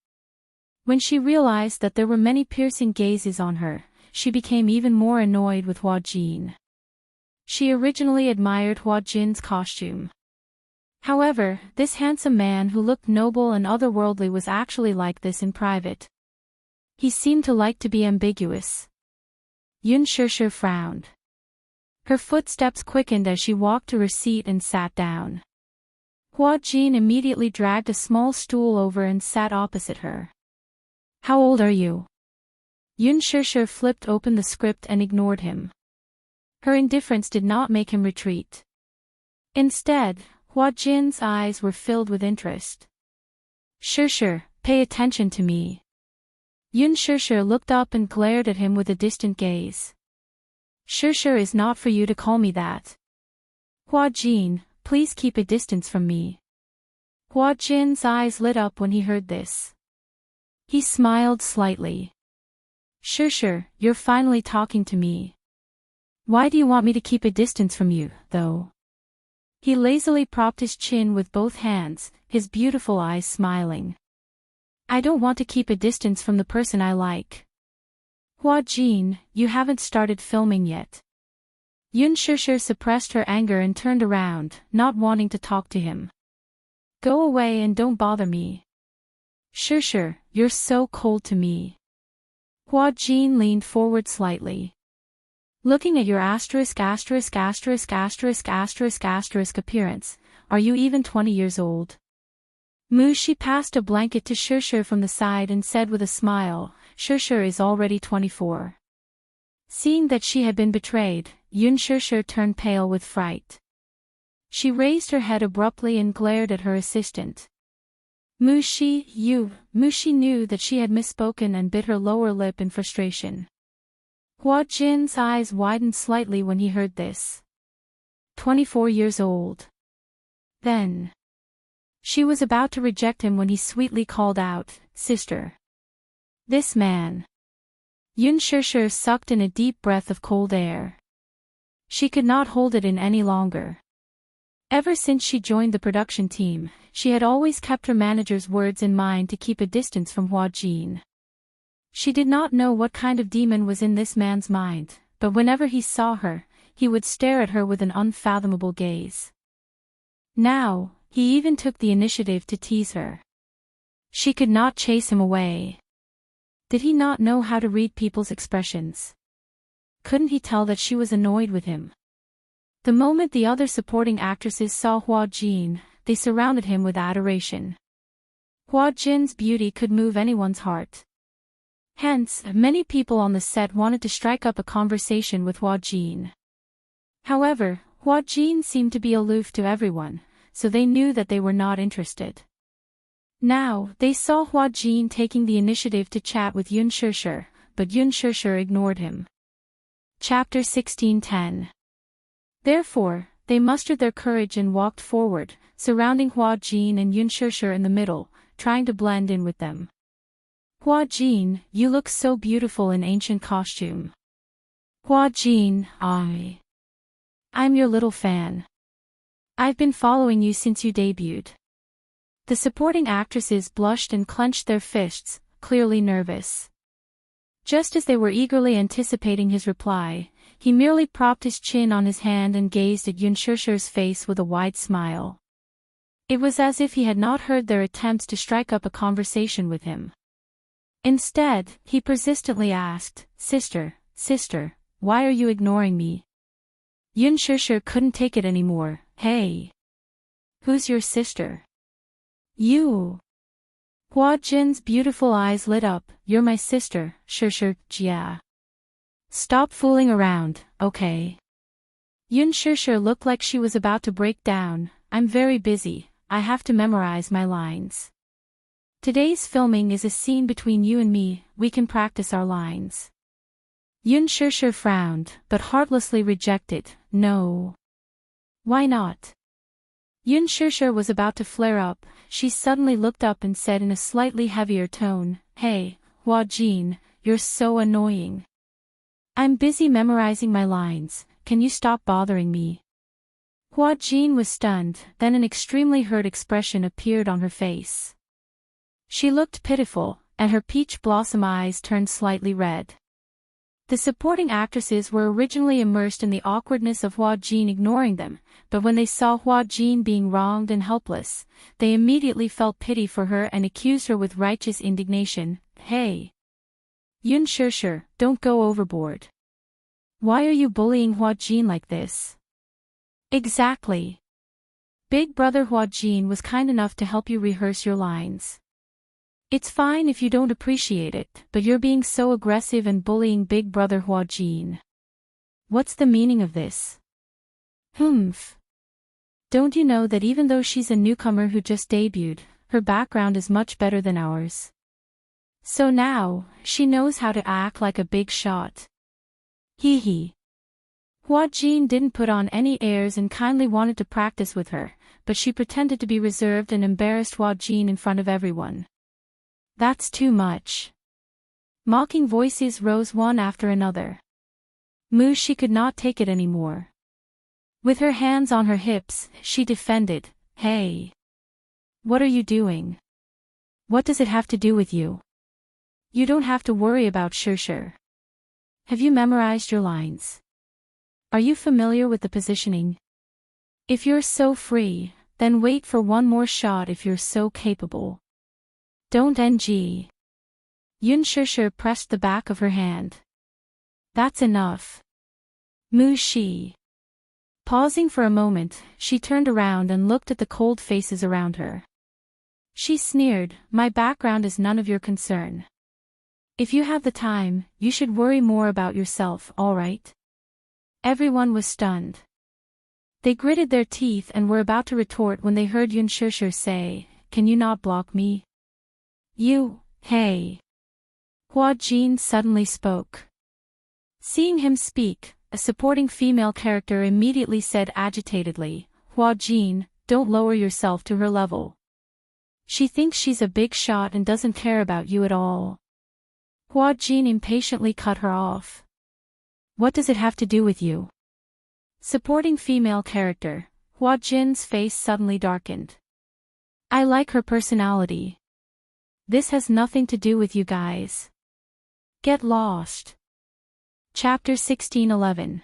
When she realized that there were many piercing gazes on her, she became even more annoyed with Hua Jin. She originally admired Hua Jin's costume. However, this handsome man who looked noble and otherworldly was actually like this in private. He seemed to like to be ambiguous. Yun Shishir frowned. Her footsteps quickened as she walked to her seat and sat down. Hua Jin immediately dragged a small stool over and sat opposite her. "How old are you?" Yun Shishir flipped open the script and ignored him. Her indifference did not make him retreat. Instead, Hua Jin's eyes were filled with interest. "Shishir, pay attention to me." Yun Shishir looked up and glared at him with a distant gaze. "Shishir is not for you to call me that. Hua Jin, please keep a distance from me." Hua Jin's eyes lit up when he heard this. He smiled slightly. "Shishir, you're finally talking to me. Why do you want me to keep a distance from you, though?" He lazily propped his chin with both hands, his beautiful eyes smiling. "I don't want to keep a distance from the person I like." "Hua Jin, you haven't started filming yet." Yun Shishir suppressed her anger and turned around, not wanting to talk to him. "Go away and don't bother me." "Shishir, you're so cold to me." Hua Jin leaned forward slightly. "Looking at your appearance, are you even 20 years old?" Mushi passed a blanket to Shishir from the side and said with a smile, "Shishir is already 24. Seeing that she had been betrayed, Yun Shishir turned pale with fright. She raised her head abruptly and glared at her assistant. Mushi knew that she had misspoken and bit her lower lip in frustration. Hua Jin's eyes widened slightly when he heard this. 24 years old. Then. She was about to reject him when he sweetly called out, "Sister." This man. Yun Shishir sucked in a deep breath of cold air. She could not hold it in any longer. Ever since she joined the production team, she had always kept her manager's words in mind to keep a distance from Hua Jin. She did not know what kind of demon was in this man's mind, but whenever he saw her, he would stare at her with an unfathomable gaze. Now, he even took the initiative to tease her. She could not chase him away. Did he not know how to read people's expressions? Couldn't he tell that she was annoyed with him? The moment the other supporting actresses saw Hua Jin, they surrounded him with adoration. Hua Jin's beauty could move anyone's heart. Hence, many people on the set wanted to strike up a conversation with Hua Jin. However, Hua Jin seemed to be aloof to everyone, so they knew that they were not interested. Now, they saw Hua Jin taking the initiative to chat with Yun Shishir, but Yun Shishir ignored him. Chapter 16:10. Therefore, they mustered their courage and walked forward, surrounding Hua Jin and Yun Shishir in the middle, trying to blend in with them. Hua Jin, you look so beautiful in ancient costume. Hua Jin, I'm your little fan. I've been following you since you debuted. The supporting actresses blushed and clenched their fists, clearly nervous. Just as they were eagerly anticipating his reply, he merely propped his chin on his hand and gazed at Yun Shishir's face with a wide smile. It was as if he had not heard their attempts to strike up a conversation with him. Instead, he persistently asked, Sister, why are you ignoring me? Yun Shishir couldn't take it anymore. Hey! Who's your sister? You! Hua Jin's beautiful eyes lit up. You're my sister, Shishir, yeah. Stop fooling around, okay? Yun Shishir looked like she was about to break down. I'm very busy, I have to memorize my lines. Today's filming is a scene between you and me, we can practice our lines. Yun Shishir frowned, but heartlessly rejected, no. Why not? Yun Shishir was about to flare up. She suddenly looked up and said in a slightly heavier tone, Hey, Hua Jin, you're so annoying. I'm busy memorizing my lines, can you stop bothering me? Hua Jin was stunned, then an extremely hurt expression appeared on her face. She looked pitiful, and her peach blossom eyes turned slightly red. The supporting actresses were originally immersed in the awkwardness of Hua Jin ignoring them, but when they saw Hua Jin being wronged and helpless, they immediately felt pity for her and accused her with righteous indignation. Hey! Yun Shishir, don't go overboard. Why are you bullying Hua Jin like this? Exactly. Big brother Hua Jin was kind enough to help you rehearse your lines. It's fine if you don't appreciate it, but you're being so aggressive and bullying big brother Hua Jin. What's the meaning of this? Humph. Don't you know that even though she's a newcomer who just debuted, her background is much better than ours? So now, she knows how to act like a big shot. Hee hee. Hua Jin didn't put on any airs and kindly wanted to practice with her, but she pretended to be reserved and embarrassed Hua Jin in front of everyone. That's too much. Mocking voices rose one after another. She could not take it anymore. With her hands on her hips, she defended, Hey! What are you doing? What does it have to do with you? You don't have to worry about Shishir. Have you memorized your lines? Are you familiar with the positioning? If you're so free, then wait for one more shot if you're so capable. Don't ng. Yun Shishir pressed the back of her hand. That's enough. She. Pausing for a moment, she turned around and looked at the cold faces around her. She sneered, My background is none of your concern. If you have the time, you should worry more about yourself, alright? Everyone was stunned. They gritted their teeth and were about to retort when they heard Yun Shishir say, Can you not block me? You, hey. Hua Jin suddenly spoke. Seeing him speak, a supporting female character immediately said agitatedly, Hua Jin, don't lower yourself to her level. She thinks she's a big shot and doesn't care about you at all. Hua Jin impatiently cut her off. What does it have to do with you? Supporting female character, Hua Jin's face suddenly darkened. I like her personality. This has nothing to do with you guys. Get lost. Chapter 16:11.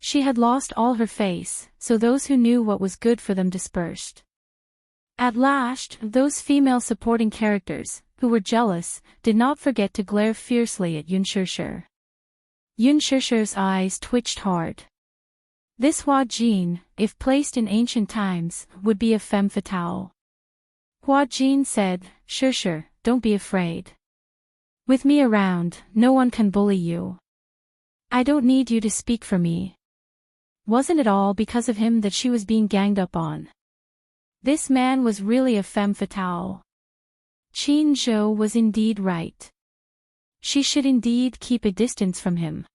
She had lost all her face, so those who knew what was good for them dispersed. At last, those female supporting characters, who were jealous, did not forget to glare fiercely at Yun Shishir. Yun Shishir's eyes twitched hard. This Hua Jin, if placed in ancient times, would be a femme fatale. Hua Jin said, sure, don't be afraid. With me around, no one can bully you. I don't need you to speak for me. Wasn't it all because of him that she was being ganged up on? This man was really a femme fatale. Qin Zhou was indeed right. She should indeed keep a distance from him.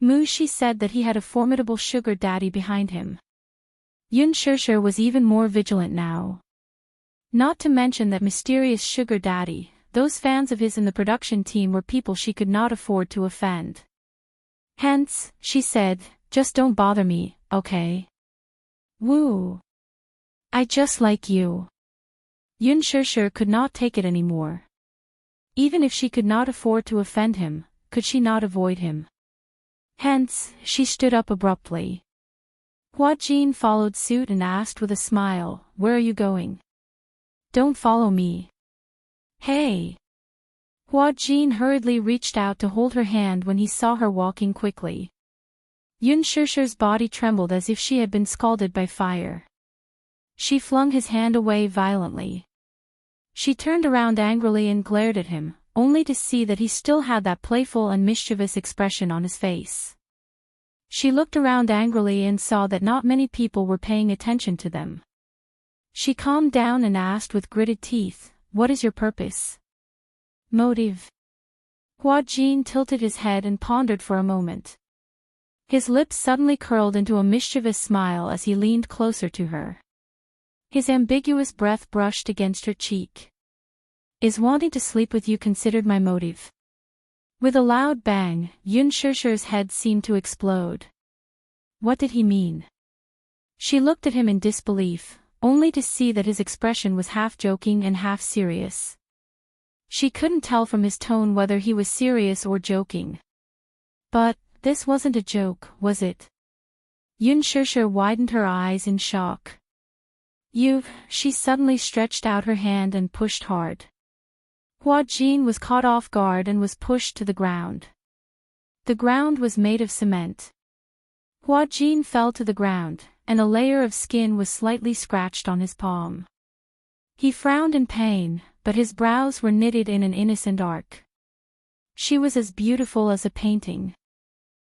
Mu Shi said that he had a formidable sugar daddy behind him. Yun Shishir was even more vigilant now. Not to mention that mysterious sugar daddy, those fans of his in the production team were people she could not afford to offend. Hence, she said, just don't bother me, okay? Woo! I just like you. Yun Shishir could not take it anymore. Even if she could not afford to offend him, could she not avoid him? Hence, she stood up abruptly. Hua Jin followed suit and asked with a smile, where are you going? Don't follow me. Hey! Hua Jin hurriedly reached out to hold her hand when he saw her walking quickly. Yun Shishir's body trembled as if she had been scalded by fire. She flung his hand away violently. She turned around angrily and glared at him, only to see that he still had that playful and mischievous expression on his face. She looked around angrily and saw that not many people were paying attention to them. She calmed down and asked with gritted teeth, what is your purpose? Motive. Hua Jin tilted his head and pondered for a moment. His lips suddenly curled into a mischievous smile as he leaned closer to her. His ambiguous breath brushed against her cheek. Is wanting to sleep with you considered my motive? With a loud bang, Yun Shishir's head seemed to explode. What did he mean? She looked at him in disbelief, only to see that his expression was half joking and half serious. She couldn't tell from his tone whether he was serious or joking. But, this wasn't a joke, was it? Yun Shishir widened her eyes in shock. She suddenly stretched out her hand and pushed hard. Hua Jin was caught off guard and was pushed to the ground. The ground was made of cement. Hua Jin fell to the ground, and a layer of skin was slightly scratched on his palm. He frowned in pain, but his brows were knitted in an innocent arc. She was as beautiful as a painting.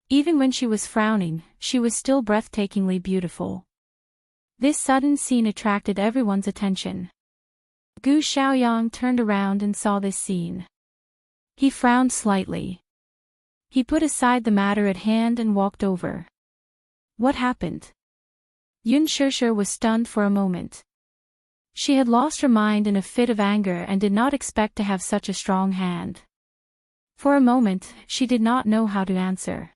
Even when she was frowning, she was still breathtakingly beautiful. This sudden scene attracted everyone's attention. Gu Xiaoyang turned around and saw this scene. He frowned slightly. He put aside the matter at hand and walked over. What happened? Yun Shishir was stunned for a moment. She had lost her mind in a fit of anger and did not expect to have such a strong hand. For a moment, she did not know how to answer.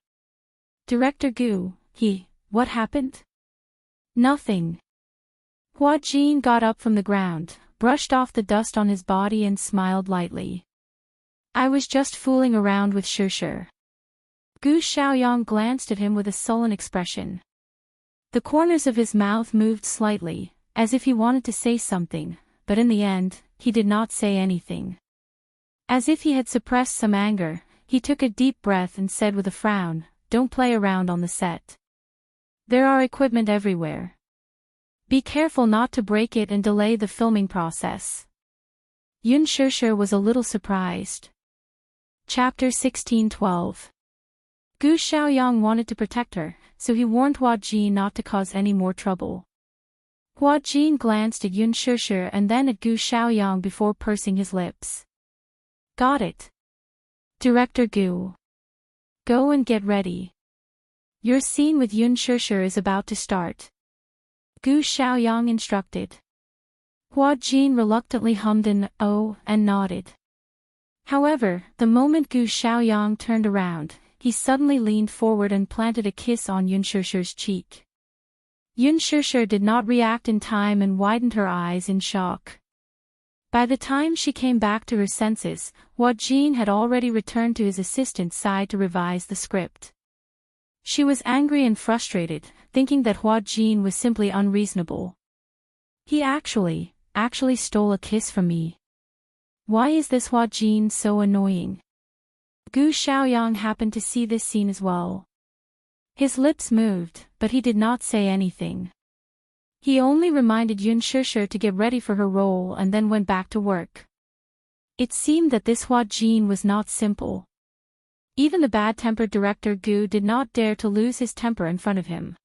Director Gu, what happened? Nothing. Hua Jin got up from the ground, brushed off the dust on his body and smiled lightly. I was just fooling around with Shishir. Gu Xiaoyang glanced at him with a sullen expression. The corners of his mouth moved slightly, as if he wanted to say something, but in the end, he did not say anything. As if he had suppressed some anger, he took a deep breath and said with a frown, don't play around on the set. There are equipment everywhere. Be careful not to break it and delay the filming process. Yun Shishir was a little surprised. Chapter 1612. Gu Xiaoyang wanted to protect her, so he warned Hua Jin not to cause any more trouble. Hua Jin glanced at Yun Shishir and then at Gu Xiaoyang before pursing his lips. Got it. Director Gu. Go and get ready. Your scene with Yun Shishir is about to start. Gu Xiaoyang instructed. Hua Jin reluctantly hummed an oh and nodded. However, the moment Gu Xiaoyang turned around, he suddenly leaned forward and planted a kiss on Yun Shishir's cheek. Yun Shishir did not react in time and widened her eyes in shock. By the time she came back to her senses, Hua Jin had already returned to his assistant's side to revise the script. She was angry and frustrated, thinking that Hua Jin was simply unreasonable. He actually stole a kiss from me. Why is this Hua Jin so annoying? Gu Xiaoyang happened to see this scene as well. His lips moved, but he did not say anything. He only reminded Yun Shishir to get ready for her role and then went back to work. It seemed that this Hua Jin was not simple. Even the bad-tempered director Gu did not dare to lose his temper in front of him.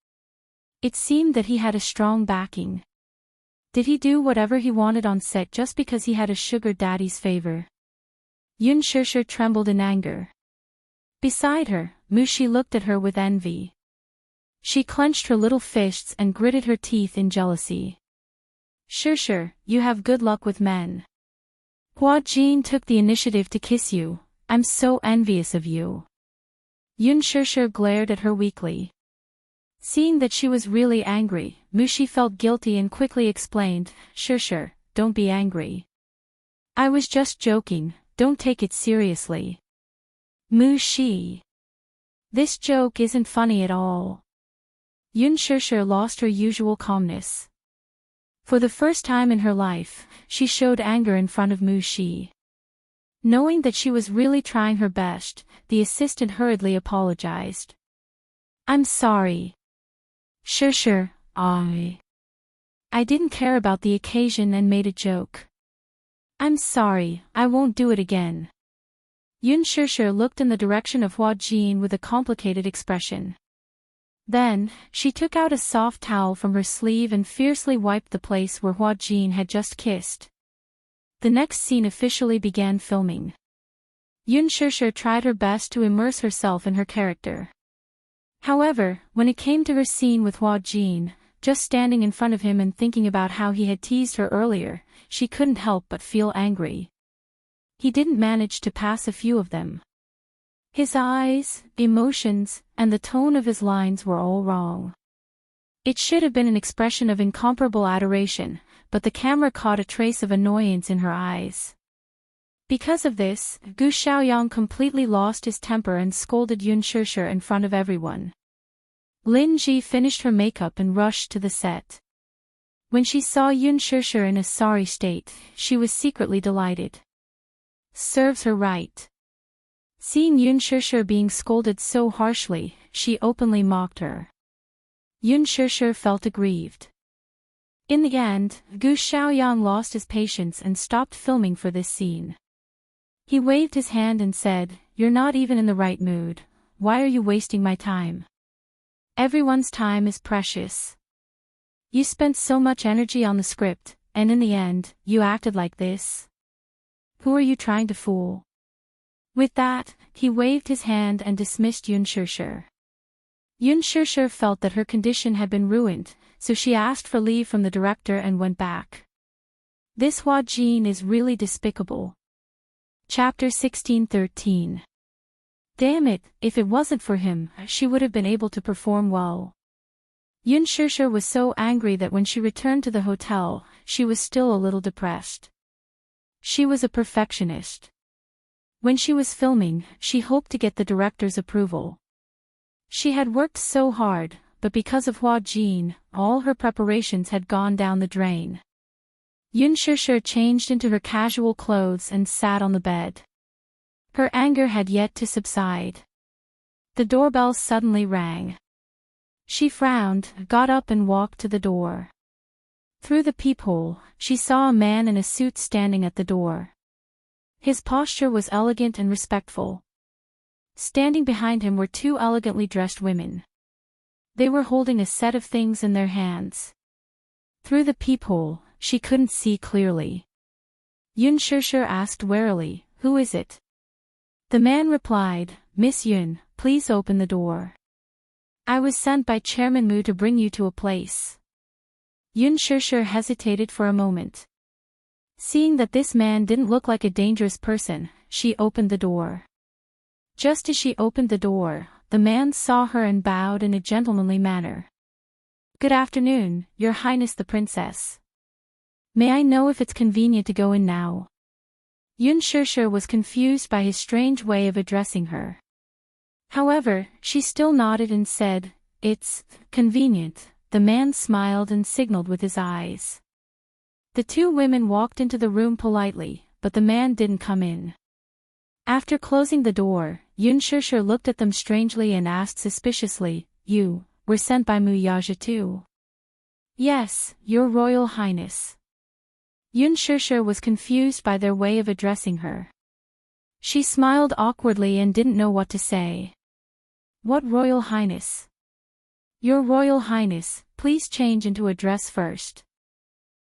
It seemed that he had a strong backing. Did he do whatever he wanted on set just because he had a sugar daddy's favor? Yun Shishir trembled in anger. Beside her, Mushi looked at her with envy. She clenched her little fists and gritted her teeth in jealousy. Shishir, you have good luck with men. Hua Jin took the initiative to kiss you. I'm so envious of you. Yun Shishir glared at her weakly. Seeing that she was really angry, Mushi felt guilty and quickly explained, Shishir, don't be angry. I was just joking, don't take it seriously. Mushi. This joke isn't funny at all. Yun Shishir lost her usual calmness. For the first time in her life, she showed anger in front of Mushi. Knowing that she was really trying her best, the assistant hurriedly apologized. I'm sorry. Shishir, I didn't care about the occasion and made a joke. I'm sorry, I won't do it again. Yun Shishir looked in the direction of Hua Jin with a complicated expression. Then, she took out a soft towel from her sleeve and fiercely wiped the place where Hua Jin had just kissed. The next scene officially began filming. Yun Shishir tried her best to immerse herself in her character. However, when it came to her scene with Hua Jin, just standing in front of him and thinking about how he had teased her earlier, she couldn't help but feel angry. He didn't manage to pass a few of them. His eyes, emotions, and the tone of his lines were all wrong. It should have been an expression of incomparable adoration, but the camera caught a trace of annoyance in her eyes. Because of this, Gu Xiaoyang completely lost his temper and scolded Yun Shishir in front of everyone. Lin Ji finished her makeup and rushed to the set. When she saw Yun Shishir in a sorry state, she was secretly delighted. Serves her right. Seeing Yun Shishir being scolded so harshly, she openly mocked her. Yun Shishir felt aggrieved. In the end, Gu Xiaoyang lost his patience and stopped filming for this scene. He waved his hand and said, You're not even in the right mood. Why are you wasting my time? Everyone's time is precious. You spent so much energy on the script, and in the end, you acted like this. Who are you trying to fool? With that, he waved his hand and dismissed Yun Shishir. Yun Shishir felt that her condition had been ruined, so she asked for leave from the director and went back. This Hua Jin is really despicable. Chapter 16:13. Damn it, if it wasn't for him, she would have been able to perform well. Yun Shishir was so angry that when she returned to the hotel, she was still a little depressed. She was a perfectionist. When she was filming, she hoped to get the director's approval. She had worked so hard, but because of Hua Jin, all her preparations had gone down the drain. Yun Shishir changed into her casual clothes and sat on the bed. Her anger had yet to subside. The doorbell suddenly rang. She frowned, got up and walked to the door. Through the peephole, she saw a man in a suit standing at the door. His posture was elegant and respectful. Standing behind him were two elegantly dressed women. They were holding a set of things in their hands. Through the peephole, she couldn't see clearly. Yun Shishir asked warily, Who is it? The man replied, Miss Yun, please open the door. I was sent by Chairman Mu to bring you to a place. Yun Shishir hesitated for a moment. Seeing that this man didn't look like a dangerous person, she opened the door. Just as she opened the door, the man saw her and bowed in a gentlemanly manner. Good afternoon, Your Highness the Princess. May I know if it's convenient to go in now? Yun Shishir was confused by his strange way of addressing her. However, she still nodded and said, It's convenient. The man smiled and signaled with his eyes. The two women walked into the room politely, but the man didn't come in. After closing the door, Yun Shishir looked at them strangely and asked suspiciously, You were sent by Mu Yaja too? Yes, Your Royal Highness. Yun Shishir was confused by their way of addressing her. She smiled awkwardly and didn't know what to say. What Royal Highness? Your Royal Highness, please change into a dress first.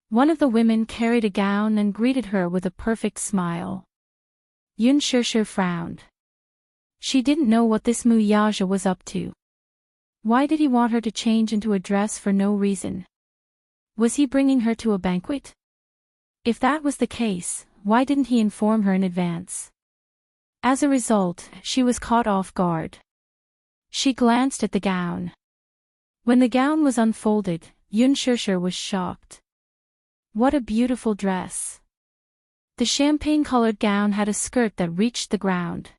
One of the women carried a gown and greeted her with a perfect smile. Yun Shishir frowned. She didn't know what this Muyaja was up to. Why did he want her to change into a dress for no reason? Was he bringing her to a banquet? If that was the case, why didn't he inform her in advance? As a result, she was caught off guard. She glanced at the gown. When the gown was unfolded, Yun Shishir was shocked. What a beautiful dress. The champagne-colored gown had a skirt that reached the ground.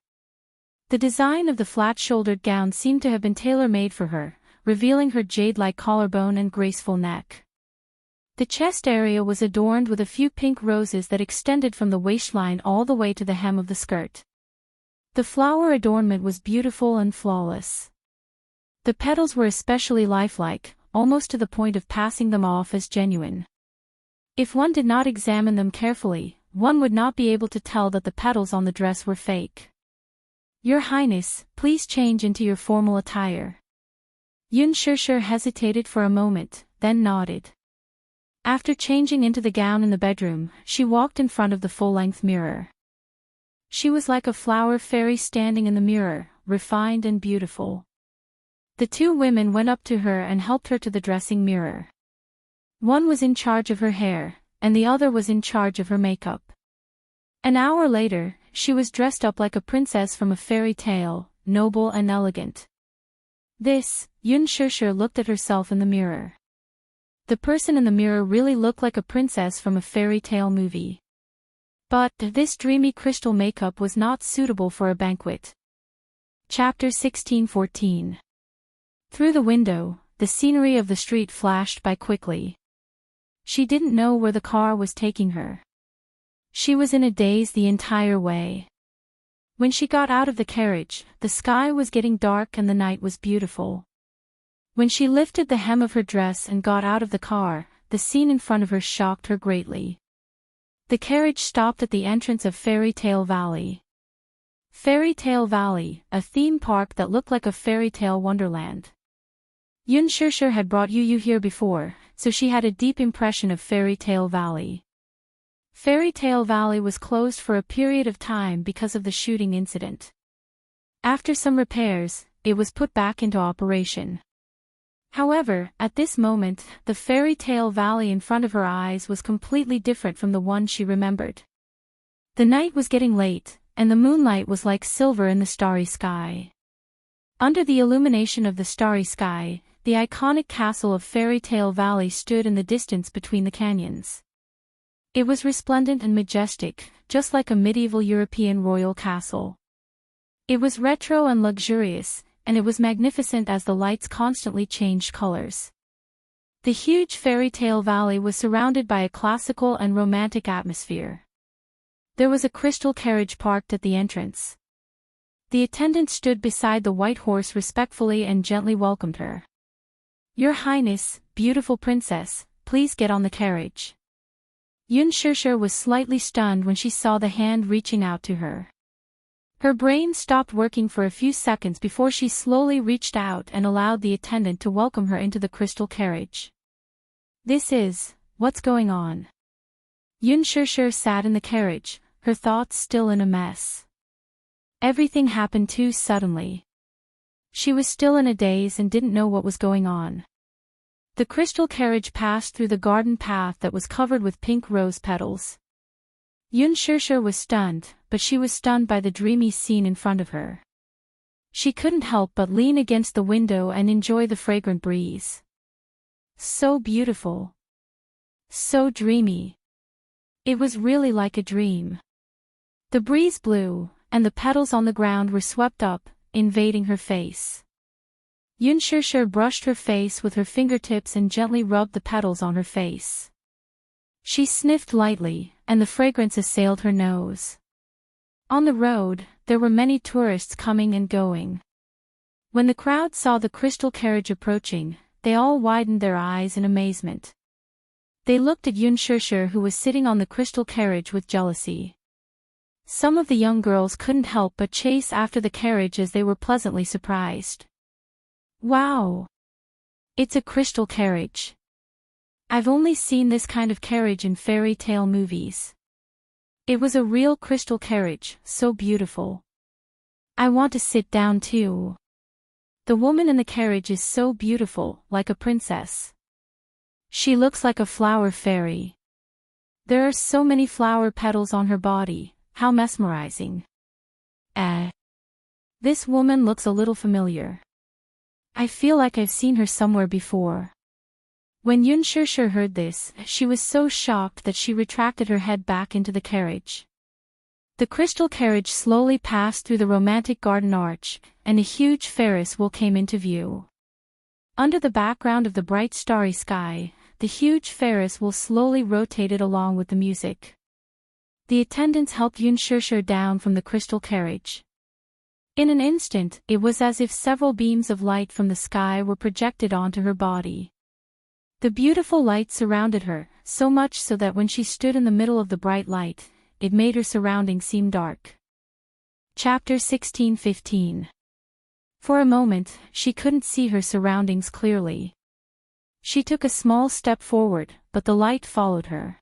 The design of the flat-shouldered gown seemed to have been tailor-made for her, revealing her jade-like collarbone and graceful neck. The chest area was adorned with a few pink roses that extended from the waistline all the way to the hem of the skirt. The flower adornment was beautiful and flawless. The petals were especially lifelike, almost to the point of passing them off as genuine. If one did not examine them carefully, one would not be able to tell that the petals on the dress were fake. Your Highness, please change into your formal attire. Yun Shishir hesitated for a moment, then nodded. After changing into the gown in the bedroom, she walked in front of the full-length mirror. She was like a flower fairy standing in the mirror, refined and beautiful. The two women went up to her and helped her to the dressing mirror. One was in charge of her hair, and the other was in charge of her makeup. An hour later, she was dressed up like a princess from a fairy tale, noble and elegant. Yun Shishir looked at herself in the mirror. The person in the mirror really looked like a princess from a fairy tale movie. But this dreamy crystal makeup was not suitable for a banquet. Chapter 16:14. Through the window, the scenery of the street flashed by quickly. She didn't know where the car was taking her. She was in a daze the entire way. When she got out of the carriage, the sky was getting dark and the night was beautiful. When she lifted the hem of her dress and got out of the car, the scene in front of her shocked her greatly. The carriage stopped at the entrance of Fairy Tale Valley. Fairy Tale Valley, a theme park that looked like a fairy tale wonderland. Yun Shishir had brought Yu here before, so she had a deep impression of Fairy Tale Valley. Fairy Tale Valley was closed for a period of time because of the shooting incident. After some repairs, it was put back into operation. However, at this moment, the Fairy Tale Valley in front of her eyes was completely different from the one she remembered. The night was getting late, and the moonlight was like silver in the starry sky. Under the illumination of the starry sky, the iconic castle of Fairy Tale Valley stood in the distance between the canyons. It was resplendent and majestic, just like a medieval European royal castle. It was retro and luxurious, and it was magnificent as the lights constantly changed colors. The huge Fairy Tale Valley was surrounded by a classical and romantic atmosphere. There was a crystal carriage parked at the entrance. The attendant stood beside the white horse respectfully and gently welcomed her. Your Highness, beautiful princess, please get on the carriage. Yun Shishir was slightly stunned when she saw the hand reaching out to her. Her brain stopped working for a few seconds before she slowly reached out and allowed the attendant to welcome her into the crystal carriage. What's going on? Yun Shishir sat in the carriage, her thoughts still in a mess. Everything happened too suddenly. She was still in a daze and didn't know what was going on. The crystal carriage passed through the garden path that was covered with pink rose petals. Yun Shishir was stunned, but she was stunned by the dreamy scene in front of her. She couldn't help but lean against the window and enjoy the fragrant breeze. So beautiful. So dreamy. It was really like a dream. The breeze blew, and the petals on the ground were swept up, invading her face. Yun Shishir brushed her face with her fingertips and gently rubbed the petals on her face. She sniffed lightly, and the fragrance assailed her nose. On the road, there were many tourists coming and going. When the crowd saw the crystal carriage approaching, they all widened their eyes in amazement. They looked at Yun Shishir, who was sitting on the crystal carriage, with jealousy. Some of the young girls couldn't help but chase after the carriage as they were pleasantly surprised. Wow! It's a crystal carriage. I've only seen this kind of carriage in fairy tale movies. It was a real crystal carriage, so beautiful. I want to sit down too. The woman in the carriage is so beautiful, like a princess. She looks like a flower fairy. There are so many flower petals on her body, how mesmerizing. This woman looks a little familiar. I feel like I've seen her somewhere before. When Yun Shishir heard this, she was so shocked that she retracted her head back into the carriage. The crystal carriage slowly passed through the romantic garden arch, and a huge Ferris wheel came into view. Under the background of the bright starry sky, the huge Ferris wheel slowly rotated along with the music. The attendants helped Yun Shishir down from the crystal carriage. In an instant, it was as if several beams of light from the sky were projected onto her body. The beautiful light surrounded her, so much so that when she stood in the middle of the bright light, it made her surroundings seem dark. Chapter 16:15. For a moment, she couldn't see her surroundings clearly. She took a small step forward, but the light followed her.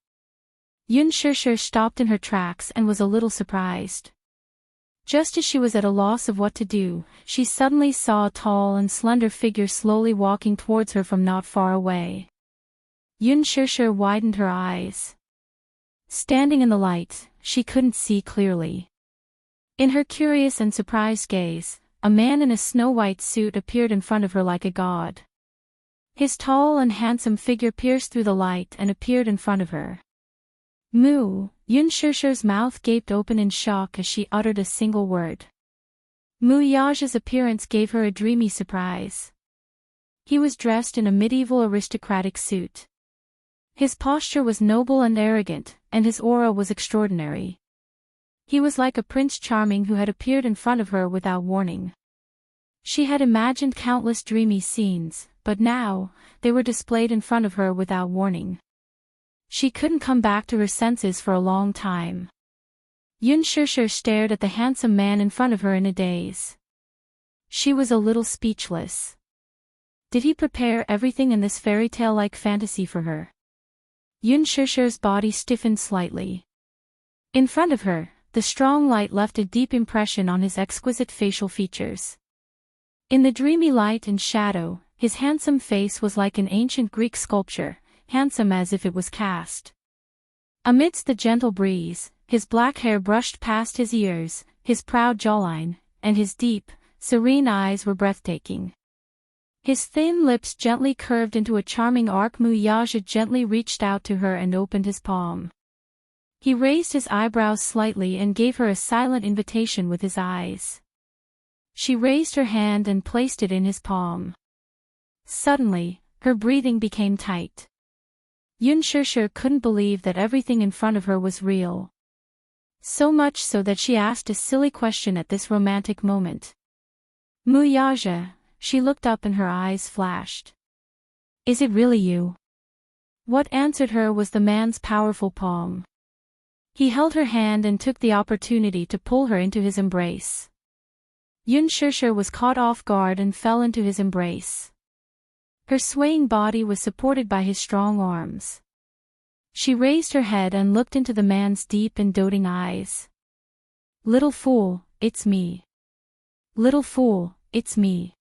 Yun Shishir stopped in her tracks and was a little surprised. Just as she was at a loss of what to do, she suddenly saw a tall and slender figure slowly walking towards her from not far away. Yun Shishir widened her eyes. Standing in the light, she couldn't see clearly. In her curious and surprised gaze, a man in a snow-white suit appeared in front of her like a god. His tall and handsome figure pierced through the light and appeared in front of her. Moo! Yun Shishir's mouth gaped open in shock as she uttered a single word. Mu Yaja's appearance gave her a dreamy surprise. He was dressed in a medieval aristocratic suit. His posture was noble and arrogant, and his aura was extraordinary. He was like a Prince Charming who had appeared in front of her without warning. She had imagined countless dreamy scenes, but now, they were displayed in front of her without warning. She couldn't come back to her senses for a long time. Yun Shishir stared at the handsome man in front of her in a daze. She was a little speechless. Did he prepare everything in this fairy tale-like fantasy for her? Yun Shishir's body stiffened slightly. In front of her, the strong light left a deep impression on his exquisite facial features. In the dreamy light and shadow, his handsome face was like an ancient Greek sculpture, handsome as if it was cast. Amidst the gentle breeze, his black hair brushed past his ears, his proud jawline, and his deep, serene eyes were breathtaking. His thin lips gently curved into a charming arc. Mu Yaja gently reached out to her and opened his palm. He raised his eyebrows slightly and gave her a silent invitation with his eyes. She raised her hand and placed it in his palm. Suddenly, her breathing became tight. Yun Shishir couldn't believe that everything in front of her was real. So much so that she asked a silly question at this romantic moment. Mu Yaja, she looked up and her eyes flashed. Is it really you? What answered her was the man's powerful palm. He held her hand and took the opportunity to pull her into his embrace. Yun Shishir was caught off guard and fell into his embrace. Her swaying body was supported by his strong arms. She raised her head and looked into the man's deep and doting eyes. Little fool, it's me. Little fool, it's me.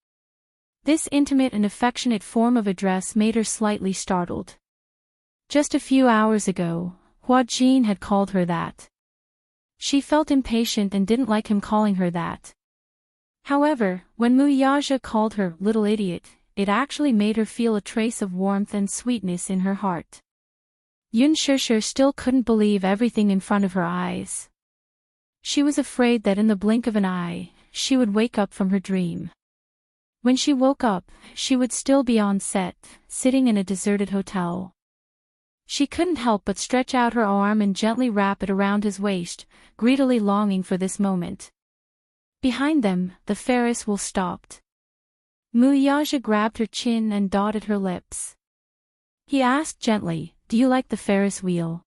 This intimate and affectionate form of address made her slightly startled. Just a few hours ago, Hua Jin had called her that. She felt impatient and didn't like him calling her that. However, when Mu Yaja called her little idiot, it actually made her feel a trace of warmth and sweetness in her heart. Yun Shishir still couldn't believe everything in front of her eyes. She was afraid that in the blink of an eye, she would wake up from her dream. When she woke up, she would still be on set, sitting in a deserted hotel. She couldn't help but stretch out her arm and gently wrap it around his waist, greedily longing for this moment. Behind them, the Ferris wheel stopped. Muyaja grabbed her chin and dotted her lips. He asked gently, "Do you like the Ferris wheel?"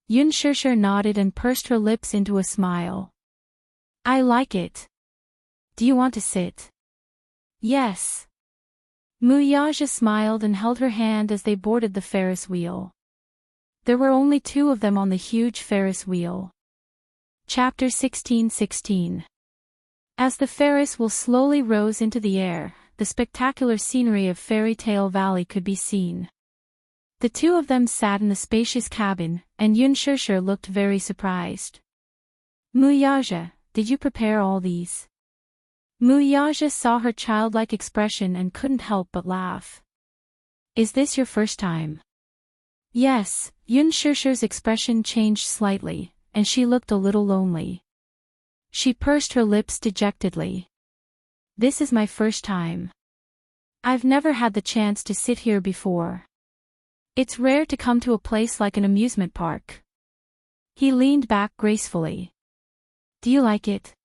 Yunshishir nodded and pursed her lips into a smile. "I like it. Do you want to sit?" "Yes." Muyaja smiled and held her hand as they boarded the Ferris wheel. There were only 2 of them on the huge Ferris wheel. Chapter 16:16. As the Ferris wheel slowly rose into the air, the spectacular scenery of Fairy Tale Valley could be seen. The 2 of them sat in the spacious cabin, and Yunshishir looked very surprised. "Muyaja, did you prepare all these?" Muyaja saw her childlike expression and couldn't help but laugh. "Is this your first time?" "Yes." Yunshishir's expression changed slightly, and she looked a little lonely. She pursed her lips dejectedly. "This is my first time. I've never had the chance to sit here before. It's rare to come to a place like an amusement park." He leaned back gracefully. "Do you like it?"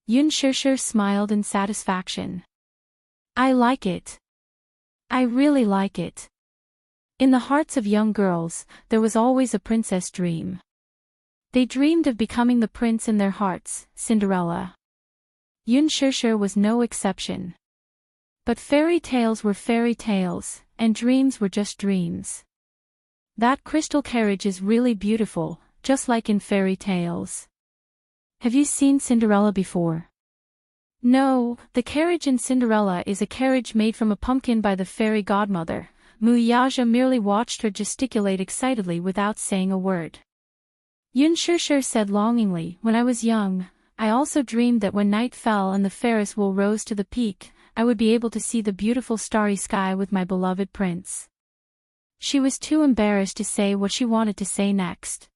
Yunshishir smiled in satisfaction. "I like it. I really like it." In the hearts of young girls, there was always a princess dream. They dreamed of becoming the prince in their hearts, Cinderella. Yunshishir was no exception. But fairy tales were fairy tales, and dreams were just dreams. That crystal carriage is really beautiful, just like in fairy tales. Have you seen Cinderella before? No, the carriage in Cinderella is a carriage made from a pumpkin by the fairy godmother. Muyaja merely watched her gesticulate excitedly without saying a word. Yunshishir said longingly, "When I was young, I also dreamed that when night fell and the Ferris wheel rose to the peak, I would be able to see the beautiful starry sky with my beloved prince." She was too embarrassed to say what she wanted to say next.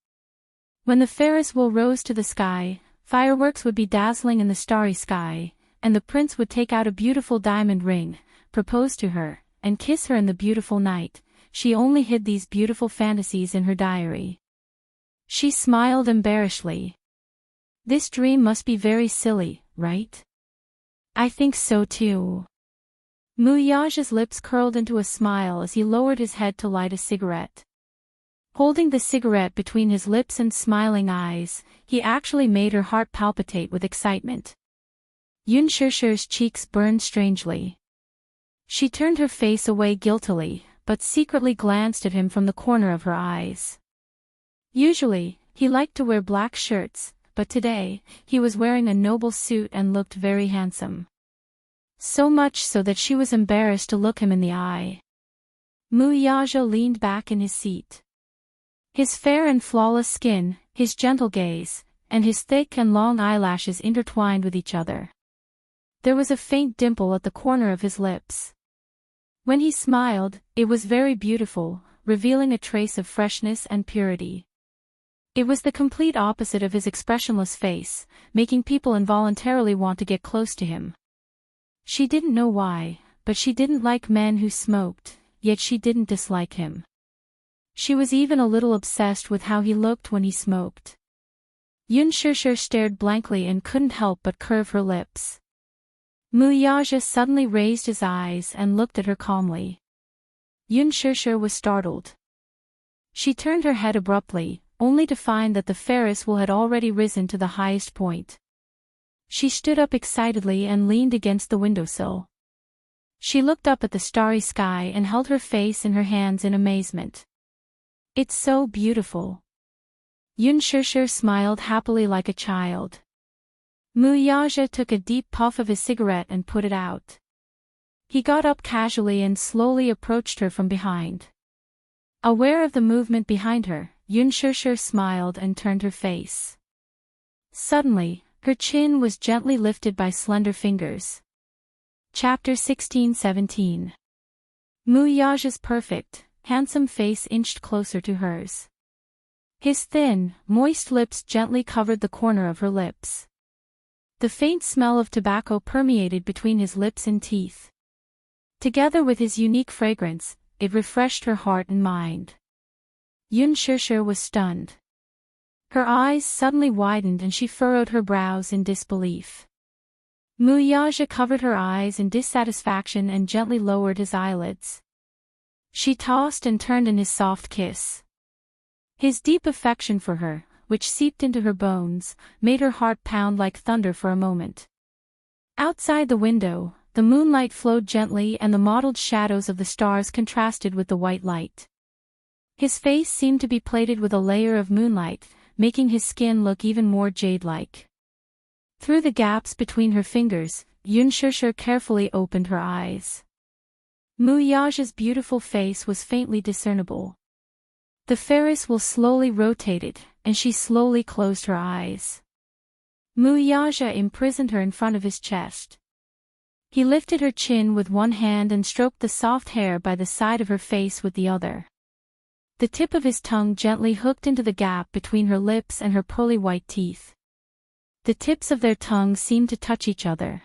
When the Ferris wheel rose to the sky, fireworks would be dazzling in the starry sky, and the prince would take out a beautiful diamond ring, propose to her, and kiss her in the beautiful night. She only hid these beautiful fantasies in her diary. She smiled embarrassedly. "This dream must be very silly, right?" "I think so too." Muyaja's lips curled into a smile as he lowered his head to light a cigarette. Holding the cigarette between his lips and smiling eyes, he actually made her heart palpitate with excitement. Yunshishir's cheeks burned strangely. She turned her face away guiltily, but secretly glanced at him from the corner of her eyes. Usually, he liked to wear black shirts, but today, he was wearing a noble suit and looked very handsome. So much so that she was embarrassed to look him in the eye. Muyaja leaned back in his seat. His fair and flawless skin, his gentle gaze, and his thick and long eyelashes intertwined with each other. There was a faint dimple at the corner of his lips. When he smiled, it was very beautiful, revealing a trace of freshness and purity. It was the complete opposite of his expressionless face, making people involuntarily want to get close to him. She didn't know why, but she didn't like men who smoked, yet she didn't dislike him. She was even a little obsessed with how he looked when he smoked. Yunshishir stared blankly and couldn't help but curve her lips. Muyaja suddenly raised his eyes and looked at her calmly. Yunshishir was startled. She turned her head abruptly, only to find that the Ferris wheel had already risen to the highest point. She stood up excitedly and leaned against the windowsill. She looked up at the starry sky and held her face in her hands in amazement. "It's so beautiful." Yunshishir smiled happily like a child. Muyaja took a deep puff of his cigarette and put it out. He got up casually and slowly approached her from behind. Aware of the movement behind her, Yunshishir smiled and turned her face. Suddenly, her chin was gently lifted by slender fingers. Chapter 16:17. Muyaja's perfect, handsome face inched closer to hers. His thin, moist lips gently covered the corner of her lips. The faint smell of tobacco permeated between his lips and teeth. Together with his unique fragrance, it refreshed her heart and mind. Yunshishir was stunned. Her eyes suddenly widened and she furrowed her brows in disbelief. Muyaja covered her eyes in dissatisfaction and gently lowered his eyelids. She tossed and turned in his soft kiss. His deep affection for her, which seeped into her bones, made her heart pound like thunder for a moment. Outside the window, the moonlight flowed gently and the mottled shadows of the stars contrasted with the white light. His face seemed to be plated with a layer of moonlight, making his skin look even more jade-like. Through the gaps between her fingers, Yunshushu carefully opened her eyes. Muyaja's beautiful face was faintly discernible. The Ferris wheel slowly rotated, and she slowly closed her eyes. Muyaja imprisoned her in front of his chest. He lifted her chin with one hand and stroked the soft hair by the side of her face with the other. The tip of his tongue gently hooked into the gap between her lips and her pearly white teeth. The tips of their tongues seemed to touch each other.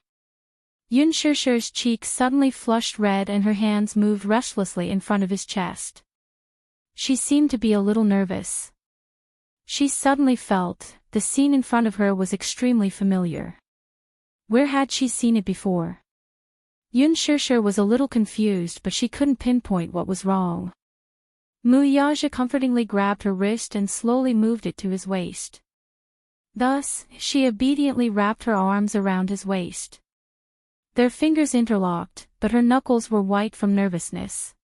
Yunshushu's cheeks suddenly flushed red and her hands moved restlessly in front of his chest. She seemed to be a little nervous. She suddenly felt the scene in front of her was extremely familiar. Where had she seen it before? Yunshushu was a little confused, but she couldn't pinpoint what was wrong. Muyaja comfortingly grabbed her wrist and slowly moved it to his waist. Thus, she obediently wrapped her arms around his waist. Their fingers interlocked, but her knuckles were white from nervousness.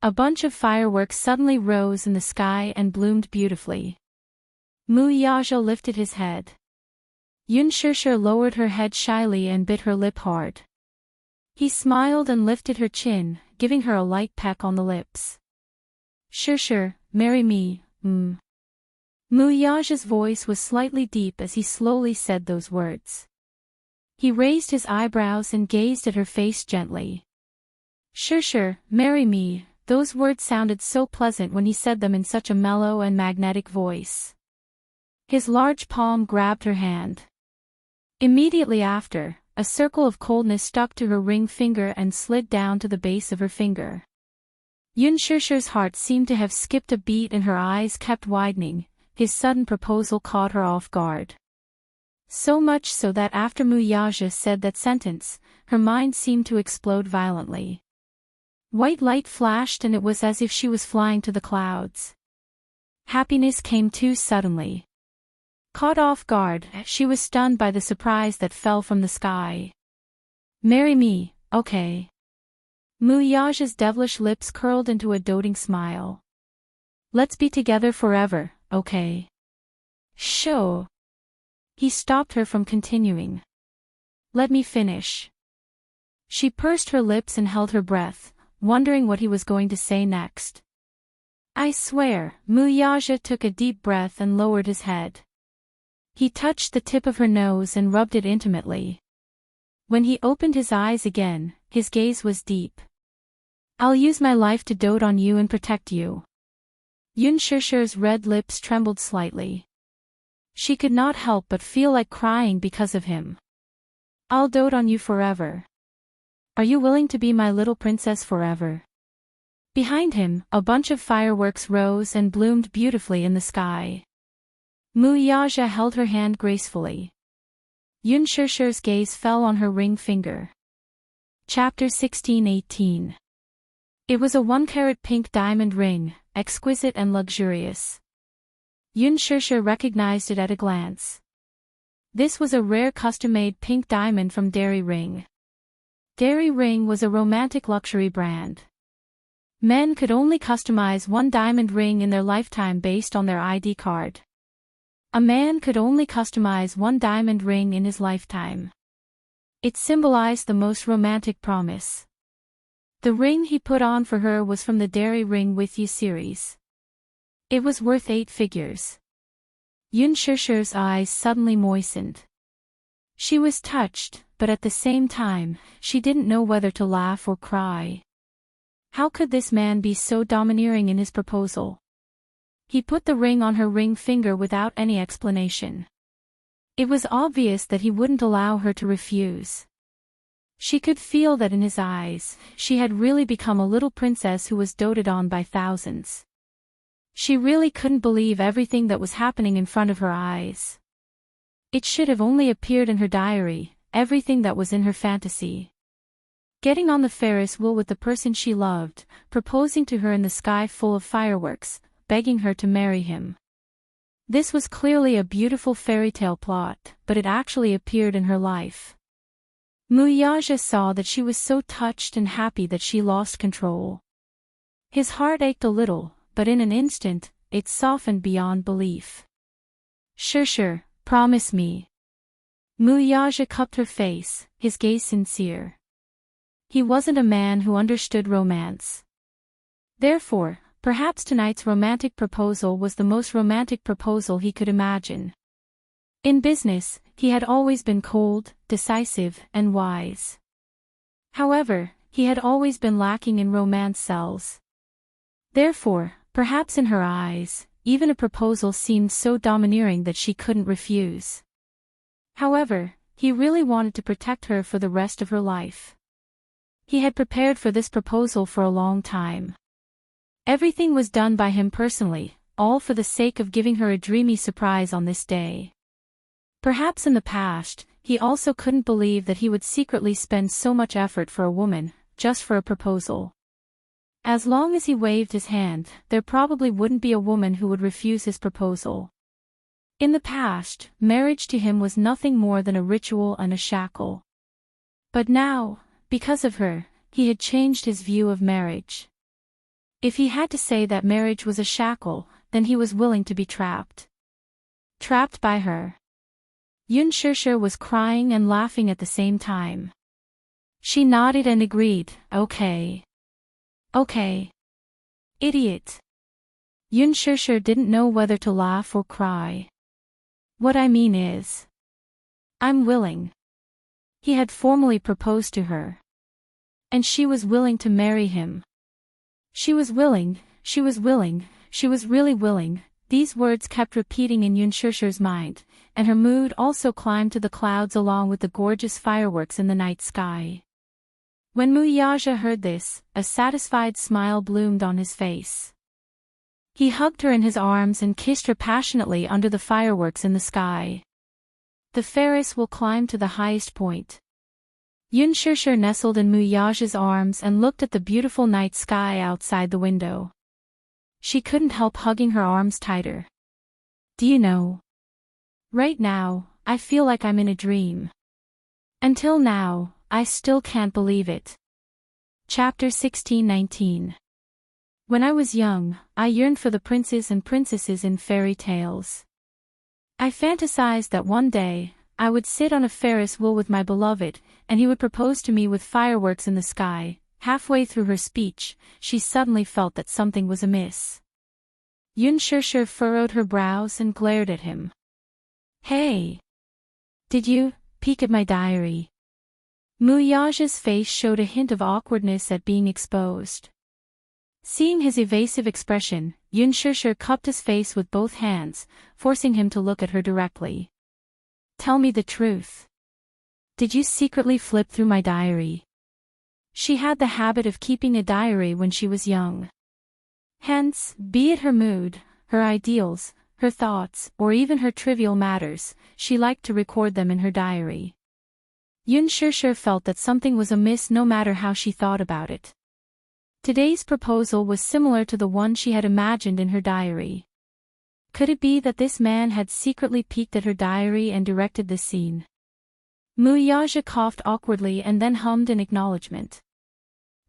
A bunch of fireworks suddenly rose in the sky and bloomed beautifully. Muyaja lifted his head. Yunshushu lowered her head shyly and bit her lip hard. He smiled and lifted her chin, giving her a light peck on the lips. Shushu, marry me, Muyaja's voice was slightly deep as he slowly said those words. He raised his eyebrows and gazed at her face gently. Shushu, marry me, those words sounded so pleasant when he said them in such a mellow and magnetic voice. His large palm grabbed her hand. Immediately after, a circle of coldness stuck to her ring finger and slid down to the base of her finger. Yunshushu's heart seemed to have skipped a beat and her eyes kept widening. His sudden proposal caught her off guard. So much so that after Muyaja said that sentence, her mind seemed to explode violently. White light flashed and it was as if she was flying to the clouds. Happiness came too suddenly. Caught off guard, she was stunned by the surprise that fell from the sky. Marry me, okay. Muyaja's devilish lips curled into a doting smile. Let's be together forever, okay. Sure. He stopped her from continuing. Let me finish. She pursed her lips and held her breath, wondering what he was going to say next. I swear, Muyaja took a deep breath and lowered his head. He touched the tip of her nose and rubbed it intimately. When he opened his eyes again, his gaze was deep. I'll use my life to dote on you and protect you. Yunshushu's red lips trembled slightly. She could not help but feel like crying because of him. I'll dote on you forever. Are you willing to be my little princess forever? Behind him, a bunch of fireworks rose and bloomed beautifully in the sky. Muyaja held her hand gracefully. Yunshushu's gaze fell on her ring finger. Chapter 16-18. It was a 1-carat pink diamond ring, exquisite and luxurious. Yunshushu recognized it at a glance. This was a rare custom-made pink diamond from Dairy Ring. Dairy Ring was a romantic luxury brand. Men could only customize one diamond ring in their lifetime based on their ID card. A man could only customize one diamond ring in his lifetime. It symbolized the most romantic promise. The ring he put on for her was from the Dairy Ring With You series. It was worth 8 figures. Yunshushu's eyes suddenly moistened. She was touched, but at the same time, she didn't know whether to laugh or cry. How could this man be so domineering in his proposal? He put the ring on her ring finger without any explanation. It was obvious that he wouldn't allow her to refuse. She could feel that in his eyes, she had really become a little princess who was doted on by thousands. She really couldn't believe everything that was happening in front of her eyes. It should have only appeared in her diary, everything that was in her fantasy. Getting on the Ferris wheel with the person she loved, proposing to her in the sky full of fireworks, begging her to marry him. This was clearly a beautiful fairy tale plot, but it actually appeared in her life. Muyaja saw that she was so touched and happy that she lost control. His heart ached a little, but in an instant, it softened beyond belief. Sure, promise me. Muyaja cupped her face, his gaze sincere. He wasn't a man who understood romance. Therefore, perhaps tonight's romantic proposal was the most romantic proposal he could imagine. In business, he had always been cold, decisive, and wise. However, he had always been lacking in romance cells. Therefore, perhaps in her eyes, even a proposal seemed so domineering that she couldn't refuse. However, he really wanted to protect her for the rest of her life. He had prepared for this proposal for a long time. Everything was done by him personally, all for the sake of giving her a dreamy surprise on this day. Perhaps in the past, he also couldn't believe that he would secretly spend so much effort for a woman, just for a proposal. As long as he waved his hand, there probably wouldn't be a woman who would refuse his proposal. In the past, marriage to him was nothing more than a ritual and a shackle. But now, because of her, he had changed his view of marriage. If he had to say that marriage was a shackle, then he was willing to be trapped. Trapped by her. Yun Shusher was crying and laughing at the same time. She nodded and agreed, okay. Okay. Idiot. Yun Shusher didn't know whether to laugh or cry. What I mean is, I'm willing. He had formally proposed to her. And she was willing to marry him. She was willing, she was willing, she was really willing. These words kept repeating in Yun Shusher's mind, and her mood also climbed to the clouds along with the gorgeous fireworks in the night sky. When Muyaja heard this, a satisfied smile bloomed on his face. He hugged her in his arms and kissed her passionately under the fireworks in the sky. The Ferris will climb to the highest point. Yun Shusher nestled in Muyaja's arms and looked at the beautiful night sky outside the window. She couldn't help hugging her arms tighter. Do you know? Right now, I feel like I'm in a dream. Until now, I still can't believe it. Chapter 16-19. When I was young, I yearned for the princes and princesses in fairy tales. I fantasized that one day, I would sit on a Ferris wheel with my beloved, and he would propose to me with fireworks in the sky. Halfway through her speech, she suddenly felt that something was amiss. Yun Shusher furrowed her brows and glared at him. Hey! Did you peek at my diary? Muyaja's face showed a hint of awkwardness at being exposed. Seeing his evasive expression, Yun Shusher cupped his face with both hands, forcing him to look at her directly. Tell me the truth. Did you secretly flip through my diary? She had the habit of keeping a diary when she was young. Hence, be it her mood, her ideals, her thoughts, or even her trivial matters, she liked to record them in her diary. Yun Shusher felt that something was amiss no matter how she thought about it. Today's proposal was similar to the one she had imagined in her diary. Could it be that this man had secretly peeked at her diary and directed this scene? Muyaja coughed awkwardly and then hummed in acknowledgement.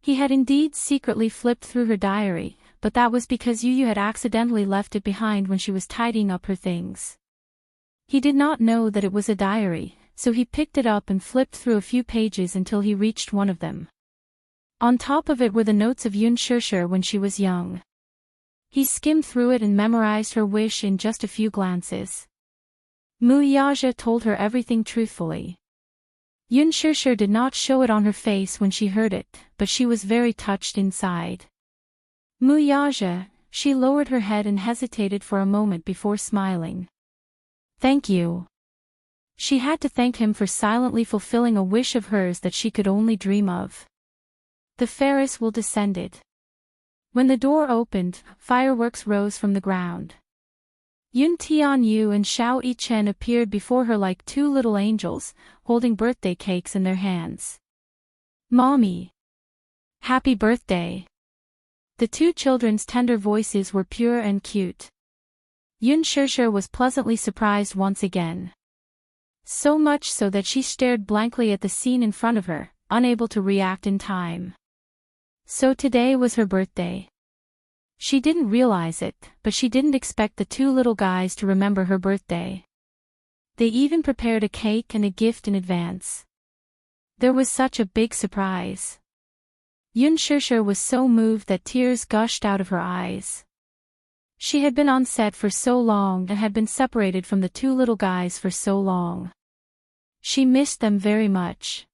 He had indeed secretly flipped through her diary, but that was because Yu had accidentally left it behind when she was tidying up her things. He did not know that it was a diary, so he picked it up and flipped through a few pages until he reached one of them. On top of it were the notes of Yun Shusher when she was young. He skimmed through it and memorized her wish in just a few glances. Muyaja told her everything truthfully. Yun Shusher did not show it on her face when she heard it, but she was very touched inside. Muyaja, she lowered her head and hesitated for a moment before smiling. Thank you. She had to thank him for silently fulfilling a wish of hers that she could only dream of. The Ferris wheel descended. When the door opened, fireworks rose from the ground. Yun Tianyu and Xiao Yichen appeared before her like two little angels, holding birthday cakes in their hands. Mommy! Happy birthday! The two children's tender voices were pure and cute. Yun Shishir was pleasantly surprised once again. So much so that she stared blankly at the scene in front of her, unable to react in time. So today was her birthday. She didn't realize it, but she didn't expect the two little guys to remember her birthday. They even prepared a cake and a gift in advance. There was such a big surprise. Yun Shishir was so moved that tears gushed out of her eyes. She had been on set for so long and had been separated from the two little guys for so long. She missed them very much.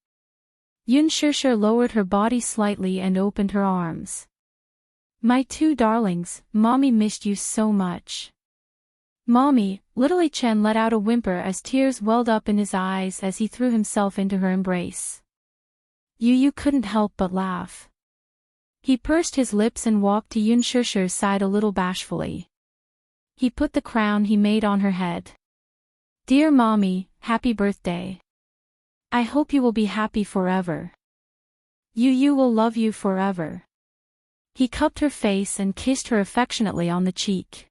Yun Shishir lowered her body slightly and opened her arms. My two darlings, Mommy missed you so much. Mommy, little Yichen let out a whimper as tears welled up in his eyes as he threw himself into her embrace. Yu couldn't help but laugh. He pursed his lips and walked to Yun Shishir's side a little bashfully. He put the crown he made on her head. Dear Mommy, happy birthday. I hope you will be happy forever. Yu will love you forever. He cupped her face and kissed her affectionately on the cheek.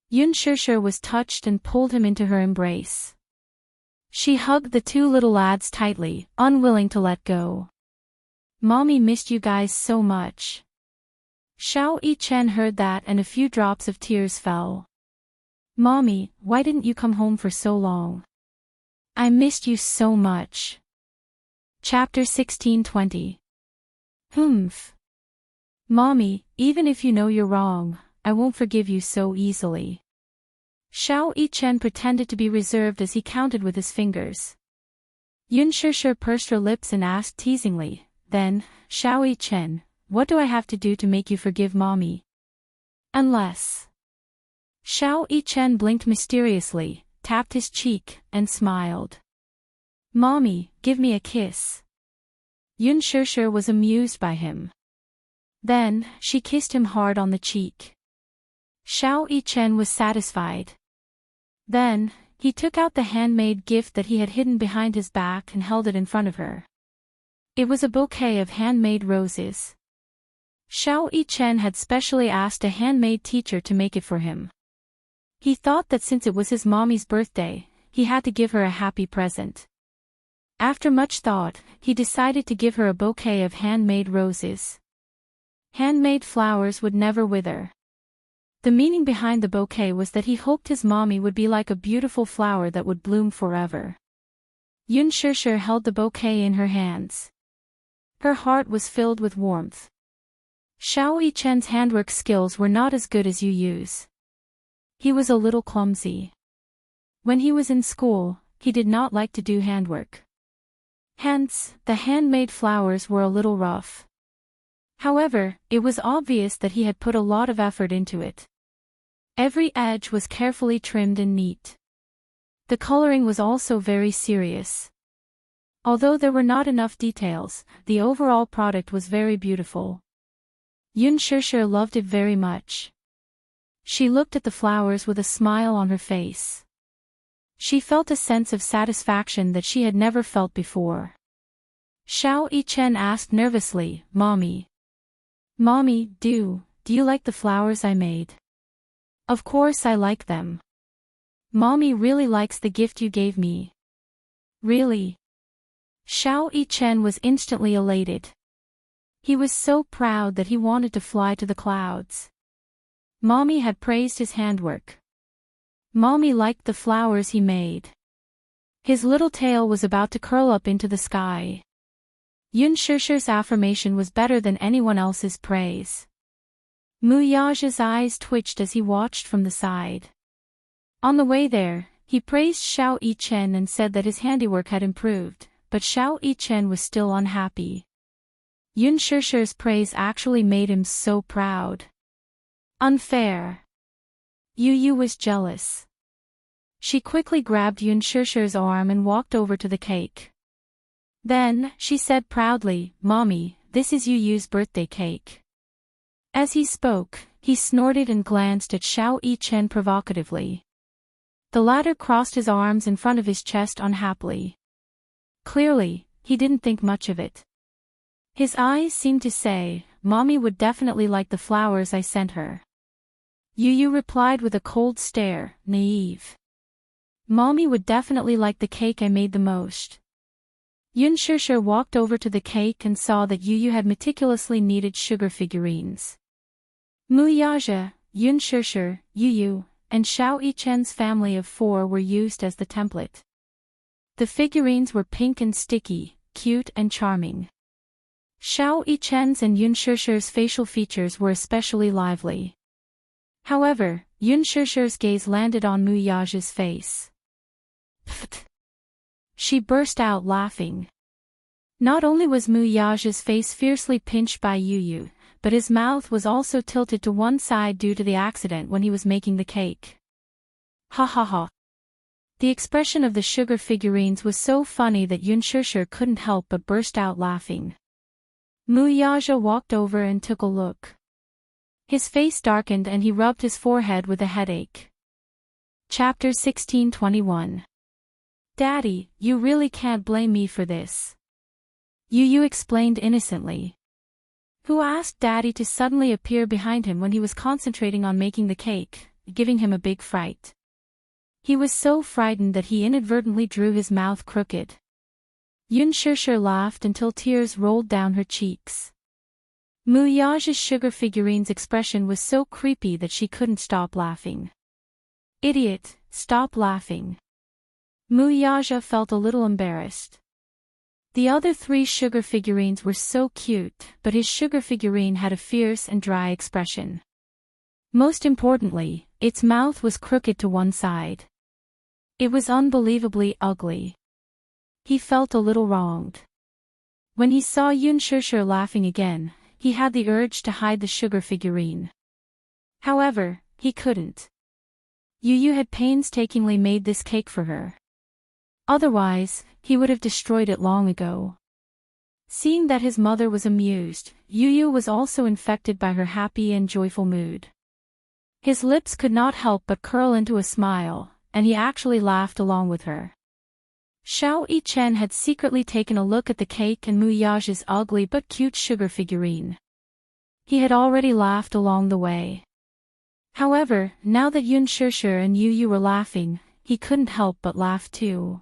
Yun Shishir was touched and pulled him into her embrace. She hugged the two little lads tightly, unwilling to let go. Mommy missed you guys so much. Xiao Yichen heard that and a few drops of tears fell. Mommy, why didn't you come home for so long? I missed you so much. Chapter 16:20. Humph. Mommy, even if you know you're wrong, I won't forgive you so easily. Xiao Yichen pretended to be reserved as he counted with his fingers. Yun Shishir pursed her lips and asked teasingly, then, Xiao Yichen, what do I have to do to make you forgive Mommy? Unless. Xiao Yichen blinked mysteriously, tapped his cheek, and smiled. Mommy, give me a kiss. Yun Shishir was amused by him. Then, she kissed him hard on the cheek. Xiao Yichen was satisfied. Then, he took out the handmade gift that he had hidden behind his back and held it in front of her. It was a bouquet of handmade roses. Xiao Yichen had specially asked a handmade teacher to make it for him. He thought that since it was his mommy's birthday, he had to give her a happy present. After much thought, he decided to give her a bouquet of handmade roses. Handmade flowers would never wither. The meaning behind the bouquet was that he hoped his mommy would be like a beautiful flower that would bloom forever. Yun Shishir held the bouquet in her hands. Her heart was filled with warmth. Xiao Yichen's handwork skills were not as good as Yu's. He was a little clumsy. When he was in school, he did not like to do handwork. Hence, the handmade flowers were a little rough. However, it was obvious that he had put a lot of effort into it. Every edge was carefully trimmed and neat. The coloring was also very serious. Although there were not enough details, the overall product was very beautiful. Yun Shishir loved it very much. She looked at the flowers with a smile on her face. She felt a sense of satisfaction that she had never felt before. Xiao Yichen asked nervously, Mommy, do you like the flowers I made? Of course I like them. Mommy really likes the gift you gave me. Really? Xiao Yichen was instantly elated. He was so proud that he wanted to fly to the clouds. Mommy had praised his handwork. Mommy liked the flowers he made. His little tail was about to curl up into the sky. Yun Shishir's affirmation was better than anyone else's praise. Mu Yage's eyes twitched as he watched from the side. On the way there, he praised Xiao Yichen and said that his handiwork had improved, but Xiao Yichen was still unhappy. Yun Shishir's praise actually made him so proud. Unfair. Yu was jealous. She quickly grabbed Yun Shishir's arm and walked over to the cake. Then, she said proudly, Mommy, this is Yu's birthday cake. As he spoke, he snorted and glanced at Xiao Yichen provocatively. The latter crossed his arms in front of his chest unhappily. Clearly, he didn't think much of it. His eyes seemed to say, "Mommy would definitely like the flowers I sent her." Yu Yu replied with a cold stare, naive. "Mommy would definitely like the cake I made the most." Yun Shishir walked over to the cake and saw that Yu Yu had meticulously kneaded sugar figurines. Mu Yaja, Yun Shishir, Yu Yu, and Xiao Yichen's family of 4 were used as the template. The figurines were pink and sticky, cute and charming. Xiao Yichen's and Yun Shishir's facial features were especially lively. However, Yun Shishir's gaze landed on Mu Yaja's face. Pfft! She burst out laughing. Not only was Mu Yaja's face fiercely pinched by Yu Yu, but his mouth was also tilted to one side due to the accident when he was making the cake. Ha ha ha. The expression of the sugar figurines was so funny that Yun Shishir couldn't help but burst out laughing. Mu Yaja walked over and took a look. His face darkened and he rubbed his forehead with a headache. Chapter 1621. Daddy, you really can't blame me for this. Yu Yu explained innocently. Who asked Daddy to suddenly appear behind him when he was concentrating on making the cake, giving him a big fright. He was so frightened that he inadvertently drew his mouth crooked. Yun Shishir laughed until tears rolled down her cheeks. Mu Yaja's sugar figurine's expression was so creepy that she couldn't stop laughing. Idiot, stop laughing. Mu Yaja felt a little embarrassed. The other 3 sugar figurines were so cute, but his sugar figurine had a fierce and dry expression. Most importantly, its mouth was crooked to one side. It was unbelievably ugly. He felt a little wronged. When he saw Yun Shishir laughing again, he had the urge to hide the sugar figurine. However, he couldn't. Yu Yu had painstakingly made this cake for her. Otherwise, he would have destroyed it long ago. Seeing that his mother was amused, Yu Yu was also infected by her happy and joyful mood. His lips could not help but curl into a smile, and he actually laughed along with her. Xiao Yichen had secretly taken a look at the cake and Mu Yaja's ugly but cute sugar figurine. He had already laughed along the way. However, now that Yun Shishir and Yu Yu were laughing, he couldn't help but laugh too.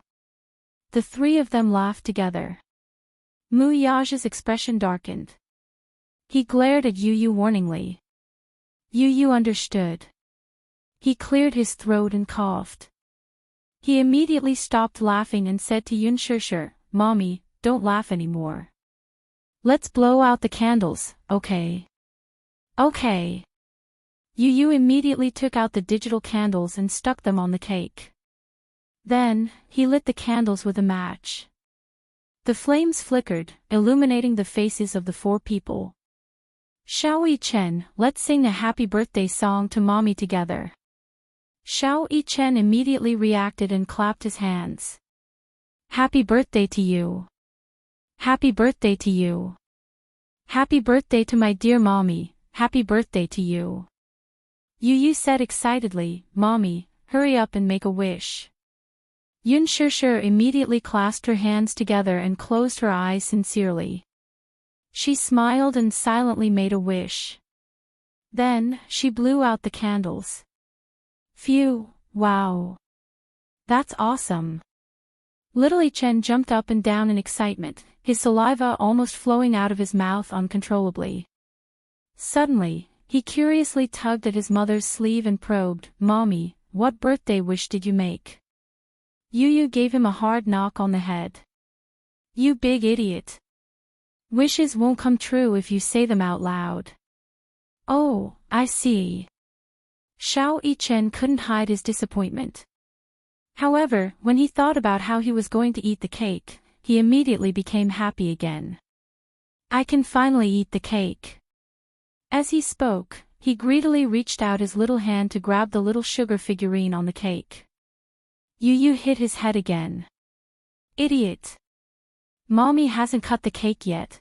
The 3 of them laughed together. Mu Yaja's expression darkened. He glared at Yu Yu warningly. Yu Yu understood. He cleared his throat and coughed. He immediately stopped laughing and said to Yun Shishir, "Mommy, don't laugh anymore. Let's blow out the candles, okay?" "Okay." Yu Yu immediately took out the digital candles and stuck them on the cake. Then, he lit the candles with a match. The flames flickered, illuminating the faces of the 4 people. "Xiao Yichen, let's sing a happy birthday song to Mommy together." Xiao Yichen immediately reacted and clapped his hands. "Happy birthday to you. Happy birthday to you. Happy birthday to my dear Mommy, happy birthday to you." Yu Yu said excitedly, "Mommy, hurry up and make a wish." Yun Shishir immediately clasped her hands together and closed her eyes sincerely. She smiled and silently made a wish. Then, she blew out the candles. Phew, wow. That's awesome. Little Yichen jumped up and down in excitement, his saliva almost flowing out of his mouth uncontrollably. Suddenly, he curiously tugged at his mother's sleeve and probed, "Mommy, what birthday wish did you make?" Yu Yu gave him a hard knock on the head. "You big idiot. Wishes won't come true if you say them out loud." "Oh, I see." Xiao Yichen couldn't hide his disappointment. However, when he thought about how he was going to eat the cake, he immediately became happy again. "I can finally eat the cake." As he spoke, he greedily reached out his little hand to grab the little sugar figurine on the cake. Yu Yu hit his head again. "Idiot. Mommy hasn't cut the cake yet.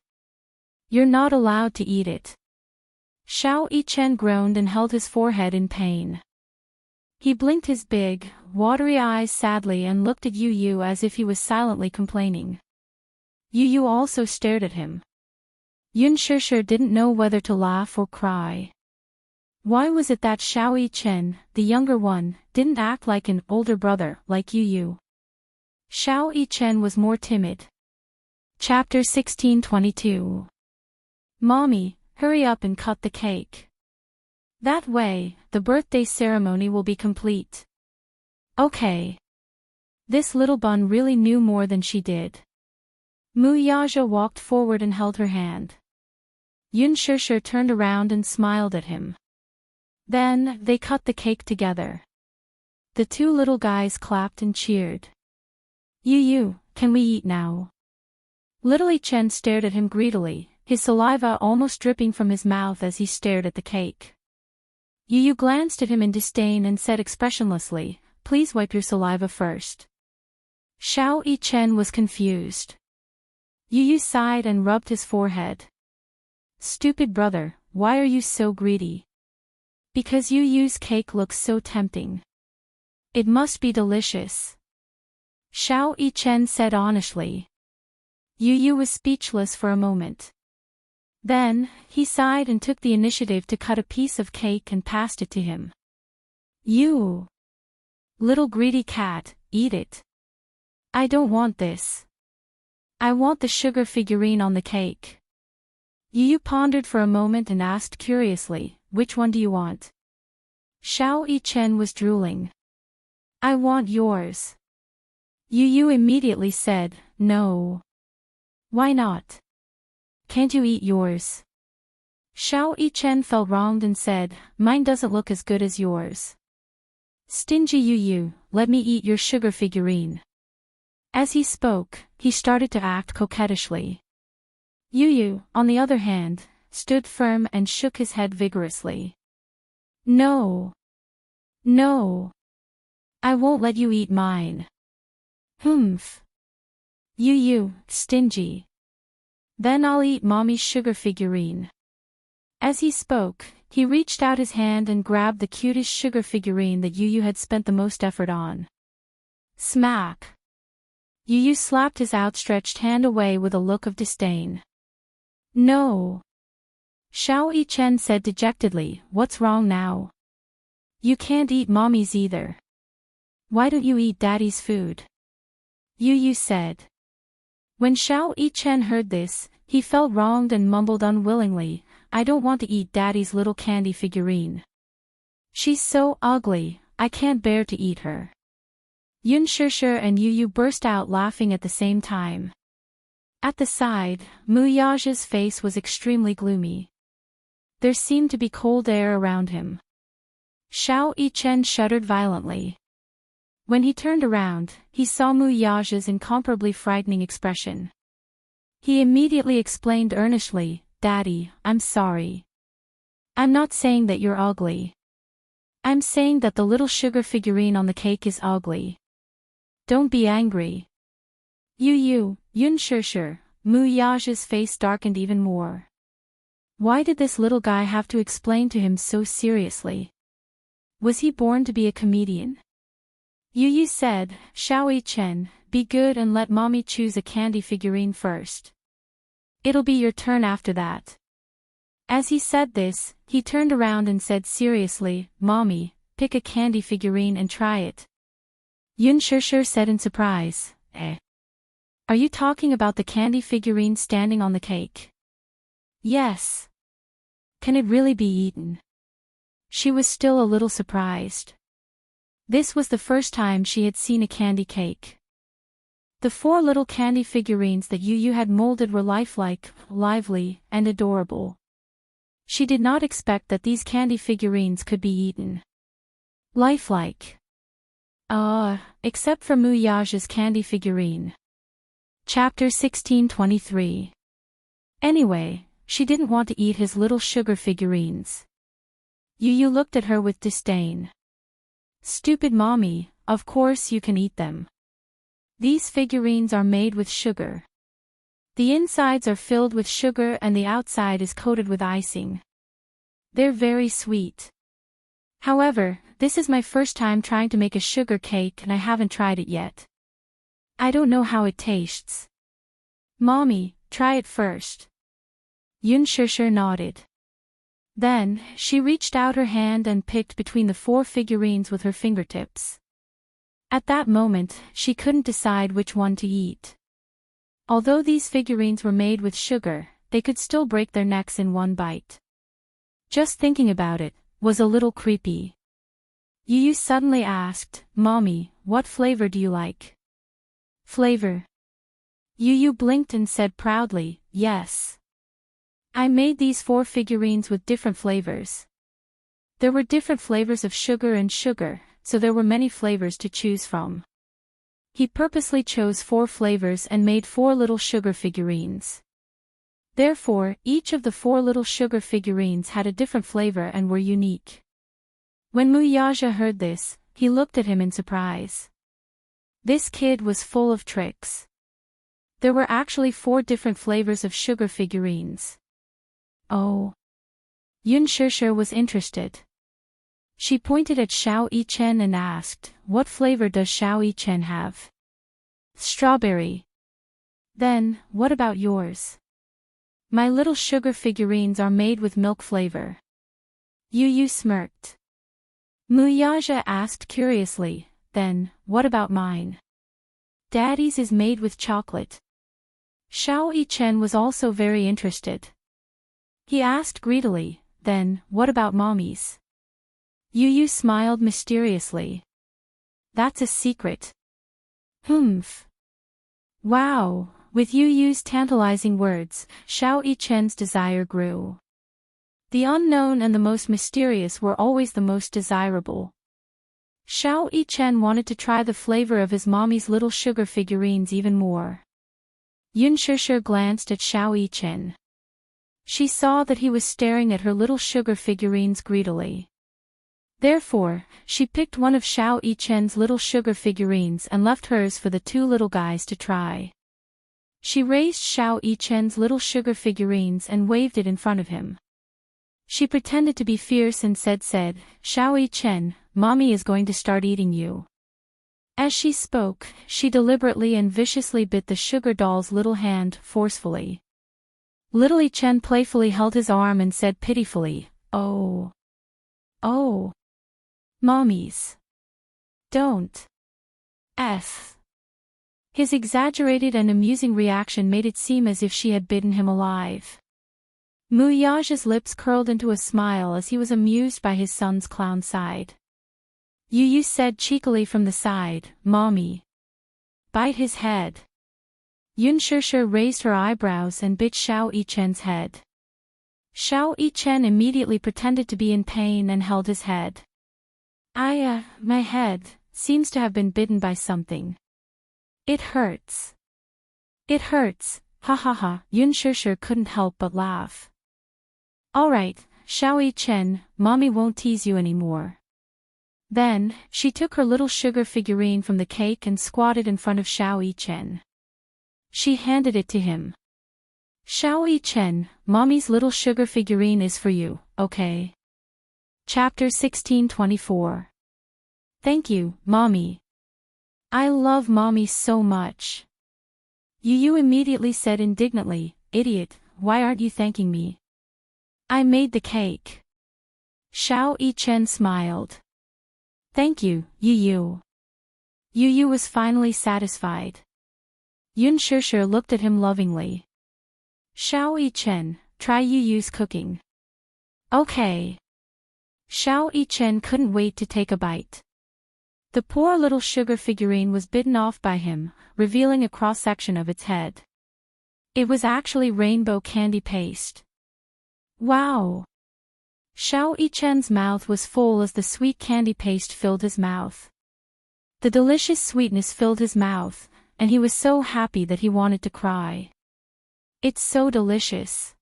You're not allowed to eat it." Xiao Yichen groaned and held his forehead in pain. He blinked his big, watery eyes sadly and looked at Yu Yu as if he was silently complaining. Yu Yu also stared at him. Yun Shishir didn't know whether to laugh or cry. Why was it that Xiao Yichen, the younger one, didn't act like an older brother like Yu Yu? Xiao Yichen was more timid. Chapter 1622. Mommy, hurry up and cut the cake. That way, the birthday ceremony will be complete. Okay. This little bun really knew more than she did. Mu Yaja walked forward and held her hand. Yun Shishir turned around and smiled at him. Then, they cut the cake together. The two little guys clapped and cheered. Yu Yu, can we eat now? Little Yichen stared at him greedily, his saliva almost dripping from his mouth as he stared at the cake. Yu Yu glanced at him in disdain and said expressionlessly, "Please wipe your saliva first." Xiao Yichen was confused. Yu Yu sighed and rubbed his forehead. Stupid brother, why are you so greedy? Because Yu Yu's cake looks so tempting. It must be delicious. Xiao Yichen said honestly. Yu Yu was speechless for a moment. Then, he sighed and took the initiative to cut a piece of cake and passed it to him. You! Little greedy cat, eat it. I don't want this. I want the sugar figurine on the cake. Yu Yu pondered for a moment and asked curiously, which one do you want? Xiao Yichen was drooling. I want yours. Yu Yu immediately said, no. Why not? Can't you eat yours? Xiao Yichen felt wronged and said, mine doesn't look as good as yours. Stingy Yu Yu, let me eat your sugar figurine. As he spoke, he started to act coquettishly. Yu Yu, on the other hand, stood firm and shook his head vigorously. No. No. I won't let you eat mine. Humph. Yu Yu, stingy. Then I'll eat mommy's sugar figurine. As he spoke, he reached out his hand and grabbed the cutest sugar figurine that Yu Yu had spent the most effort on. Smack. Yu Yu slapped his outstretched hand away with a look of disdain. No. Xiao Yichen said dejectedly, what's wrong now? You can't eat mommy's either. Why don't you eat daddy's food? Yu Yu said. When Xiao Yichen heard this, he felt wronged and mumbled unwillingly, I don't want to eat daddy's little candy figurine. She's so ugly, I can't bear to eat her. Yun Shishir and Yu Yu burst out laughing at the same time. At the side, Mu Yaja's face was extremely gloomy. There seemed to be cold air around him. Xiao Yichen shuddered violently. When he turned around, he saw Mu Yaja's incomparably frightening expression. He immediately explained earnestly, Daddy, I'm sorry. I'm not saying that you're ugly. I'm saying that the little sugar figurine on the cake is ugly. Don't be angry. Yu Yu, Yun Shishir, Mu Yaja's face darkened even more. Why did this little guy have to explain to him so seriously? Was he born to be a comedian? Yu Yu said, Xiao Yichen, be good and let mommy choose a candy figurine first. It'll be your turn after that. As he said this, he turned around and said seriously, Mommy, pick a candy figurine and try it. Yun Shishir said in surprise, Eh? Are you talking about the candy figurine standing on the cake? Yes. Can it really be eaten? She was still a little surprised. This was the first time she had seen a candy cake. The 4 little candy figurines that Yu Yu had molded were lifelike, lively, and adorable. She did not expect that these candy figurines could be eaten. Lifelike. Except for Mu Yaja's candy figurine. Chapter 1623. Anyway, she didn't want to eat his little sugar figurines. Yu Yu looked at her with disdain. Stupid mommy, of course you can eat them. These figurines are made with sugar. The insides are filled with sugar and the outside is coated with icing. They're very sweet. However, this is my first time trying to make a sugar cake and I haven't tried it yet. I don't know how it tastes. Mommy, try it first. Yunshusher nodded. Then, she reached out her hand and picked between the 4 figurines with her fingertips. At that moment, she couldn't decide which one to eat. Although these figurines were made with sugar, they could still break their necks in one bite. Just thinking about it was a little creepy. Yu suddenly asked, Mommy, what flavor do you like? Flavor? Yu blinked and said proudly, yes. I made these 4 figurines with different flavors. There were different flavors of sugar, so there were many flavors to choose from. He purposely chose 4 flavors and made 4 little sugar figurines. Therefore, each of the 4 little sugar figurines had a different flavor and were unique. When Muyaja heard this, he looked at him in surprise. This kid was full of tricks. There were actually 4 different flavors of sugar figurines. Oh. Yunshusher was interested. She pointed at Xiao Yichen and asked, what flavor does Xiao Yichen have? Strawberry. Then, what about yours? My little sugar figurines are made with milk flavor. Yu smirked. Muyaja asked curiously, then, what about mine? Daddy's is made with chocolate. Xiao Yichen was also very interested. He asked greedily, then, what about Mommy's? Yu smiled mysteriously. That's a secret. Humph. Wow, with Yu's tantalizing words, Xiao Yichen's desire grew. The unknown and the most mysterious were always the most desirable. Xiao Yichen wanted to try the flavor of his mommy's little sugar figurines even more. Yunshusher glanced at Xiao Yichen. She saw that he was staring at her little sugar figurines greedily. Therefore, she picked one of Xiao Yichen's little sugar figurines and left hers for the 2 little guys to try. She raised Xiao Yichen's little sugar figurines and waved it in front of him. She pretended to be fierce and said, Xiao Yichen, Mommy is going to start eating you. As she spoke, she deliberately and viciously bit the sugar doll's little hand forcefully. Little Yichen playfully held his arm and said pitifully, Oh. Oh. Mommies. Don't. His exaggerated and amusing reaction made it seem as if she had bitten him alive. Muyaja's lips curled into a smile as he was amused by his son's clown side. Yu said cheekily from the side, Mommy. Bite his head. Yunshusher raised her eyebrows and bit Xiao Yichen's head. Xiao Yichen immediately pretended to be in pain and held his head. My head seems to have been bitten by something. It hurts. It hurts, ha ha ha, Yunshusher couldn't help but laugh. Alright, Xiao Yichen, Mommy won't tease you anymore. Then, she took her little sugar figurine from the cake and squatted in front of Xiao Yichen. She handed it to him. Xiao Yichen, Mommy's little sugar figurine is for you, okay? Chapter 1624. Thank you, Mommy. I love Mommy so much. Yu immediately said indignantly, Idiot, why aren't you thanking me? I made the cake. Xiao Yichen smiled. Thank you, Yu. Yu was finally satisfied. Yunshusher looked at him lovingly. Xiao Yichen, try Yu's cooking. Okay. Xiao Yichen couldn't wait to take a bite. The poor little sugar figurine was bitten off by him, revealing a cross-section of its head. It was actually rainbow candy paste. Wow! Xiao Yichen's mouth was full as the sweet candy paste filled his mouth. The delicious sweetness filled his mouth, and he was so happy that he wanted to cry. It's so delicious.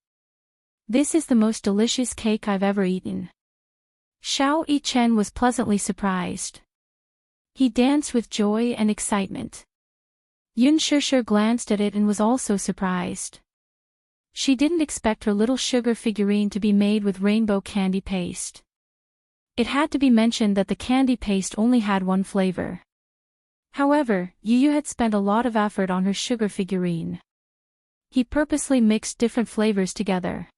This is the most delicious cake I've ever eaten. Xiao Yichen was pleasantly surprised. He danced with joy and excitement. Yunshusher glanced at it and was also surprised. She didn't expect her little sugar figurine to be made with rainbow candy paste. It had to be mentioned that the candy paste only had one flavor. However, Yu had spent a lot of effort on her sugar figurine. He purposely mixed different flavors together.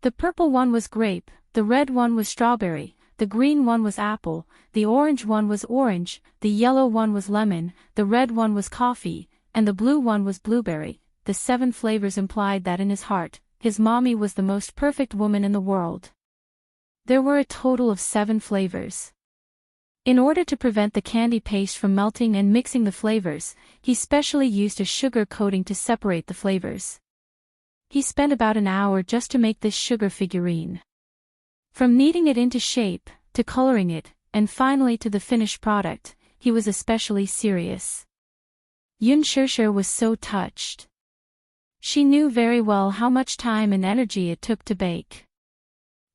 The purple one was grape, the red one was strawberry, the green one was apple, the orange one was orange, the yellow one was lemon, the red one was coffee, and the blue one was blueberry. The 7 flavors implied that in his heart, his mommy was the most perfect woman in the world. There were a total of 7 flavors. In order to prevent the candy paste from melting and mixing the flavors, he specially used a sugar coating to separate the flavors. He spent about an hour just to make this sugar figurine. From kneading it into shape, to coloring it, and finally to the finished product, he was especially serious. Yun Shishir was so touched. She knew very well how much time and energy it took to bake.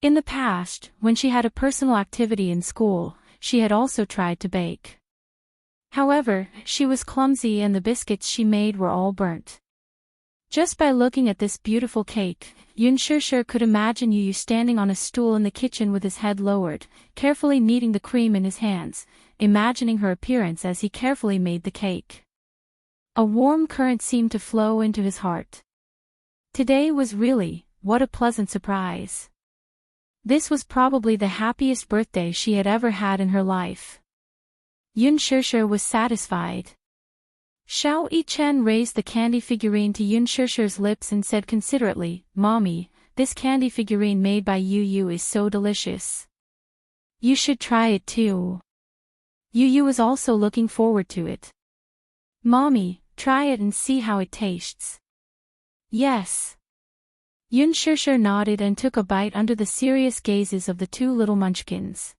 In the past, when she had a personal activity in school, she had also tried to bake. However, she was clumsy and the biscuits she made were all burnt. Just by looking at this beautiful cake, Yun Shishir could imagine Yu standing on a stool in the kitchen with his head lowered, carefully kneading the cream in his hands, imagining her appearance as he carefully made the cake. A warm current seemed to flow into his heart. Today was really, what a pleasant surprise. This was probably the happiest birthday she had ever had in her life. Yun Shishir was satisfied. Xiao Yichen raised the candy figurine to Yun Shishir's lips and said considerately, "Mommy, this candy figurine made by Yu is so delicious. You should try it too." Yu was also looking forward to it. "Mommy, try it and see how it tastes." "Yes." Yun Shishir nodded and took a bite under the serious gazes of the 2 little munchkins.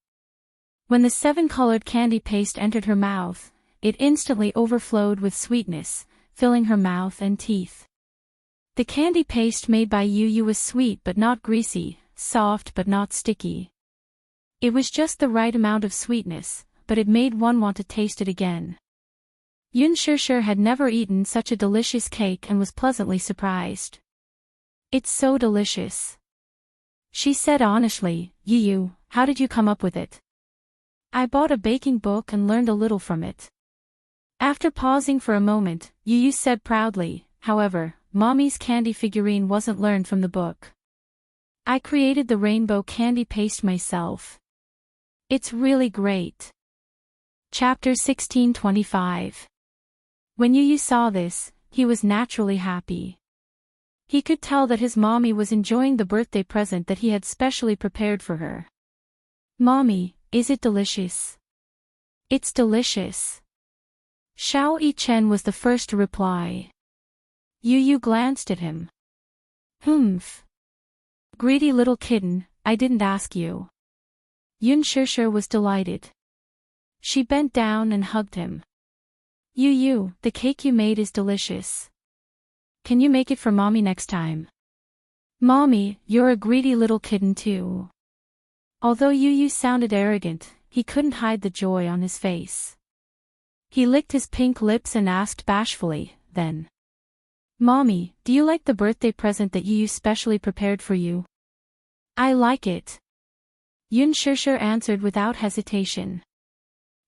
When the 7-colored candy paste entered her mouth, it instantly overflowed with sweetness, filling her mouth and teeth. The candy paste made by Yu was sweet but not greasy, soft but not sticky. It was just the right amount of sweetness, but it made one want to taste it again. Yun Shishir had never eaten such a delicious cake and was pleasantly surprised. "It's so delicious," she said honestly. "Yu, how did you come up with it?" "I bought a baking book and learned a little from it." After pausing for a moment, Yu said proudly, "However, Mommy's candy figurine wasn't learned from the book. I created the rainbow candy paste myself. It's really great." Chapter 1625. When Yu saw this, he was naturally happy. He could tell that his mommy was enjoying the birthday present that he had specially prepared for her. "Mommy, is it delicious?" "It's delicious." Xiao Yichen was the first to reply. Yu glanced at him. "Humph. Greedy little kitten, I didn't ask you." Yun Shishir was delighted. She bent down and hugged him. Yu, the cake you made is delicious. Can you make it for Mommy next time?" "Mommy, you're a greedy little kitten too." Although Yu sounded arrogant, he couldn't hide the joy on his face. He licked his pink lips and asked bashfully, then, "Mommy, do you like the birthday present that Yu specially prepared for you?" "I like it." Yun Shishir answered without hesitation.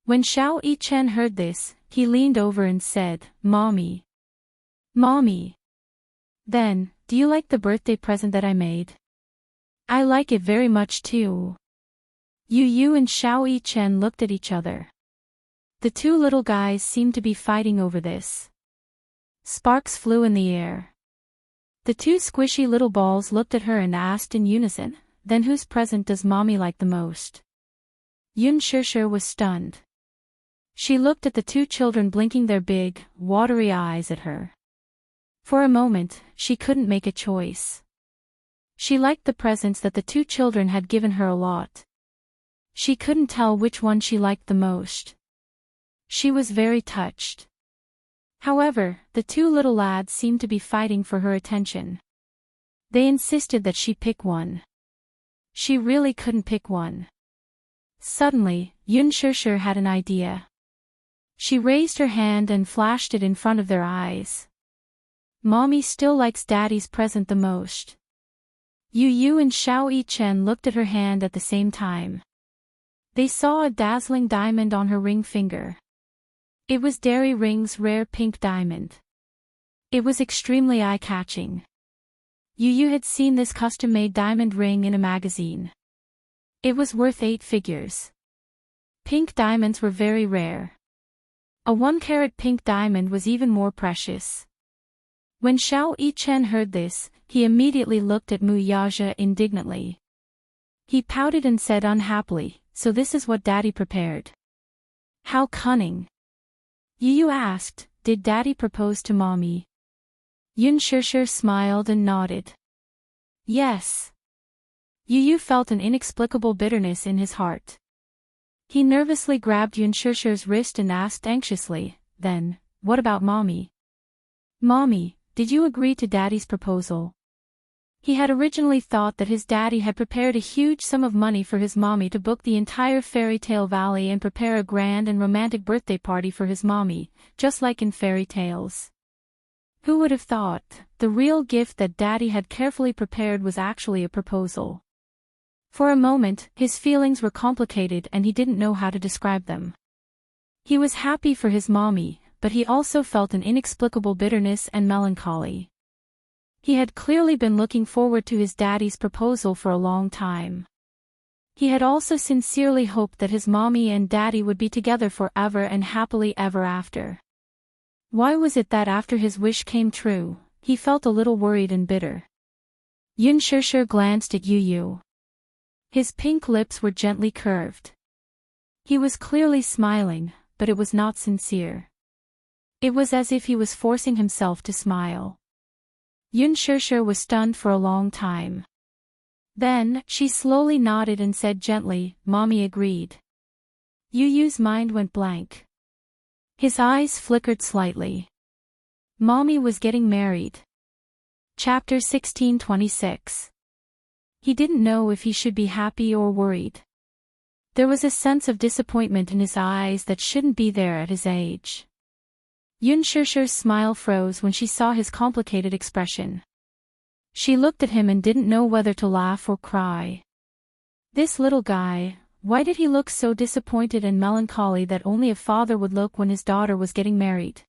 When Xiao Yichen heard this, he leaned over and said, "Mommy. Mommy. Then, do you like the birthday present that I made?" "I like it very much too." Yu and Xiao Yichen looked at each other. The 2 little guys seemed to be fighting over this. Sparks flew in the air. The 2 squishy little balls looked at her and asked in unison, "Then whose present does Mommy like the most?" Yun Shishir was stunned. She looked at the 2 children blinking their big, watery eyes at her. For a moment, she couldn't make a choice. She liked the presents that the 2 children had given her a lot. She couldn't tell which one she liked the most. She was very touched. However, the 2 little lads seemed to be fighting for her attention. They insisted that she pick one. She really couldn't pick one. Suddenly, Yun Shishir had an idea. She raised her hand and flashed it in front of their eyes. Mommy still likes Daddy's present the most. Yu and Xiao Yichen looked at her hand at the same time. They saw a dazzling diamond on her ring finger. It was Dairy Ring's rare pink diamond. It was extremely eye-catching. Yu had seen this custom-made diamond ring in a magazine. It was worth 8 figures. Pink diamonds were very rare. A 1-carat pink diamond was even more precious. When Xiao Yichen heard this, he immediately looked at Mu Yaja indignantly. He pouted and said unhappily, "So this is what Daddy prepared." "How cunning." Yu asked, "Did Daddy propose to Mommy?" Yun Shishir smiled and nodded. "Yes." Yu felt an inexplicable bitterness in his heart. He nervously grabbed Yun Shishir's wrist and asked anxiously, "Then, what about Mommy?" "Mommy, did you agree to Daddy's proposal?" He had originally thought that his daddy had prepared a huge sum of money for his mommy to book the entire fairy tale valley and prepare a grand and romantic birthday party for his mommy, just like in fairy tales. Who would have thought, the real gift that Daddy had carefully prepared was actually a proposal. For a moment, his feelings were complicated and he didn't know how to describe them. He was happy for his mommy, but he also felt an inexplicable bitterness and melancholy. He had clearly been looking forward to his daddy's proposal for a long time. He had also sincerely hoped that his mommy and daddy would be together forever and happily ever after. Why was it that after his wish came true, he felt a little worried and bitter? Yun Shishir glanced at Yu. His pink lips were gently curved. He was clearly smiling, but it was not sincere. It was as if he was forcing himself to smile. Yun Shishir was stunned for a long time. Then, she slowly nodded and said gently, "Mommy agreed." Yu's mind went blank. His eyes flickered slightly. Mommy was getting married. Chapter 1626. He didn't know if he should be happy or worried. There was a sense of disappointment in his eyes that shouldn't be there at his age. Yun Shishir's smile froze when she saw his complicated expression. She looked at him and didn't know whether to laugh or cry. This little guy, why did he look so disappointed and melancholy that only a father would look when his daughter was getting married?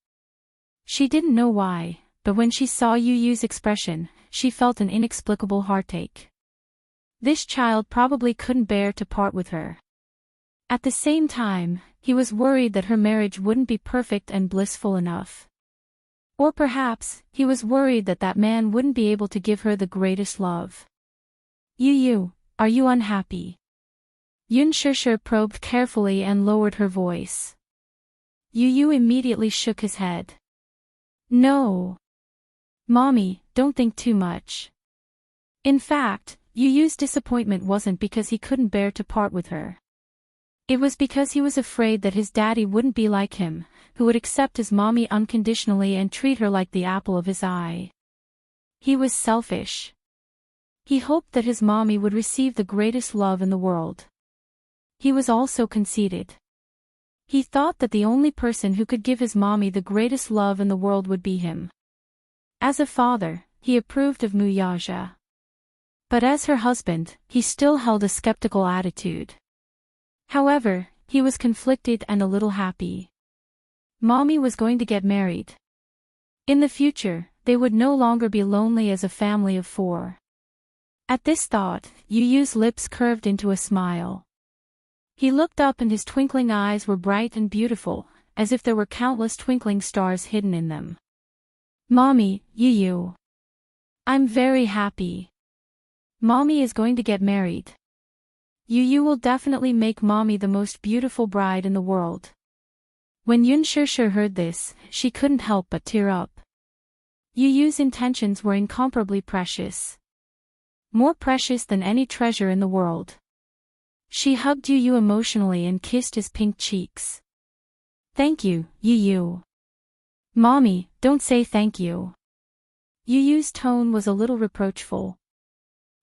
She didn't know why, but when she saw Yu's expression, she felt an inexplicable heartache. This child probably couldn't bear to part with her. At the same time, he was worried that her marriage wouldn't be perfect and blissful enough. Or perhaps, he was worried that that man wouldn't be able to give her the greatest love. Yu, are you unhappy? Yun Shishir probed carefully and lowered her voice. Yu immediately shook his head. No. Mommy, don't think too much. In fact, Yu's disappointment wasn't because he couldn't bear to part with her. It was because he was afraid that his daddy wouldn't be like him, who would accept his mommy unconditionally and treat her like the apple of his eye. He was selfish. He hoped that his mommy would receive the greatest love in the world. He was also conceited. He thought that the only person who could give his mommy the greatest love in the world would be him. As a father, he approved of Mu Yaja. But as her husband, he still held a skeptical attitude. However, he was conflicted and a little happy. Mommy was going to get married. In the future, they would no longer be lonely as a family of 4. At this thought, Yu's lips curved into a smile. He looked up and his twinkling eyes were bright and beautiful, as if there were countless twinkling stars hidden in them. Mommy, Yu. I'm very happy. Mommy is going to get married. Yu will definitely make Mommy the most beautiful bride in the world. When Yun Shishir heard this, she couldn't help but tear up. Yu's intentions were incomparably precious. More precious than any treasure in the world. She hugged Yu emotionally and kissed his pink cheeks. Thank you, Yu. Mommy, don't say thank you. Yu's tone was a little reproachful.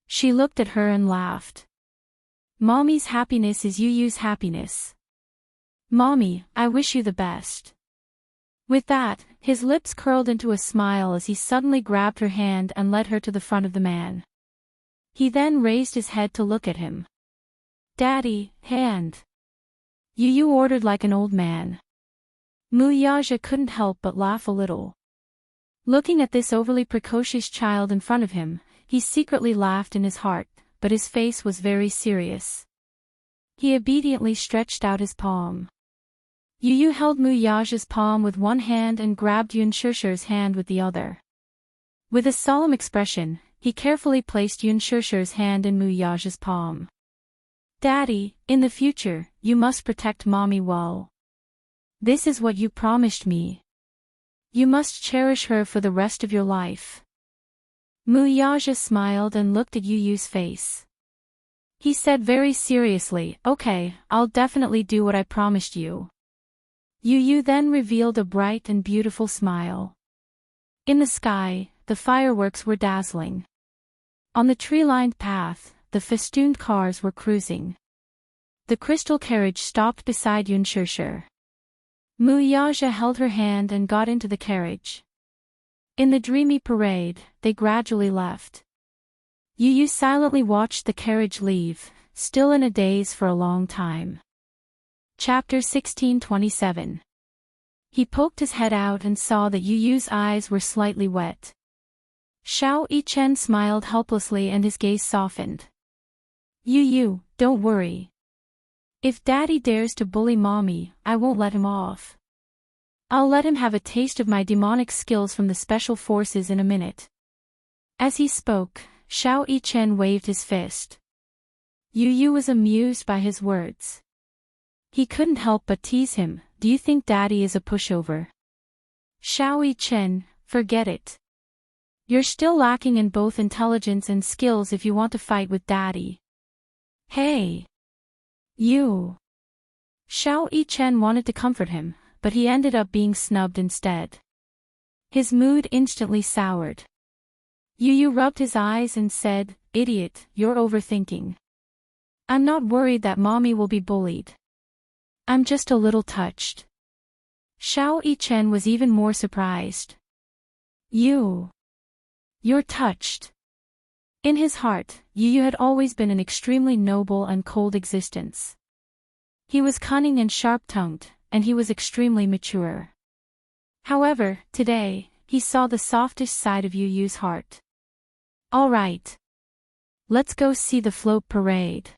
She looked at her and laughed. Mommy's happiness is Yu's happiness. Mommy, I wish you the best. With that, his lips curled into a smile as he suddenly grabbed her hand and led her to the front of the man. He then raised his head to look at him. "Daddy, hand." Yu ordered like an old man. Muyaja couldn't help but laugh a little. Looking at this overly precocious child in front of him, he secretly laughed in his heart, but his face was very serious. He obediently stretched out his palm. Yu held Muyaja's palm with one hand and grabbed Yunshusher's hand with the other. With a solemn expression, he carefully placed Yunshusher's hand in Muyaja's palm. "Daddy, in the future, you must protect Mommy well. This is what you promised me. You must cherish her for the rest of your life." Muyaja smiled and looked at Yu's face. He said very seriously, "Okay, I'll definitely do what I promised you." Yu then revealed a bright and beautiful smile. In the sky, the fireworks were dazzling. On the tree-lined path, the festooned cars were cruising. The crystal carriage stopped beside Yunshusher. Muyaja held her hand and got into the carriage. In the dreamy parade, they gradually left. Yu silently watched the carriage leave, still in a daze for a long time. Chapter 1627. He poked his head out and saw that Yu's eyes were slightly wet. Xiao Yichen smiled helplessly and his gaze softened. "Yu, don't worry. If Daddy dares to bully Mommy, I won't let him off. I'll let him have a taste of my demonic skills from the special forces in a minute." As he spoke, Xiao Yichen waved his fist. Yu was amused by his words. He couldn't help but tease him, "Do you think Daddy is a pushover?" "Xiao Yichen, forget it. You're still lacking in both intelligence and skills if you want to fight with Daddy." "Hey! You!" Xiao Yichen wanted to comfort him, but he ended up being snubbed instead. His mood instantly soured. Yu rubbed his eyes and said, "Idiot, you're overthinking. I'm not worried that Mommy will be bullied. I'm just a little touched." Xiao Yichen was even more surprised. You're touched." In his heart, Yu had always been an extremely noble and cold existence. He was cunning and sharp-tongued, and he was extremely mature. However, today, he saw the softest side of Yu's heart. "All right. Let's go see the float parade."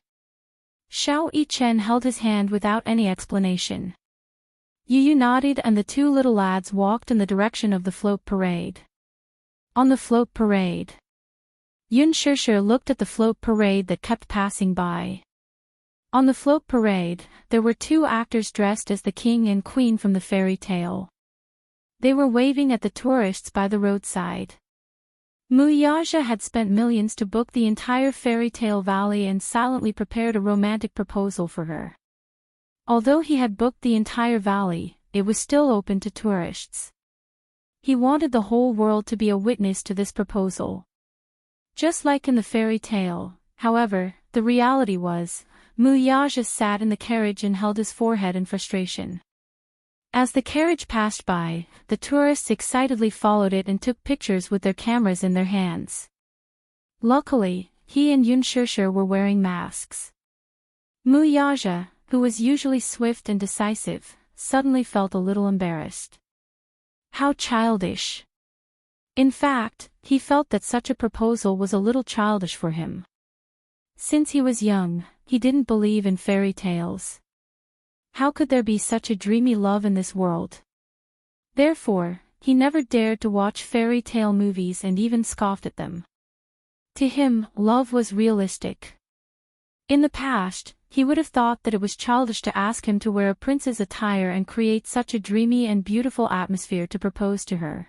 Xiao Yichen held his hand without any explanation. Yu nodded and the two little lads walked in the direction of the float parade. On the float parade, Yunshusher looked at the float parade that kept passing by. On the float parade, there were two actors dressed as the king and queen from the fairy tale. They were waving at the tourists by the roadside. Muyaja had spent millions to book the entire fairy tale valley and silently prepared a romantic proposal for her. Although he had booked the entire valley, it was still open to tourists. He wanted the whole world to be a witness to this proposal. Just like in the fairy tale, however, the reality was, Muyaja sat in the carriage and held his forehead in frustration. As the carriage passed by, the tourists excitedly followed it and took pictures with their cameras in their hands. Luckily, he and Yunshusher were wearing masks. Muyaja, who was usually swift and decisive, suddenly felt a little embarrassed. How childish. In fact, he felt that such a proposal was a little childish for him. Since he was young, he didn't believe in fairy tales. How could there be such a dreamy love in this world? Therefore, he never dared to watch fairy tale movies and even scoffed at them. To him, love was realistic. In the past, he would have thought that it was childish to ask him to wear a prince's attire and create such a dreamy and beautiful atmosphere to propose to her.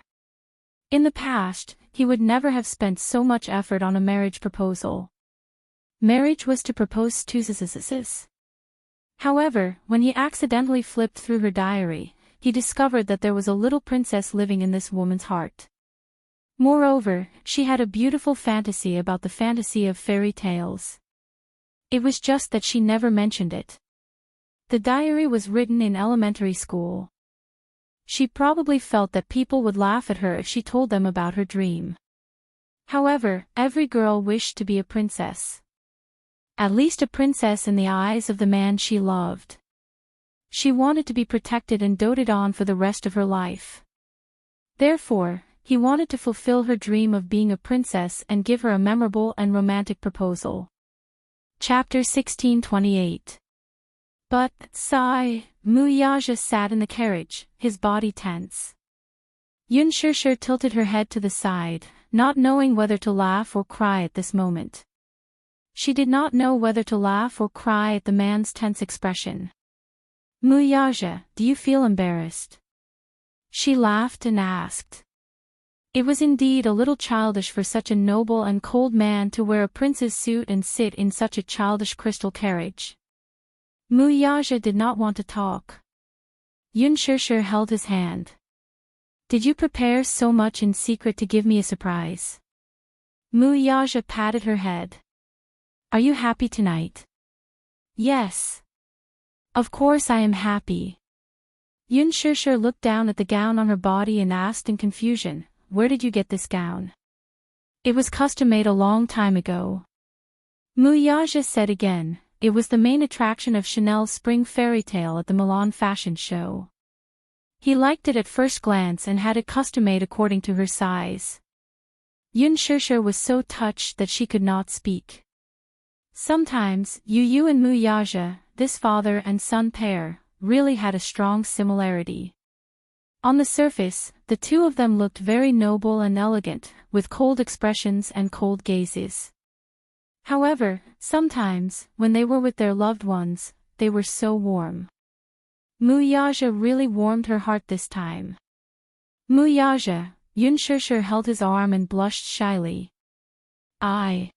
In the past, he would never have spent so much effort on a marriage proposal. Marriage was to propose to sis. However, when he accidentally flipped through her diary, he discovered that there was a little princess living in this woman's heart. Moreover, she had a beautiful fantasy about the fantasy of fairy tales. It was just that she never mentioned it. The diary was written in elementary school. She probably felt that people would laugh at her if she told them about her dream. However, every girl wished to be a princess. At least a princess in the eyes of the man she loved. She wanted to be protected and doted on for the rest of her life. Therefore, he wanted to fulfill her dream of being a princess and give her a memorable and romantic proposal. Chapter 1628. But, sigh, Muyaja sat in the carriage, his body tense. Yun Shirshir tilted her head to the side, not knowing whether to laugh or cry at this moment. She did not know whether to laugh or cry at the man's tense expression. Muyaja, do you feel embarrassed? She laughed and asked. It was indeed a little childish for such a noble and cold man to wear a prince's suit and sit in such a childish crystal carriage. Muyaja did not want to talk. Yun Shirshir held his hand. Did you prepare so much in secret to give me a surprise? Muyaja patted her head. Are you happy tonight? Yes. Of course I am happy. Yun Shirshir looked down at the gown on her body and asked in confusion, where did you get this gown? It was custom made a long time ago. Muyaja said again, it was the main attraction of Chanel's spring fairy tale at the Milan fashion show. He liked it at first glance and had it custom made according to her size. Yun Shirshir was so touched that she could not speak. Sometimes, Yu and Muyaja, this father and son pair, really had a strong similarity. On the surface, the two of them looked very noble and elegant, with cold expressions and cold gazes. However, sometimes, when they were with their loved ones, they were so warm. Muyaja really warmed her heart this time. Muyaja, Yun Shirshir held his arm and blushed shyly. I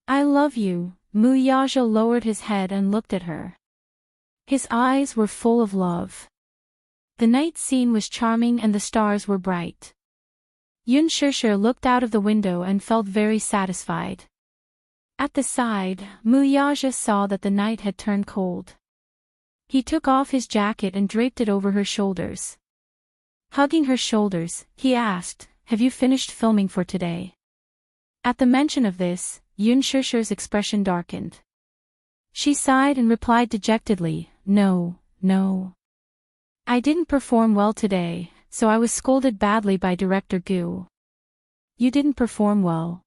love you, Muyaja lowered his head and looked at her. His eyes were full of love. The night scene was charming and the stars were bright. Yun Shirshir looked out of the window and felt very satisfied. At the side, Muyaja saw that the night had turned cold. He took off his jacket and draped it over her shoulders. Hugging her shoulders, he asked, have you finished filming for today? At the mention of this, Yun Shirshir's expression darkened. She sighed and replied dejectedly, no. I didn't perform well today, so I was scolded badly by director Gu. You didn't perform well?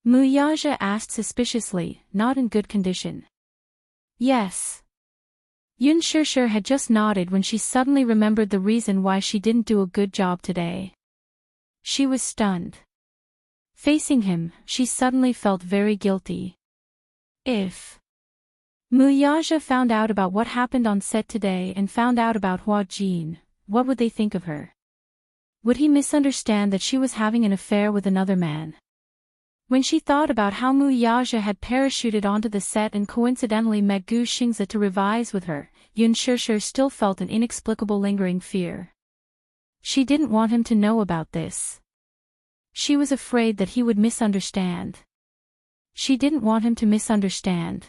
Muyaja asked suspiciously, not in good condition. Yes. Yun Shirshir had just nodded when she suddenly remembered the reason why she didn't do a good job today. She was stunned. Facing him, she suddenly felt very guilty. If Muyaja found out about what happened on set today and found out about Hua Jin, what would they think of her? Would he misunderstand that she was having an affair with another man? When she thought about how Muyaja had parachuted onto the set and coincidentally met Gu Xingzi to revise with her, Yun Shirshir still felt an inexplicable lingering fear. She didn't want him to know about this. She was afraid that he would misunderstand. She didn't want him to misunderstand.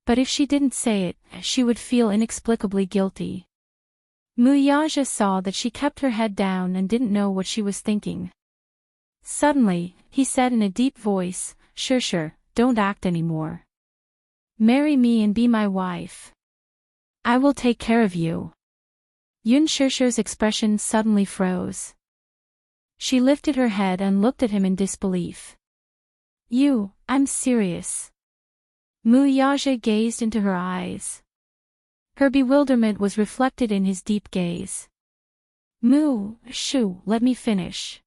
But if she didn't say it, she would feel inexplicably guilty. Muyaja saw that she kept her head down and didn't know what she was thinking. Suddenly, he said in a deep voice, Shirshir, don't act anymore. Marry me and be my wife. I will take care of you. Yun Shirshir's expression suddenly froze. She lifted her head and looked at him in disbelief. I'm serious. Muyaja gazed into her eyes. Her bewilderment was reflected in his deep gaze. Let me finish.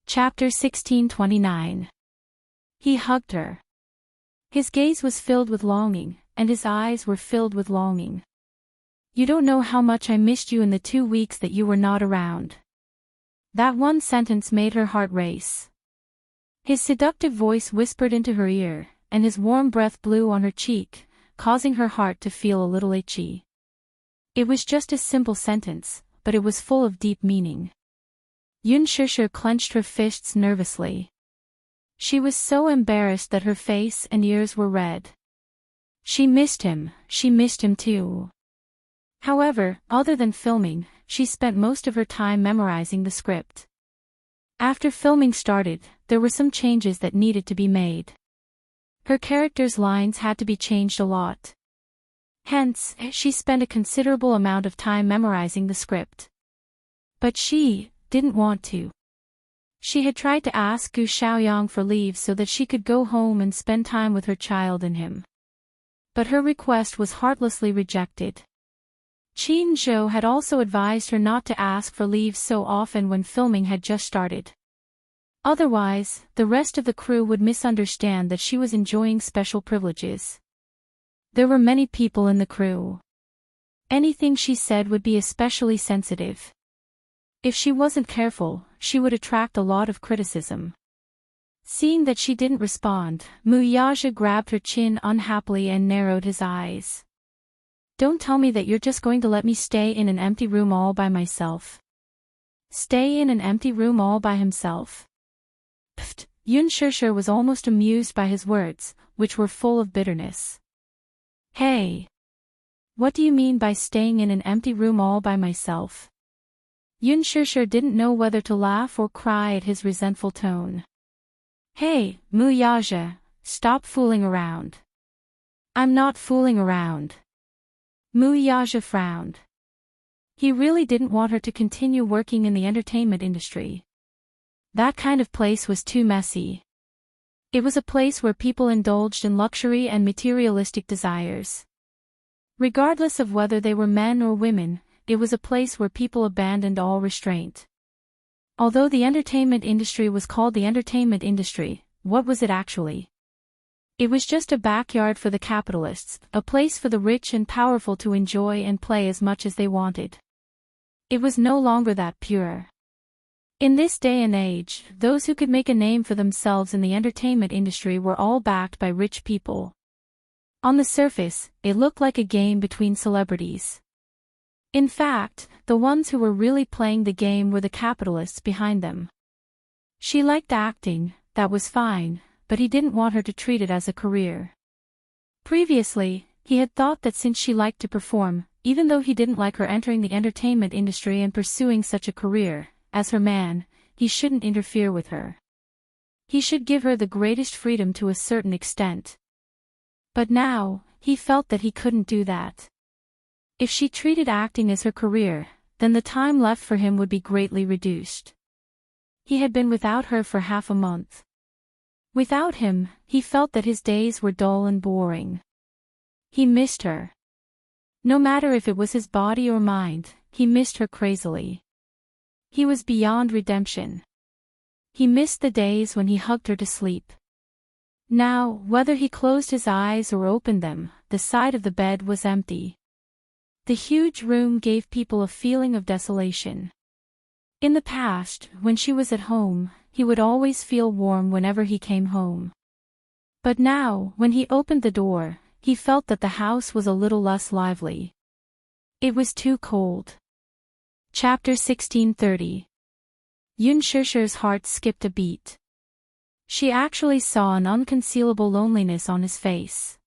Chapter 1629. He hugged her. His gaze was filled with longing, and his eyes were filled with longing. You don't know how much I missed you in the 2 weeks that you were not around. That one sentence made her heart race. His seductive voice whispered into her ear, and his warm breath blew on her cheek, causing her heart to feel a little itchy. It was just a simple sentence, but it was full of deep meaning. Yun Shirshir clenched her fists nervously. She was so embarrassed that her face and ears were red. She missed him too. However, other than filming, she spent most of her time memorizing the script. After filming started, there were some changes that needed to be made. Her character's lines had to be changed a lot. Hence, she spent a considerable amount of time memorizing the script. But she didn't want to. She had tried to ask Gu Xiaoyang for leave so that she could go home and spend time with her child and him. But her request was heartlessly rejected. Qin Zhou had also advised her not to ask for leave so often when filming had just started. Otherwise, the rest of the crew would misunderstand that she was enjoying special privileges. There were many people in the crew. Anything she said would be especially sensitive. If she wasn't careful, she would attract a lot of criticism. Seeing that she didn't respond, Mu Yaja grabbed her chin unhappily and narrowed his eyes. Don't tell me that you're just going to let me stay in an empty room all by myself. Stay in an empty room all by himself. Pfft, Yun Shishir was almost amused by his words, which were full of bitterness. Hey! What do you mean by staying in an empty room all by myself? Yun Shishir didn't know whether to laugh or cry at his resentful tone. Hey, Mu Yaja, stop fooling around. I'm not fooling around. Mu Yaja frowned. He really didn't want her to continue working in the entertainment industry. That kind of place was too messy. It was a place where people indulged in luxury and materialistic desires. Regardless of whether they were men or women, it was a place where people abandoned all restraint. Although the entertainment industry was called the entertainment industry, what was it actually? It was just a backyard for the capitalists, a place for the rich and powerful to enjoy and play as much as they wanted. It was no longer that pure. In this day and age, those who could make a name for themselves in the entertainment industry were all backed by rich people. On the surface, it looked like a game between celebrities. In fact, the ones who were really playing the game were the capitalists behind them. She liked acting, that was fine, but he didn't want her to treat it as a career. Previously, he had thought that since she liked to perform, even though he didn't like her entering the entertainment industry and pursuing such a career, as her man, he shouldn't interfere with her. He should give her the greatest freedom to a certain extent. But now, he felt that he couldn't do that. If she treated acting as her career, then the time left for him would be greatly reduced. He had been without her for half a month. Without him, he felt that his days were dull and boring. He missed her. No matter if it was his body or mind, he missed her crazily. He was beyond redemption. He missed the days when he hugged her to sleep. Now, whether he closed his eyes or opened them, the side of the bed was empty. The huge room gave people a feeling of desolation. In the past, when she was at home, he would always feel warm whenever he came home. But now, when he opened the door, he felt that the house was a little less lively. It was too cold. Chapter 1630. Yun Shishir's heart skipped a beat. She actually saw an unconcealable loneliness on his face.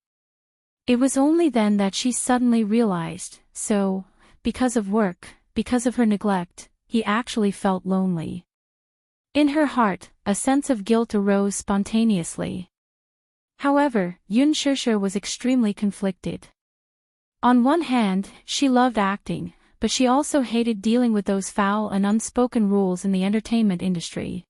It was only then that she suddenly realized, so, because of work, because of her neglect, he actually felt lonely. In her heart, a sense of guilt arose spontaneously. However, Yun Shishir was extremely conflicted. On one hand, she loved acting, but she also hated dealing with those foul and unspoken rules in the entertainment industry.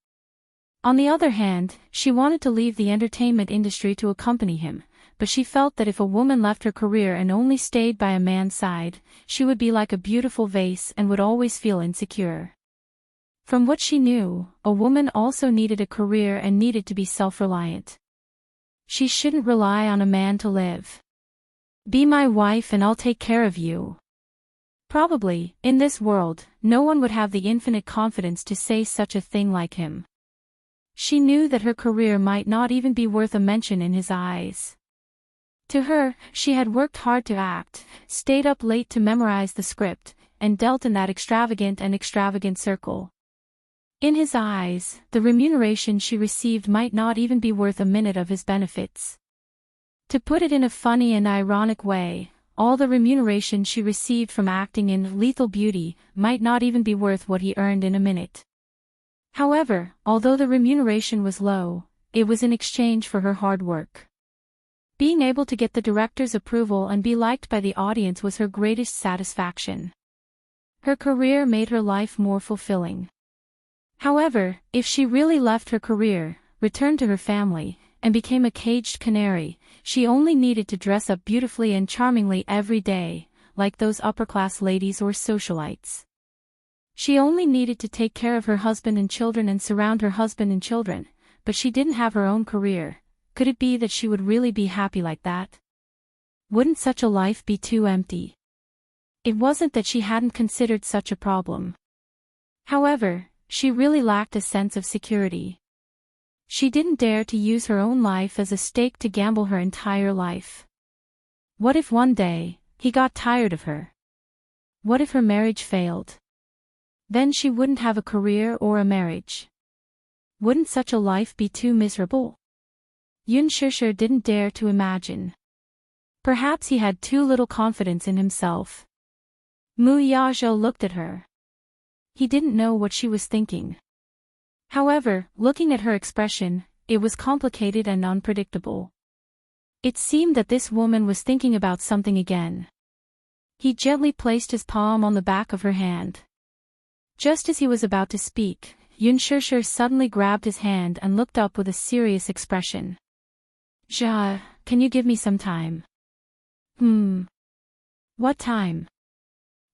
On the other hand, she wanted to leave the entertainment industry to accompany him, but she felt that if a woman left her career and only stayed by a man's side, she would be like a beautiful vase and would always feel insecure. From what she knew, a woman also needed a career and needed to be self-reliant. She shouldn't rely on a man to live. Be my wife and I'll take care of you. Probably, in this world, no one would have the infinite confidence to say such a thing like him. She knew that her career might not even be worth a mention in his eyes. To her, she had worked hard to act, stayed up late to memorize the script, and dealt in that extravagant circle. In his eyes, the remuneration she received might not even be worth a minute of his benefits. To put it in a funny and ironic way, all the remuneration she received from acting in Lethal Beauty might not even be worth what he earned in a minute. However, although the remuneration was low, it was in exchange for her hard work. Being able to get the director's approval and be liked by the audience was her greatest satisfaction. Her career made her life more fulfilling. However, if she really left her career, returned to her family, and became a caged canary, she only needed to dress up beautifully and charmingly every day, like those upper-class ladies or socialites. She only needed to take care of her husband and children and surround her husband and children, but she didn't have her own career. Could it be that she would really be happy like that? Wouldn't such a life be too empty? It wasn't that she hadn't considered such a problem. However, she really lacked a sense of security. She didn't dare to use her own life as a stake to gamble her entire life. What if one day, he got tired of her? What if her marriage failed? Then she wouldn't have a career or a marriage. Wouldn't such a life be too miserable? Yun Shishir didn't dare to imagine. Perhaps he had too little confidence in himself. Mu Yazhou looked at her. He didn't know what she was thinking. However, looking at her expression, it was complicated and unpredictable. It seemed that this woman was thinking about something again. He gently placed his palm on the back of her hand. Just as he was about to speak, Yun Shishir suddenly grabbed his hand and looked up with a serious expression. "Ja, can you give me some time?" What time?"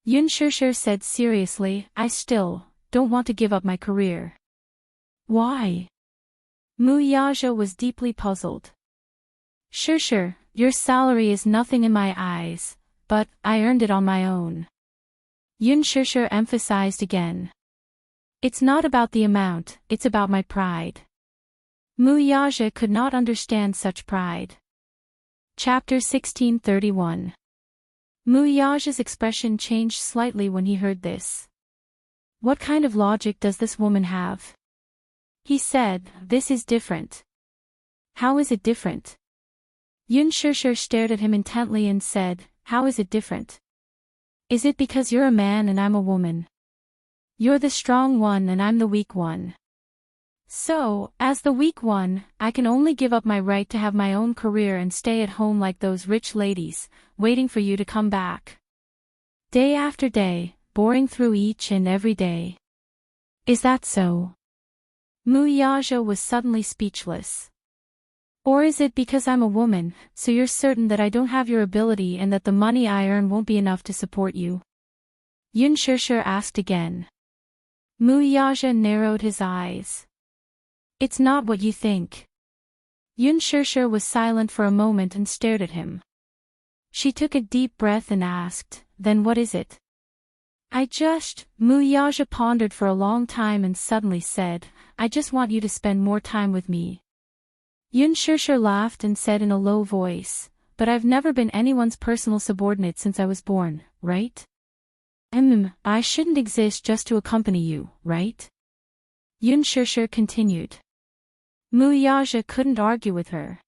Yun Shishir said seriously, "I still don't want to give up my career." "Why?" Mu Yazhou was deeply puzzled. "Shishir, your salary is nothing in my eyes, but I earned it on my own." Yun Shishir emphasized again. "It's not about the amount, it's about my pride." Mu Yazhou could not understand such pride. Chapter 1631. Mu Yazhou's expression changed slightly when he heard this. What kind of logic does this woman have? He said, "This is different." "How is it different?" Yun Shishir stared at him intently and said, "How is it different? Is it because you're a man and I'm a woman? You're the strong one and I'm the weak one. So, as the weak one, I can only give up my right to have my own career and stay at home like those rich ladies, waiting for you to come back. Day after day, boring through each and every day. Is that so?" Mu Yazhou was suddenly speechless. "Or is it because I'm a woman, so you're certain that I don't have your ability and that the money I earn won't be enough to support you?" Yun Shishir asked again. Mu Yazhou narrowed his eyes. "It's not what you think." Yun Shishir was silent for a moment and stared at him. She took a deep breath and asked, "Then what is it?" Mu Yazhou pondered for a long time and suddenly said, "I just want you to spend more time with me." Yun Shishir laughed and said in a low voice, "But I've never been anyone's personal subordinate since I was born, right? I shouldn't exist just to accompany you, right?" Yun Shishir continued. Mu Yazhou couldn't argue with her.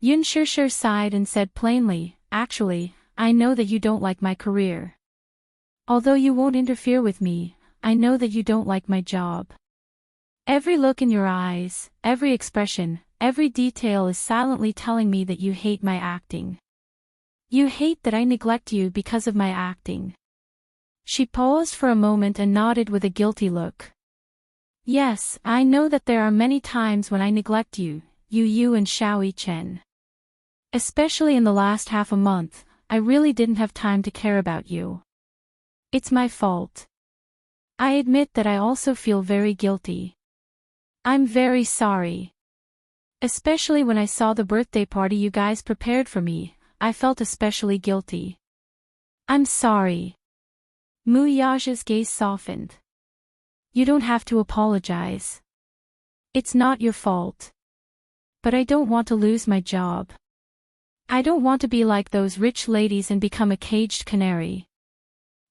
Yun Shishir sighed and said plainly, "Actually, I know that you don't like my career. Although you won't interfere with me, I know that you don't like my job. Every look in your eyes, every expression, every detail is silently telling me that you hate my acting. You hate that I neglect you because of my acting." She paused for a moment and nodded with a guilty look. "Yes, I know that there are many times when I neglect you, you and Xiaoyi Chen. Especially in the last half a month, I really didn't have time to care about you. It's my fault. I admit that I also feel very guilty. I'm very sorry. Especially when I saw the birthday party you guys prepared for me, I felt especially guilty. I'm sorry." Mu Yazhou's gaze softened. "You don't have to apologize. It's not your fault. But I don't want to lose my job. I don't want to be like those rich ladies and become a caged canary."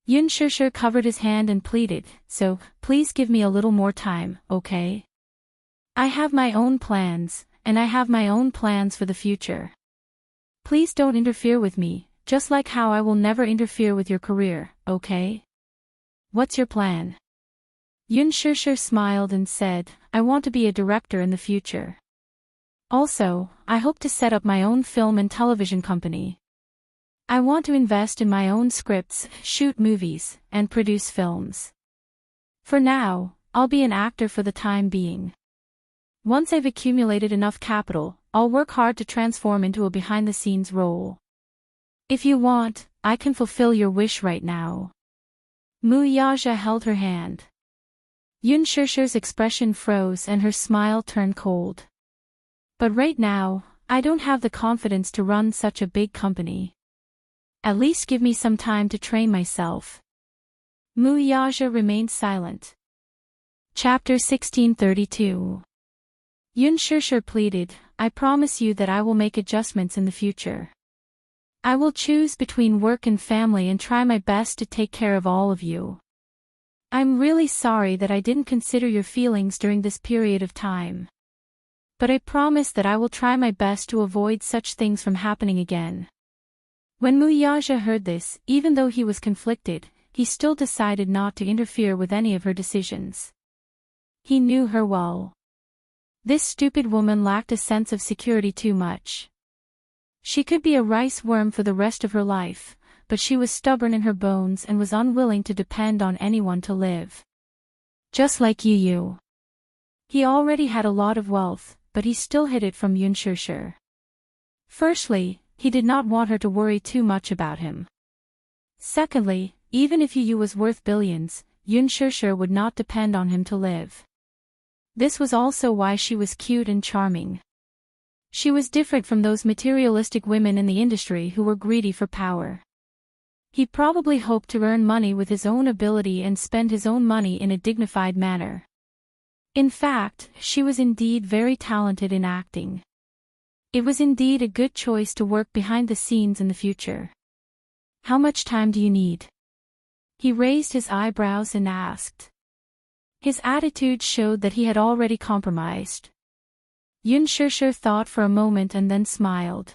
Yun Shishir covered his hand and pleaded, "So, please give me a little more time, okay? I have my own plans, and I have my own plans for the future. Please don't interfere with me, Just like how I will never interfere with your career, okay? What's your plan? Yun Shishir smiled and said, I want to be a director in the future. Also, I hope to set up my own film and television company. I want to invest in my own scripts, shoot movies, and produce films. For now, I'll be an actor for the time being. Once I've accumulated enough capital, I'll work hard to transform into a behind-the-scenes role. If you want, I can fulfill your wish right now. Mu Yaja held her hand. Yun Shishir's expression froze and her smile turned cold. But right now, I don't have the confidence to run such a big company. At least give me some time to train myself. Mu Yaja remained silent. Chapter 1632. Yun Shishir pleaded, I promise you that I will make adjustments in the future. I will choose between work and family and try my best to take care of all of you. I'm really sorry that I didn't consider your feelings during this period of time. But I promise that I will try my best to avoid such things from happening again. When Mu Yaja heard this, even though he was conflicted, he still decided not to interfere with any of her decisions. He knew her well. This stupid woman lacked a sense of security too much. She could be a rice worm for the rest of her life, but she was stubborn in her bones and was unwilling to depend on anyone to live. Just like Yu. He already had a lot of wealth, but he still hid it from Yun Shishir. Firstly, he did not want her to worry too much about him. Secondly, even if Yu was worth billions, Yun Shishir would not depend on him to live. This was also why she was cute and charming. She was different from those materialistic women in the industry who were greedy for power. He probably hoped to earn money with his own ability and spend his own money in a dignified manner. In fact, she was indeed very talented in acting. It was indeed a good choice to work behind the scenes in the future. How much time do you need? He raised his eyebrows and asked. His attitude showed that he had already compromised. Yun Shishir thought for a moment and then smiled.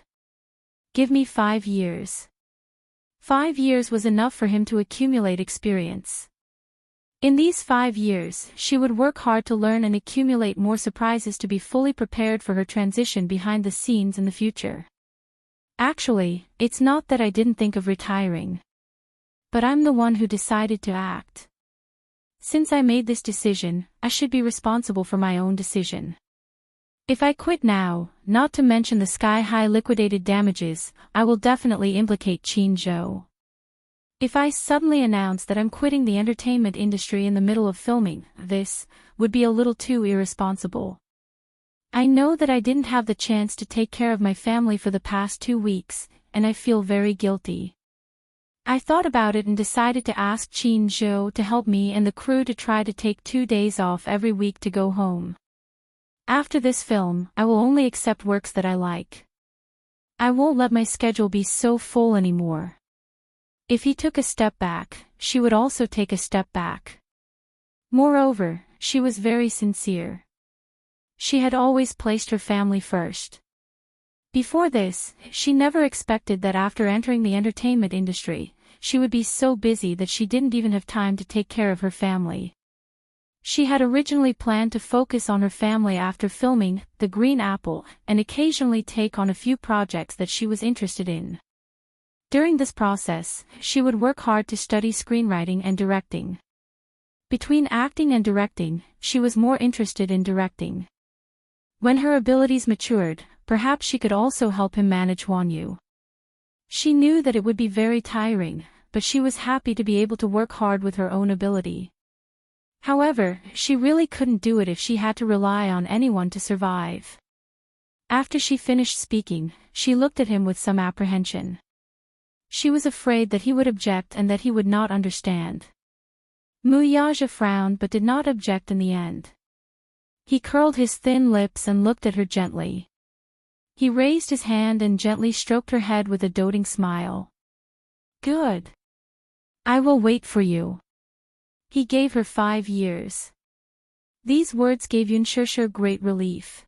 Give me 5 years. 5 years was enough for him to accumulate experience. In these 5 years, she would work hard to learn and accumulate more surprises to be fully prepared for her transition behind the scenes in the future. Actually, it's not that I didn't think of retiring. But I'm the one who decided to act. Since I made this decision, I should be responsible for my own decision. If I quit now, not to mention the sky-high liquidated damages, I will definitely implicate Qin Zhou. If I suddenly announce that I'm quitting the entertainment industry in the middle of filming, this would be a little too irresponsible. I know that I didn't have the chance to take care of my family for the past 2 weeks, and I feel very guilty. I thought about it and decided to ask Qin Zhou to help me and the crew to try to take 2 days off every week to go home. After this film, I will only accept works that I like. I won't let my schedule be so full anymore. If he took a step back, she would also take a step back. Moreover, she was very sincere. She had always placed her family first. Before this, she never expected that after entering the entertainment industry, she would be so busy that she didn't even have time to take care of her family. She had originally planned to focus on her family after filming The Green Apple and occasionally take on a few projects that she was interested in. During this process, she would work hard to study screenwriting and directing. Between acting and directing, she was more interested in directing. When her abilities matured, perhaps she could also help him manage Wanyu. She knew that it would be very tiring, but she was happy to be able to work hard with her own ability. However, she really couldn't do it if she had to rely on anyone to survive. After she finished speaking, she looked at him with some apprehension. She was afraid that he would object and that he would not understand. Mu Yaja frowned but did not object in the end. He curled his thin lips and looked at her gently. He raised his hand and gently stroked her head with a doting smile. Good. I will wait for you. He gave her 5 years. These words gave Yun Shishir great relief.